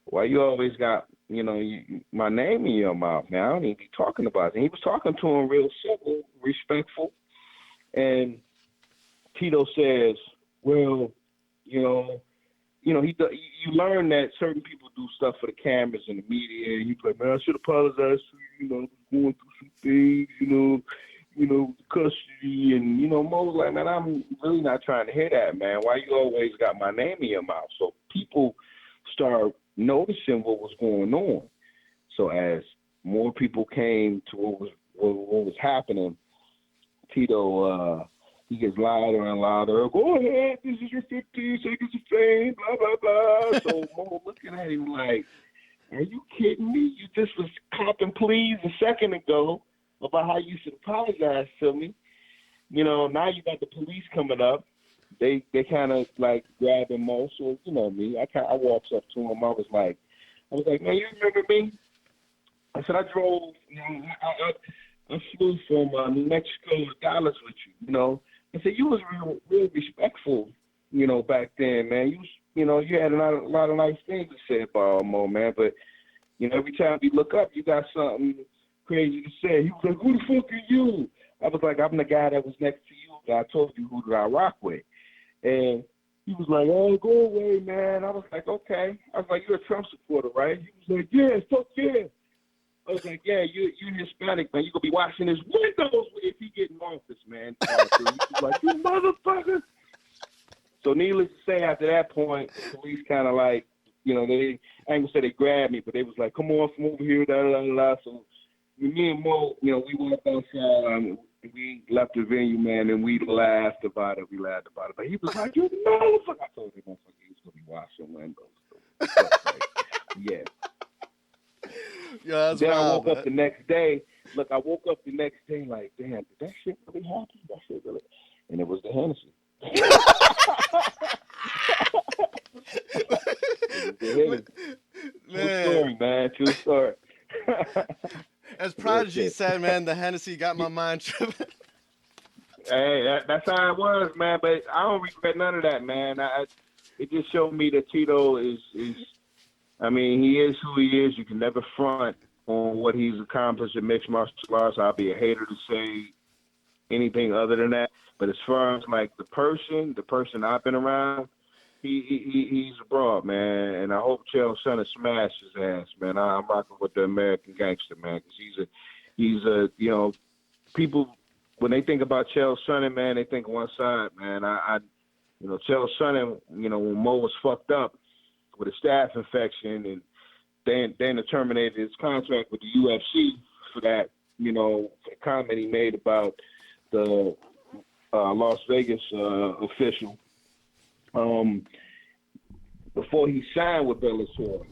why you always got, my name in your mouth, man? I don't even be talking about it." And he was talking to him real simple, respectful. And Tito says, "Well, you learn that certain people do stuff for the cameras and the media." And he's like, "Man, I should apologize to you, going through some things, custody." And, Mo was like, "Man, I'm really not trying to hear that, man. Why you always got my name in your mouth?" So people start noticing what was going on. So as more people came to what was happening, Tito, he gets louder and louder. "Go ahead, this is your 15 seconds of fame, blah, blah, blah." So Mo looking at him like, "Are you kidding me? You just was clapping please a second ago about how you should apologize to me. Now you got the police coming up. They kind of like grabbing Mo." So, me, I walks up to him. I was like, "Man, you remember me?" I said, "I drove, I flew from New Mexico to Dallas with you, I said, "You was real respectful, back then, man. You had a lot of nice things to say about Mo, man. But, every time we look up, you got something crazy to say." He was like, "Who the fuck are you?" I was like, "I'm the guy that was next to you. I told you who did I rock with." And, He was like, "Oh, go away, man." I was like, "Okay." I was like, "You're a Trump supporter, right?" He was like, "Yeah, fuck yeah." I was like, "Yeah, you're Hispanic, man. You gonna be washing his windows if he get in office, man." He was like, "You motherfucker." So needless to say, after that point, the police kind of like, I ain't gonna say they grabbed me, but they was like, "Come on from over here, da da da da." So me and Mo, we walked outside. We left the venue, man, and we laughed about it. But he was like, "You motherfucker!" I told him, "Motherfucker, he was gonna be washing windows." Yeah. Yeah, that's Then wild, I woke up the next day. Look, I woke up the next day like, damn, did that shit really happen? That shit really, and it was the Hennessy. Man. True story, man. True story. As Prodigy said, man, the Hennessy got my mind tripping. Hey, that's how it was, man. But I don't regret none of that, man. It just showed me that Tito is. I mean, he is who he is. You can never front on what he's accomplished in mixed martial arts. I'll be a hater to say anything other than that. But as far as like the person I've been around, he's a broad, man. And I hope Chael Sonnen smash his ass, man. I'm rocking with the American gangster, man, because he's a people when they think about Chael Sonnen, man, they think one side, man. Chael Sonnen, when Mo was fucked up with a staph infection, and Dana terminated his contract with the UFC for that, for the comment he made about the Las Vegas official. Before he signed with Bellator,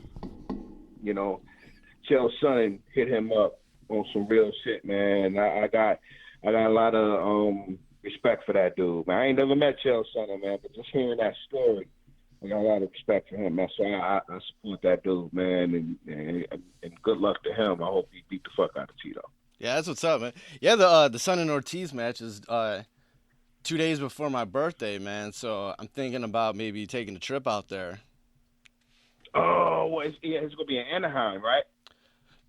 Chael Sonnen hit him up on some real shit, man. I got a lot of respect for that dude, man. I ain't never met Chael Sonnen, man, but just hearing that story, I got a lot of respect for him, man. So I support that dude, man, and good luck to him. I hope he beat the fuck out of Tito. Yeah, that's what's up, man. Yeah, the Sonnen Ortiz match is 2 days before my birthday, man. So I'm thinking about maybe taking a trip out there. Oh, well, it's gonna be in Anaheim, right?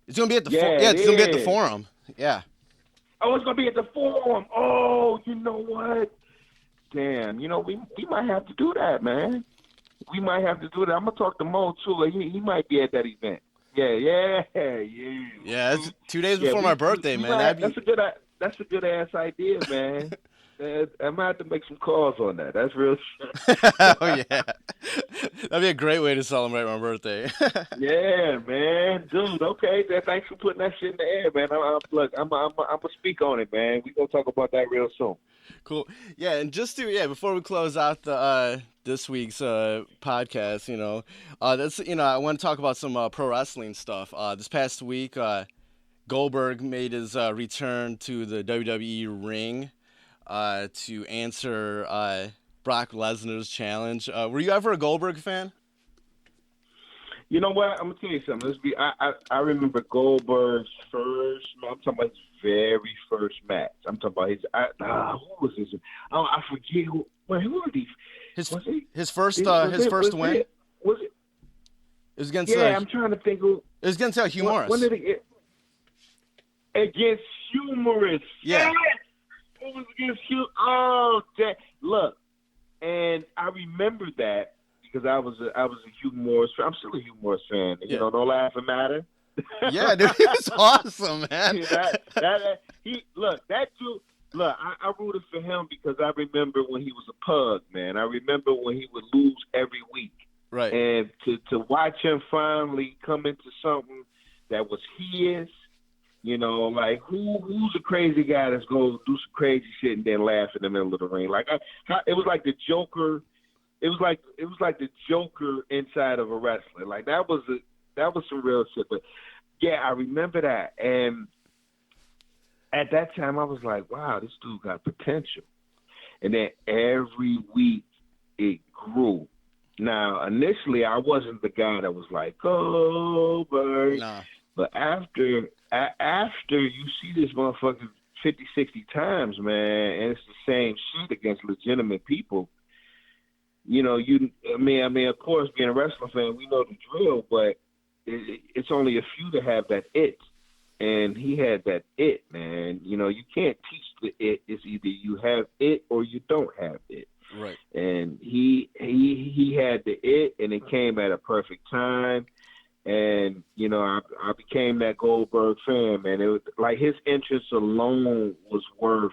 It's gonna be at the it's gonna be at the Forum. Yeah. Oh, it's gonna be at the Forum. Oh, you know what? Damn, we might have to do that, man. We might have to do that. I'm gonna talk to Mo too. He might be at that event. Yeah. Yeah, it's 2 days before my birthday, man. That's a good ass idea, man. I might have to make some calls on that. That's real shit. Oh yeah, that'd be a great way to celebrate my birthday. Yeah, man, dude. Okay, thanks for putting that shit in the air, man. Look, I'm gonna speak on it, man. We gonna talk about that real soon. Cool. Yeah, and before we close out the this week's podcast, that's I want to talk about some pro wrestling stuff. This past week, Goldberg made his return to the WWE ring to answer Brock Lesnar's challenge. Were you ever a Goldberg fan? You know what? I'm gonna tell you something. I remember Goldberg's first. I'm talking about his very first match. I'm talking about his. Who was his? Oh, I forget who. Wait, who was he? His first win. Was it? It was against. I'm trying to think who. It was against Hugh Morris. When did it get? Against Hugh Morris. Yeah. It was against Hugh. Oh, look, and I remember that because I was a Hugh Morris fan. I'm still a Hugh Morris fan. Yeah. No laughing matter. Yeah, dude, he was awesome, man. that dude. Look, I rooted for him because I remember when he was a pug, man. I remember when he would lose every week. Right. And to watch him finally come into something that was his, like who's a crazy guy that's going to do some crazy shit and then laugh in the middle of the ring? Like it was like the Joker. It was like the Joker inside of a wrestler. Like that was some real shit. But yeah, I remember that. And at that time, I was like, wow, this dude got potential. And then every week it grew. Now, initially, I wasn't the guy that was like, Goldberg. Nah. But after you see this motherfucker 50, 60 times, man, and it's the same shit against legitimate people, of course, being a wrestling fan, we know the drill, but it's only a few that have that it. And he had that it, man. You can't teach the it. It's either you have it or you don't have it. Right. And he had the it, and it came at a perfect time. And I became that Goldberg fan, man. It was like his entrance alone was worth,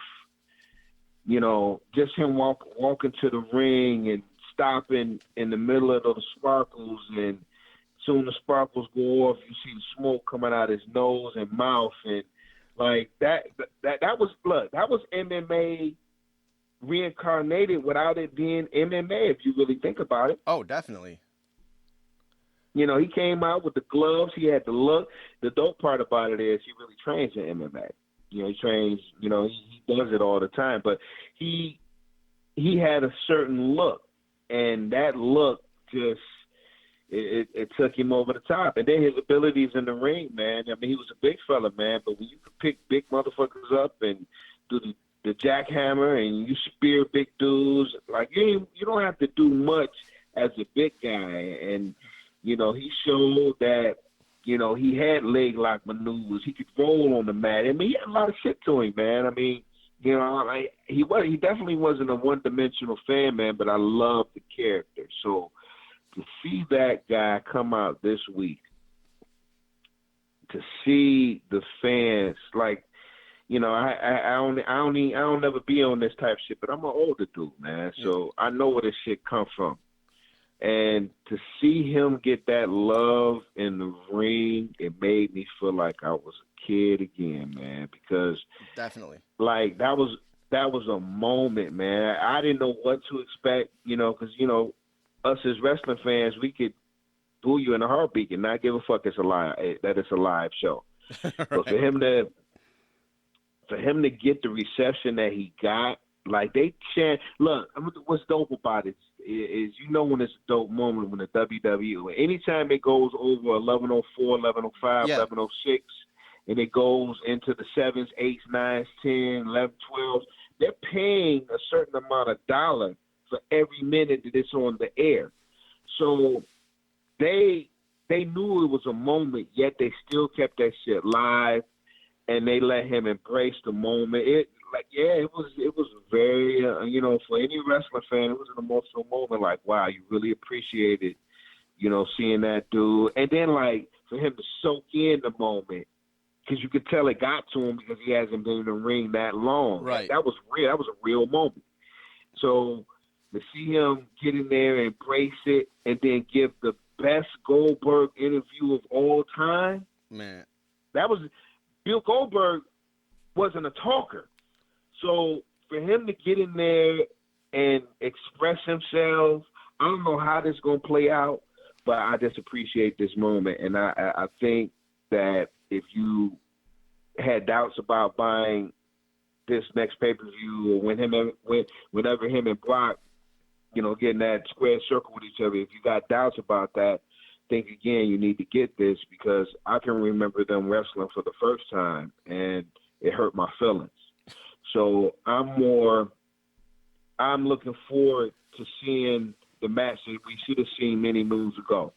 just him walking to the ring and stopping in the middle of those sparkles, and soon the sparkles go off, you see the smoke coming out his nose and mouth, and like that was blood. That was MMA reincarnated without it being MMA, if you really think about it. Oh, definitely. He came out with the gloves. He had the look. The dope part about it is he really trains in MMA. He trains, he does it all the time. But he had a certain look, and that look just it took him over the top. And then his abilities in the ring, man. I mean, he was a big fella, man. But when you could pick big motherfuckers up and do the jackhammer and you spear big dudes, like you don't have to do much as a big guy. And he showed that, he had leg lock maneuvers. He could roll on the mat. I mean, he had a lot of shit to him, man. I mean, he definitely wasn't a one-dimensional fan, man, but I love the character. So to see that guy come out this week, to see the fans, like, I don't never be on this type of shit, but I'm an older dude, man. So I know where this shit come from. And to see him get that love in the ring, it made me feel like I was a kid again, man. Because definitely, like that was a moment, man. I didn't know what to expect, because us as wrestling fans, we could boo you in a heartbeat and not give a fuck that it's a live show. Right. But for him to get the reception that he got, like they chant. Look, what's dope about it is when it's a dope moment when the WWE, anytime it goes over 11:04, 11:05, 11:06, and it goes into the 7s, 8s, 9s, 10s, 11, 12s, they're paying a certain amount of dollar for every minute that it's on the air. So they knew it was a moment, yet they still kept that shit live, and they let him embrace the moment. It was very, for any wrestling fan, it was an emotional moment. Like, wow, you really appreciated, seeing that dude. And then, like, for him to soak in the moment, because you could tell it got to him because he hasn't been in the ring that long. Right. That was real. That was a real moment. So to see him get in there and embrace it and then give the best Goldberg interview of all time, man, Bill Goldberg wasn't a talker. So for him to get in there and express himself, I don't know how this is going to play out, but I just appreciate this moment. And I think that if you had doubts about buying this next pay-per-view or whenever him and Brock, getting that square circle with each other, if you got doubts about that, think again, you need to get this, because I can remember them wrestling for the first time and it hurt my feelings. So I'm looking forward to seeing the match that we should have seen many moons ago.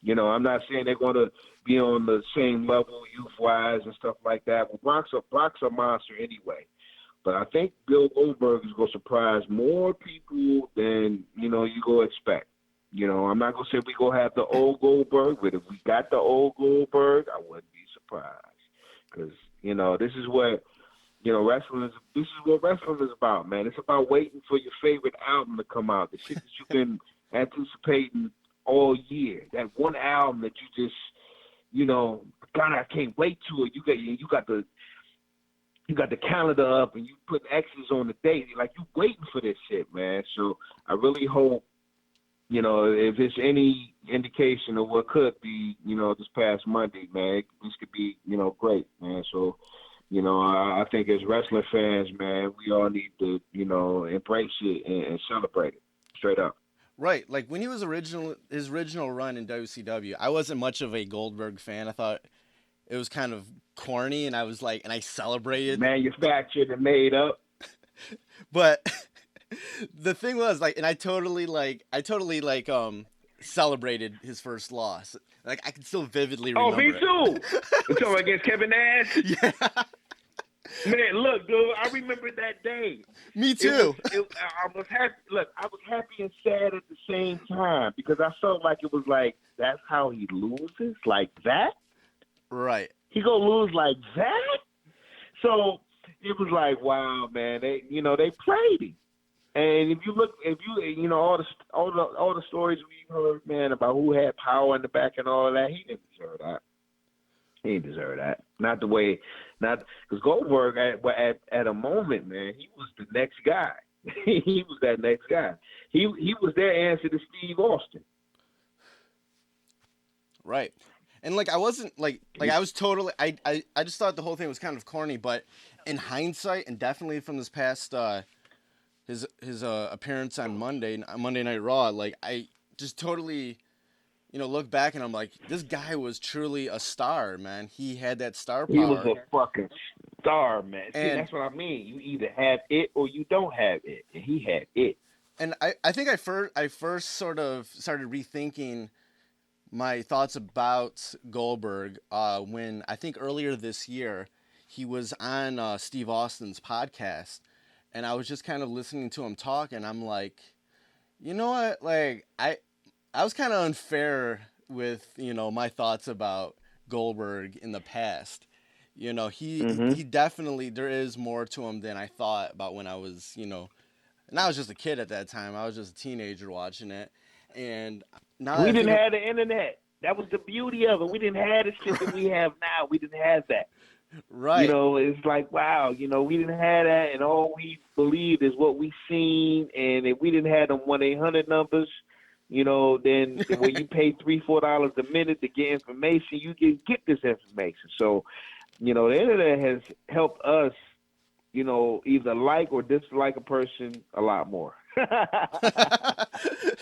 I'm not saying they're going to be on the same level youth-wise and stuff like that. Well, Brock's a monster anyway. But I think Bill Goldberg is going to surprise more people than, you go expect. I'm not going to say we going to have the old Goldberg, but if we got the old Goldberg, I wouldn't be surprised. Because, this is what wrestling is about, man. It's about waiting for your favorite album to come out. The shit that you've been anticipating all year. That one album that you just, God, I can't wait to it. You got the calendar up and you put X's on the date. Like, you waiting for this shit, man. So I really hope, if it's any indication of what could be, this past Monday, man, this could be, great, man. So, I think as wrestling fans, man, we all need to, embrace it and celebrate it straight up. Right. Like when he was his original run in WCW, I wasn't much of a Goldberg fan. I thought it was kind of corny, and I was like, and I celebrated. Manufactured and made up. But the thing was, like, and I totally celebrated his first loss. Like, I can still vividly remember. Oh, me too. You talking against Kevin Nash? Yeah. Man, look, dude, I remember that day. Me too. I was happy. Look, I was happy and sad at the same time because I felt like it was like that's how he loses, like that. Right. He gonna lose like that. So it was like, wow, man. They played him. And if you all the stories we heard, man, about who had power in the back and all of that, he didn't deserve that. He didn't deserve that. Not because Goldberg at a moment, man, he was the next guy. He was that next guy. He was their answer to Steve Austin. Right. And I wasn't I was totally I just thought the whole thing was kind of corny, but in hindsight and definitely from this past his appearance on Monday Night Raw, I just totally look back and I'm like, this guy was truly a star, man. He had that star power. He was a fucking star, man. See, And that's what I mean. You either have it or you don't have it. And he had it. And I think I first sort of started rethinking my thoughts about Goldberg when I think earlier this year he was on Steve Austin's podcast, and I was just kind of listening to him talk, and I'm like, you know what, I was kind of unfair with my thoughts about Goldberg in the past. He definitely, there is more to him than I thought about when I was and I was just a kid at that time. I was just a teenager watching it. And now we didn't have the internet. That was the beauty of it. We didn't have the shit that we have now. We didn't have that. Right. It's like, wow, we didn't have that, and all we believed is what we seen. And if we didn't have them 1-800 numbers, then when you pay $3-4 a minute to get information, you can get this information. So, the internet has helped us, either like or dislike a person a lot more.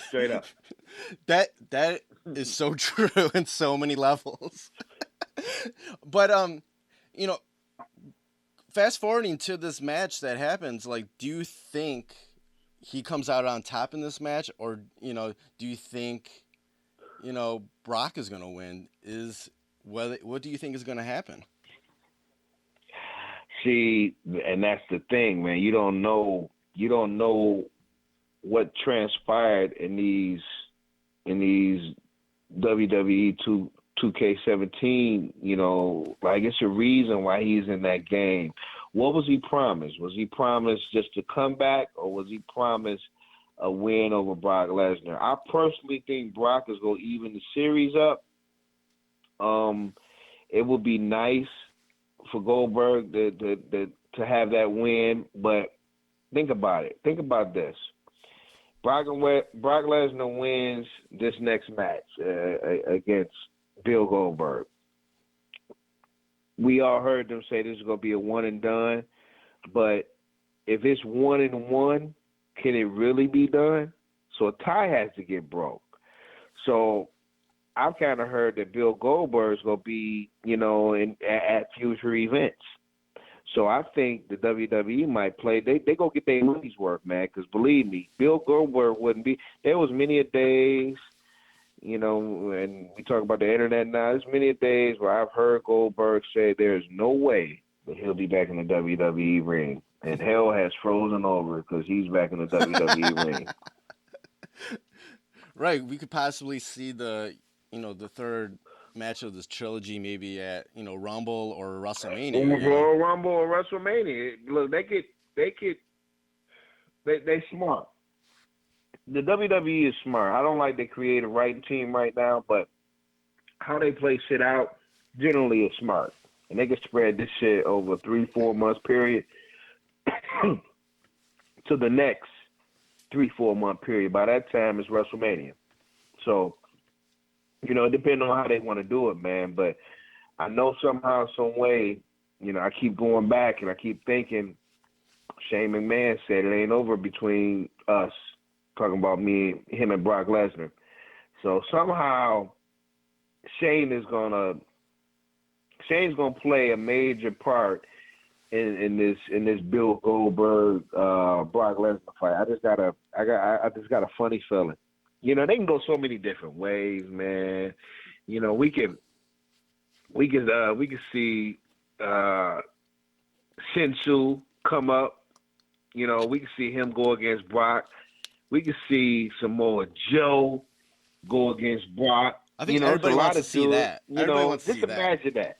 Straight up. That is so true in so many levels. But fast forwarding to this match that happens, do you think he comes out on top in this match, or do you think Brock is going to win? What do you think is going to happen? See, and that's the thing, man. You don't know what transpired in these WWE 2K17, it's a reason why he's in that game. What was he promised? Was he promised just to come back, or was he promised a win over Brock Lesnar? I personally think Brock is going to even the series up. It would be nice for Goldberg to have that win, but think about it. Think about this. Brock Lesnar wins this next match against Bill Goldberg. We all heard them say this is going to be a one and done, but if it's 1-1, can it really be done? So a tie has to get broke. So I've kind of heard that Bill Goldberg's going to be, at future events. So I think the WWE might play. They go get their money's worth, man. Because believe me, Bill Goldberg wouldn't be. There was many a days, and we talk about the internet now. There's many a days where I've heard Goldberg say there's no way that he'll be back in the WWE ring, and hell has frozen over because he's back in the WWE ring. Right. We could possibly see the third match of this trilogy, maybe at Rumble or WrestleMania. Rumble or WrestleMania. Look, they smart. The WWE is smart. I don't like the creative writing team right now, but how they play shit out generally is smart, and they can spread this shit over a 3-4 months period to the next 3-4 month period. By that time, it's WrestleMania. So, depending on how they want to do it, man. But I know somehow, some way, I keep going back and I keep thinking Shane McMahon said it ain't over between us, talking about him and Brock Lesnar. So somehow Shane's gonna play a major part in this Bill Goldberg Brock Lesnar fight. I just got a funny feeling. They can go so many different ways, man. We could see Shinsu come up. You know, we can see him go against Brock. We can see Samoa Joe go against Brock. I think everybody wants to see that. You Everybody know, wants to just see that. imagine that.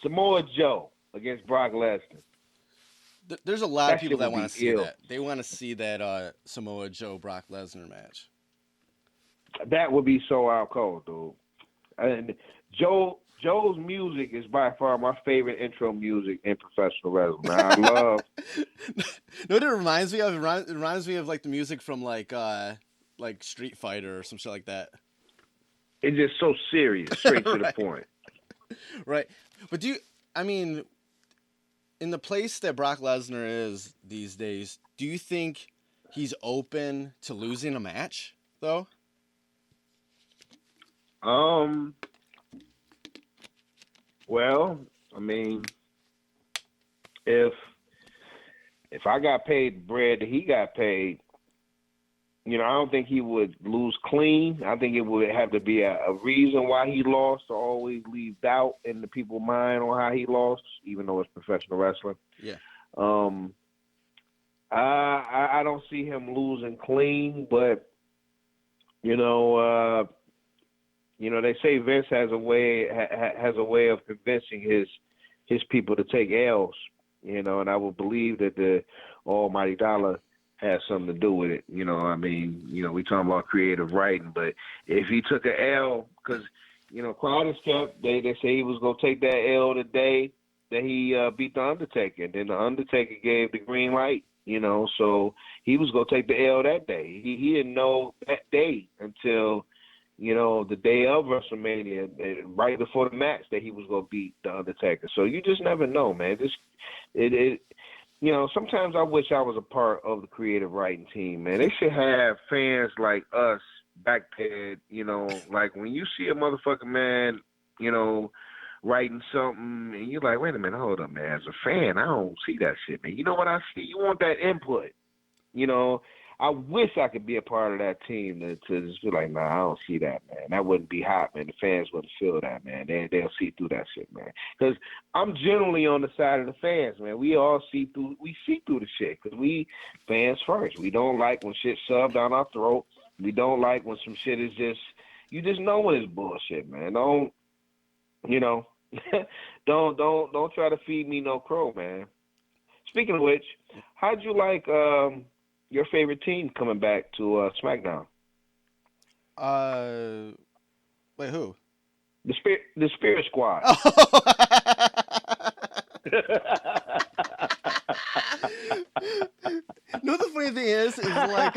Samoa Joe against Brock Lesnar. There's a lot of That people shit that would want to be see ill. that. They want to see that Samoa Joe Brock Lesnar match. That would be so out cold, dude. And Joe's music is by far my favorite intro music in professional wrestling. I love. No, what it reminds me of? It reminds me of like the music from like Street Fighter or some shit like that. It's just so serious, straight to the Right. point. Right. But I mean, in the place that Brock Lesnar is these days, do you think he's open to losing a match though? Well, I mean, if I got paid the bread that he got paid, you know, I don't think he would lose clean. I think it would have to be a reason why he lost, to always leave doubt in the people's mind on how he lost, even though it's professional wrestling. Yeah. I don't see him losing clean, but they say Vince has a way of convincing his people to take L's, and I would believe that the Almighty Dollar has something to do with it. You know, I mean, we talking about creative writing, but if he took an L, because Crowder's kept, they say he was gonna take that L the day that he beat the Undertaker, and then the Undertaker gave the green light. So he was gonna take the L that day. He didn't know that day until the day of WrestleMania, right before the match, that he was going to beat The Undertaker. So you just never know, man. Sometimes I wish I was a part of the creative writing team, man. They should have fans like us back there, like when you see a motherfucking man, writing something, and you're like, wait a minute, hold up, man. As a fan, I don't see that shit, man. You know what I see? You want that input, I wish I could be a part of that team to just be like, nah, I don't see that, man. That wouldn't be hot, man. The fans wouldn't feel that, man. They'll see through that shit, man. Because I'm generally on the side of the fans, man. We all see through the shit because we fans first. We don't like when shit shoved down our throat. We don't like when some shit is you just know when it's bullshit, man. Don't try to feed me no crow, man. Speaking of which, how'd you like your favorite team coming back to SmackDown? Wait, who? The Spirit Squad. No, the funny thing is like,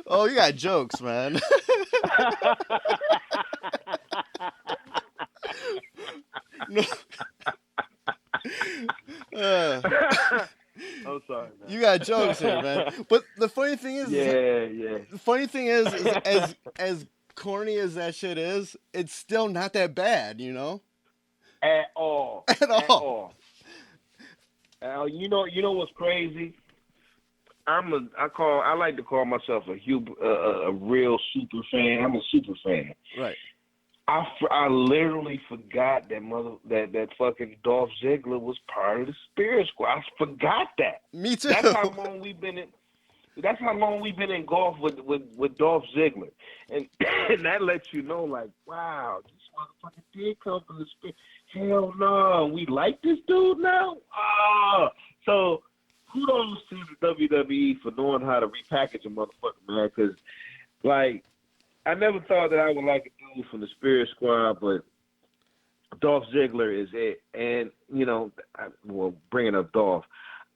oh, you got jokes, man. No. I'm sorry, man. You got jokes here, man. But the funny thing is, the funny thing is as corny as that shit is, it's still not that bad, At all. At all. You know what's crazy? I like to call myself a real super fan. I'm a super fan. Right. I literally forgot that fucking Dolph Ziggler was part of the Spirit Squad. I forgot that. Me too. That's how long we've been in golf with Dolph Ziggler, and that lets you know, like, wow, this motherfucker did come from the Spirit. Hell no, we like this dude now. So kudos to the WWE for knowing how to repackage a motherfucker, man. Because, like, I never thought that I would like a dude from the Spirit Squad, but Dolph Ziggler is it. And, bringing up Dolph,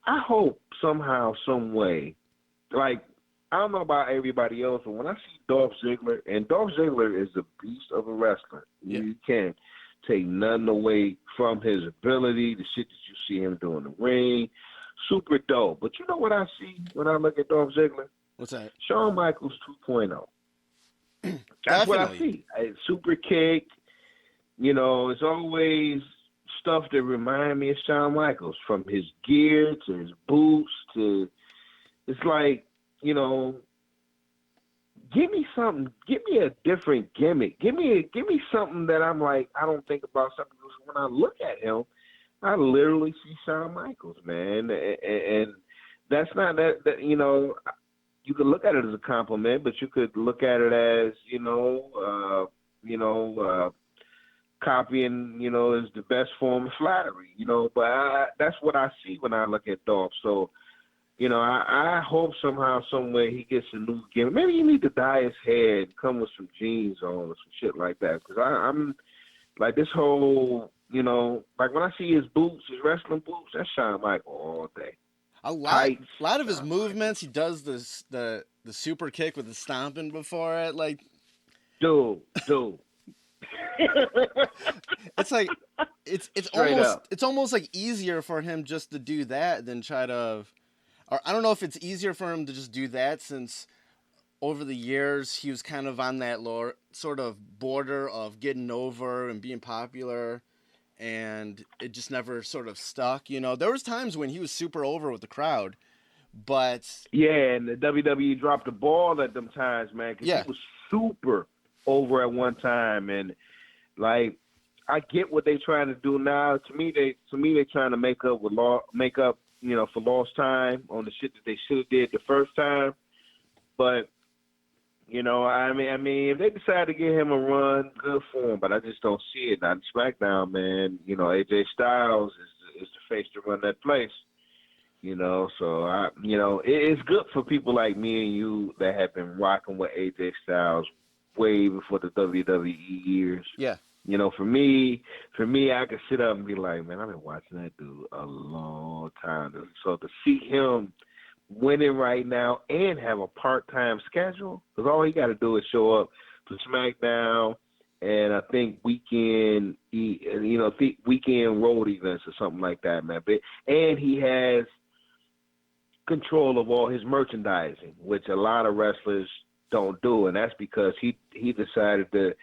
I hope somehow, some way, like, I don't know about everybody else, but when I see Dolph Ziggler, and Dolph Ziggler is a beast of a wrestler. Yeah. You can't take nothing away from his ability, the shit that you see him do in the ring. Super dope. But you know what I see when I look at Dolph Ziggler? What's that? Shawn Michaels 2.0. That's what I see. Super kick. It's always stuff that remind me of Shawn Michaels, from his gear to his boots to, it's like, give me something. Give me a different gimmick. Give me something that I'm like, I don't think about something. When I look at him, I literally see Shawn Michaels, man. And that's not that, you know, you could look at it as a compliment, but you could look at it as, copying, you know, is the best form of flattery, you know. But that's what I see when I look at Dolph. So, you know, I hope somehow, some way he gets a new gimmick. Maybe you need to dye his hair and come with some jeans on or some shit like that. Because I'm like this whole, you know, like when I see his boots, his wrestling boots, that's Shawn Michaels all day. A lot of his movements, he does the super kick with the stomping before it, like. Dude. It's like it's almost like easier for him just to do that than try to, or I don't know if it's easier for him to just do that, since over the years he was kind of on that lower sort of border of getting over and being popular, and it just never sort of stuck. You know, there was times when he was super over with the crowd, but yeah, and the WWE dropped the ball at them times, man, because he was super over at one time. And like, I get what they're trying to do now. To me, they trying to make up, you know, for lost time on the shit that they should have did the first time. But you know, I mean, if they decide to give him a run, good for him. But I just don't see it. Now, SmackDown, man, you know, AJ Styles is the face to run that place. You know, so you know, it's good for people like me and you that have been rocking with AJ Styles way before the WWE years. Yeah. You know, for me, I could sit up and be like, man, I've been watching that dude a long time. So to see him winning right now and have a part-time schedule, because all he got to do is show up for SmackDown and I think weekend road events or something like that, man. And he has control of all his merchandising, which a lot of wrestlers don't do, and that's because he decided to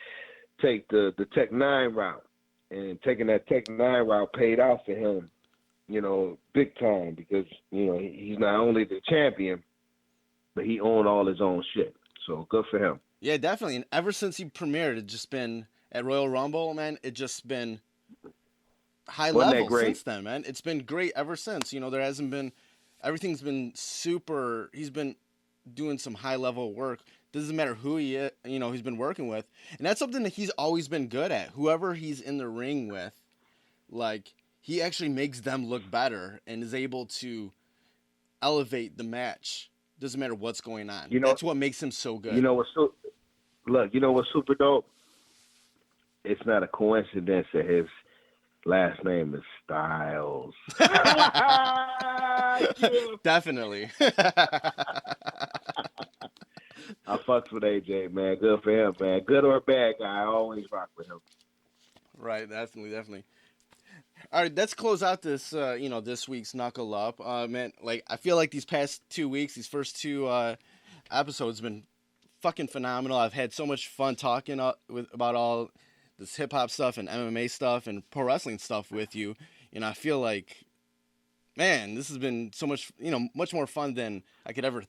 take the Tech 9 route, and taking that Tech 9 route paid off for him, you know, big time, because, you know, he's not only the champion, but he owned all his own shit. So good for him. Yeah, definitely. And ever since he premiered, it's just been at Royal Rumble, man. It just been high level since then, man. It's been great ever since. You know, there hasn't been, everything's been super. He's been doing some high level work. Doesn't matter who he is, you know, he's been working with, and that's something that he's always been good at. Whoever he's in the ring with, like, he actually makes them look better and is able to elevate the match. Doesn't matter what's going on. You know, that's what makes him so good. You know what's super dope? It's not a coincidence that his last name is Styles. Definitely. I fucks with AJ, man. Good for him, man. Good or bad guy, I always rock with him. Right, definitely. All right, let's close out this, this week's Knuckle Up. Man, like, I feel like these past 2 weeks, these first two episodes have been fucking phenomenal. I've had so much fun talking about all this hip hop stuff and MMA stuff and pro wrestling stuff with you. And I feel like, man, this has been so much, much more fun than I could ever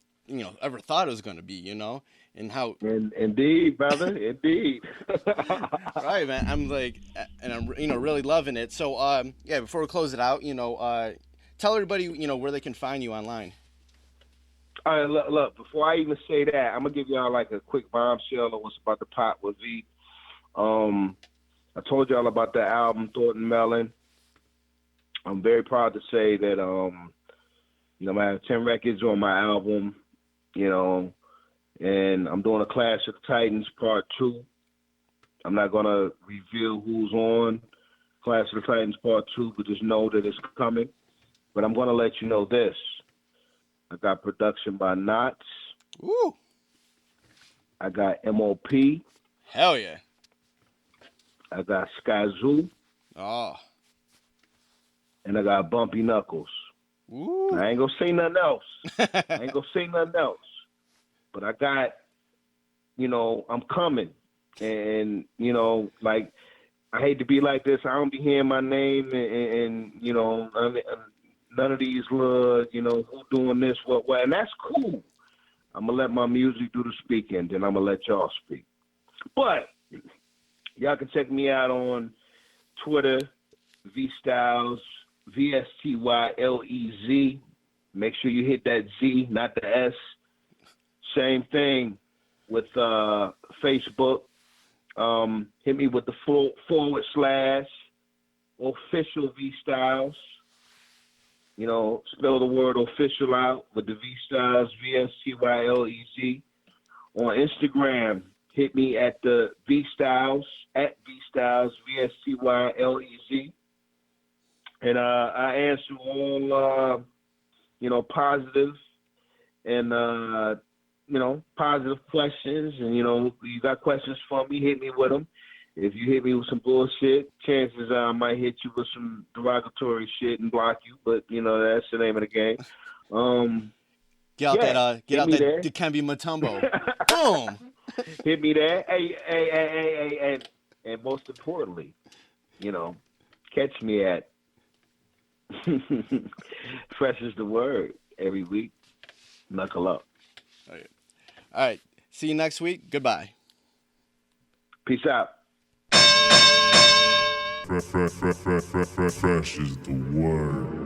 thought it was going to be, and how. Indeed, brother, indeed. Right, man. I'm like, and I'm, really loving it. So, before we close it out, tell everybody, where they can find you online. All right, look, before I even say that, I'm going to give y'all like a quick bombshell of what's about to pop with V. I told y'all about the album, Thornton Mellon. I'm very proud to say that, I have 10 records on my album, and I'm doing a Clash of the Titans Part 2. I'm not going to reveal who's on Clash of the Titans Part 2, but just know that it's coming. But I'm going to let you know this. I got production by Knots. Woo! I got MOP. Hell yeah. I got Skyzoo. Oh. And I got Bumpy Knuckles. Ooh. I ain't gonna say nothing else. But I got, I'm coming. And, I hate to be like this. I don't be hearing my name and none of these, who doing this, what. And that's cool. I'm gonna let my music do the speaking, then I'm gonna let y'all speak. But y'all can check me out on Twitter, Vstylez, Vstylez. Make sure you hit that Z, not the S. Same thing with Facebook. Hit me with the / official Vstylez. You know, spell the word official out with the Vstylez, Vstylez. On Instagram, hit me at the Vstylez, at Vstylez, Vstylez. And I answer all, positive and, positive questions. And, you got questions for me, hit me with them. If you hit me with some bullshit, chances are I might hit you with some derogatory shit and block you. But, that's the name of the game. Get out that Dikembe Mutombo. Boom. Hit me there. Hey, and most importantly, catch me at Fresh is the word every week. Knuckle up. All right. See you next week. Goodbye. Peace out. Fresh is the word.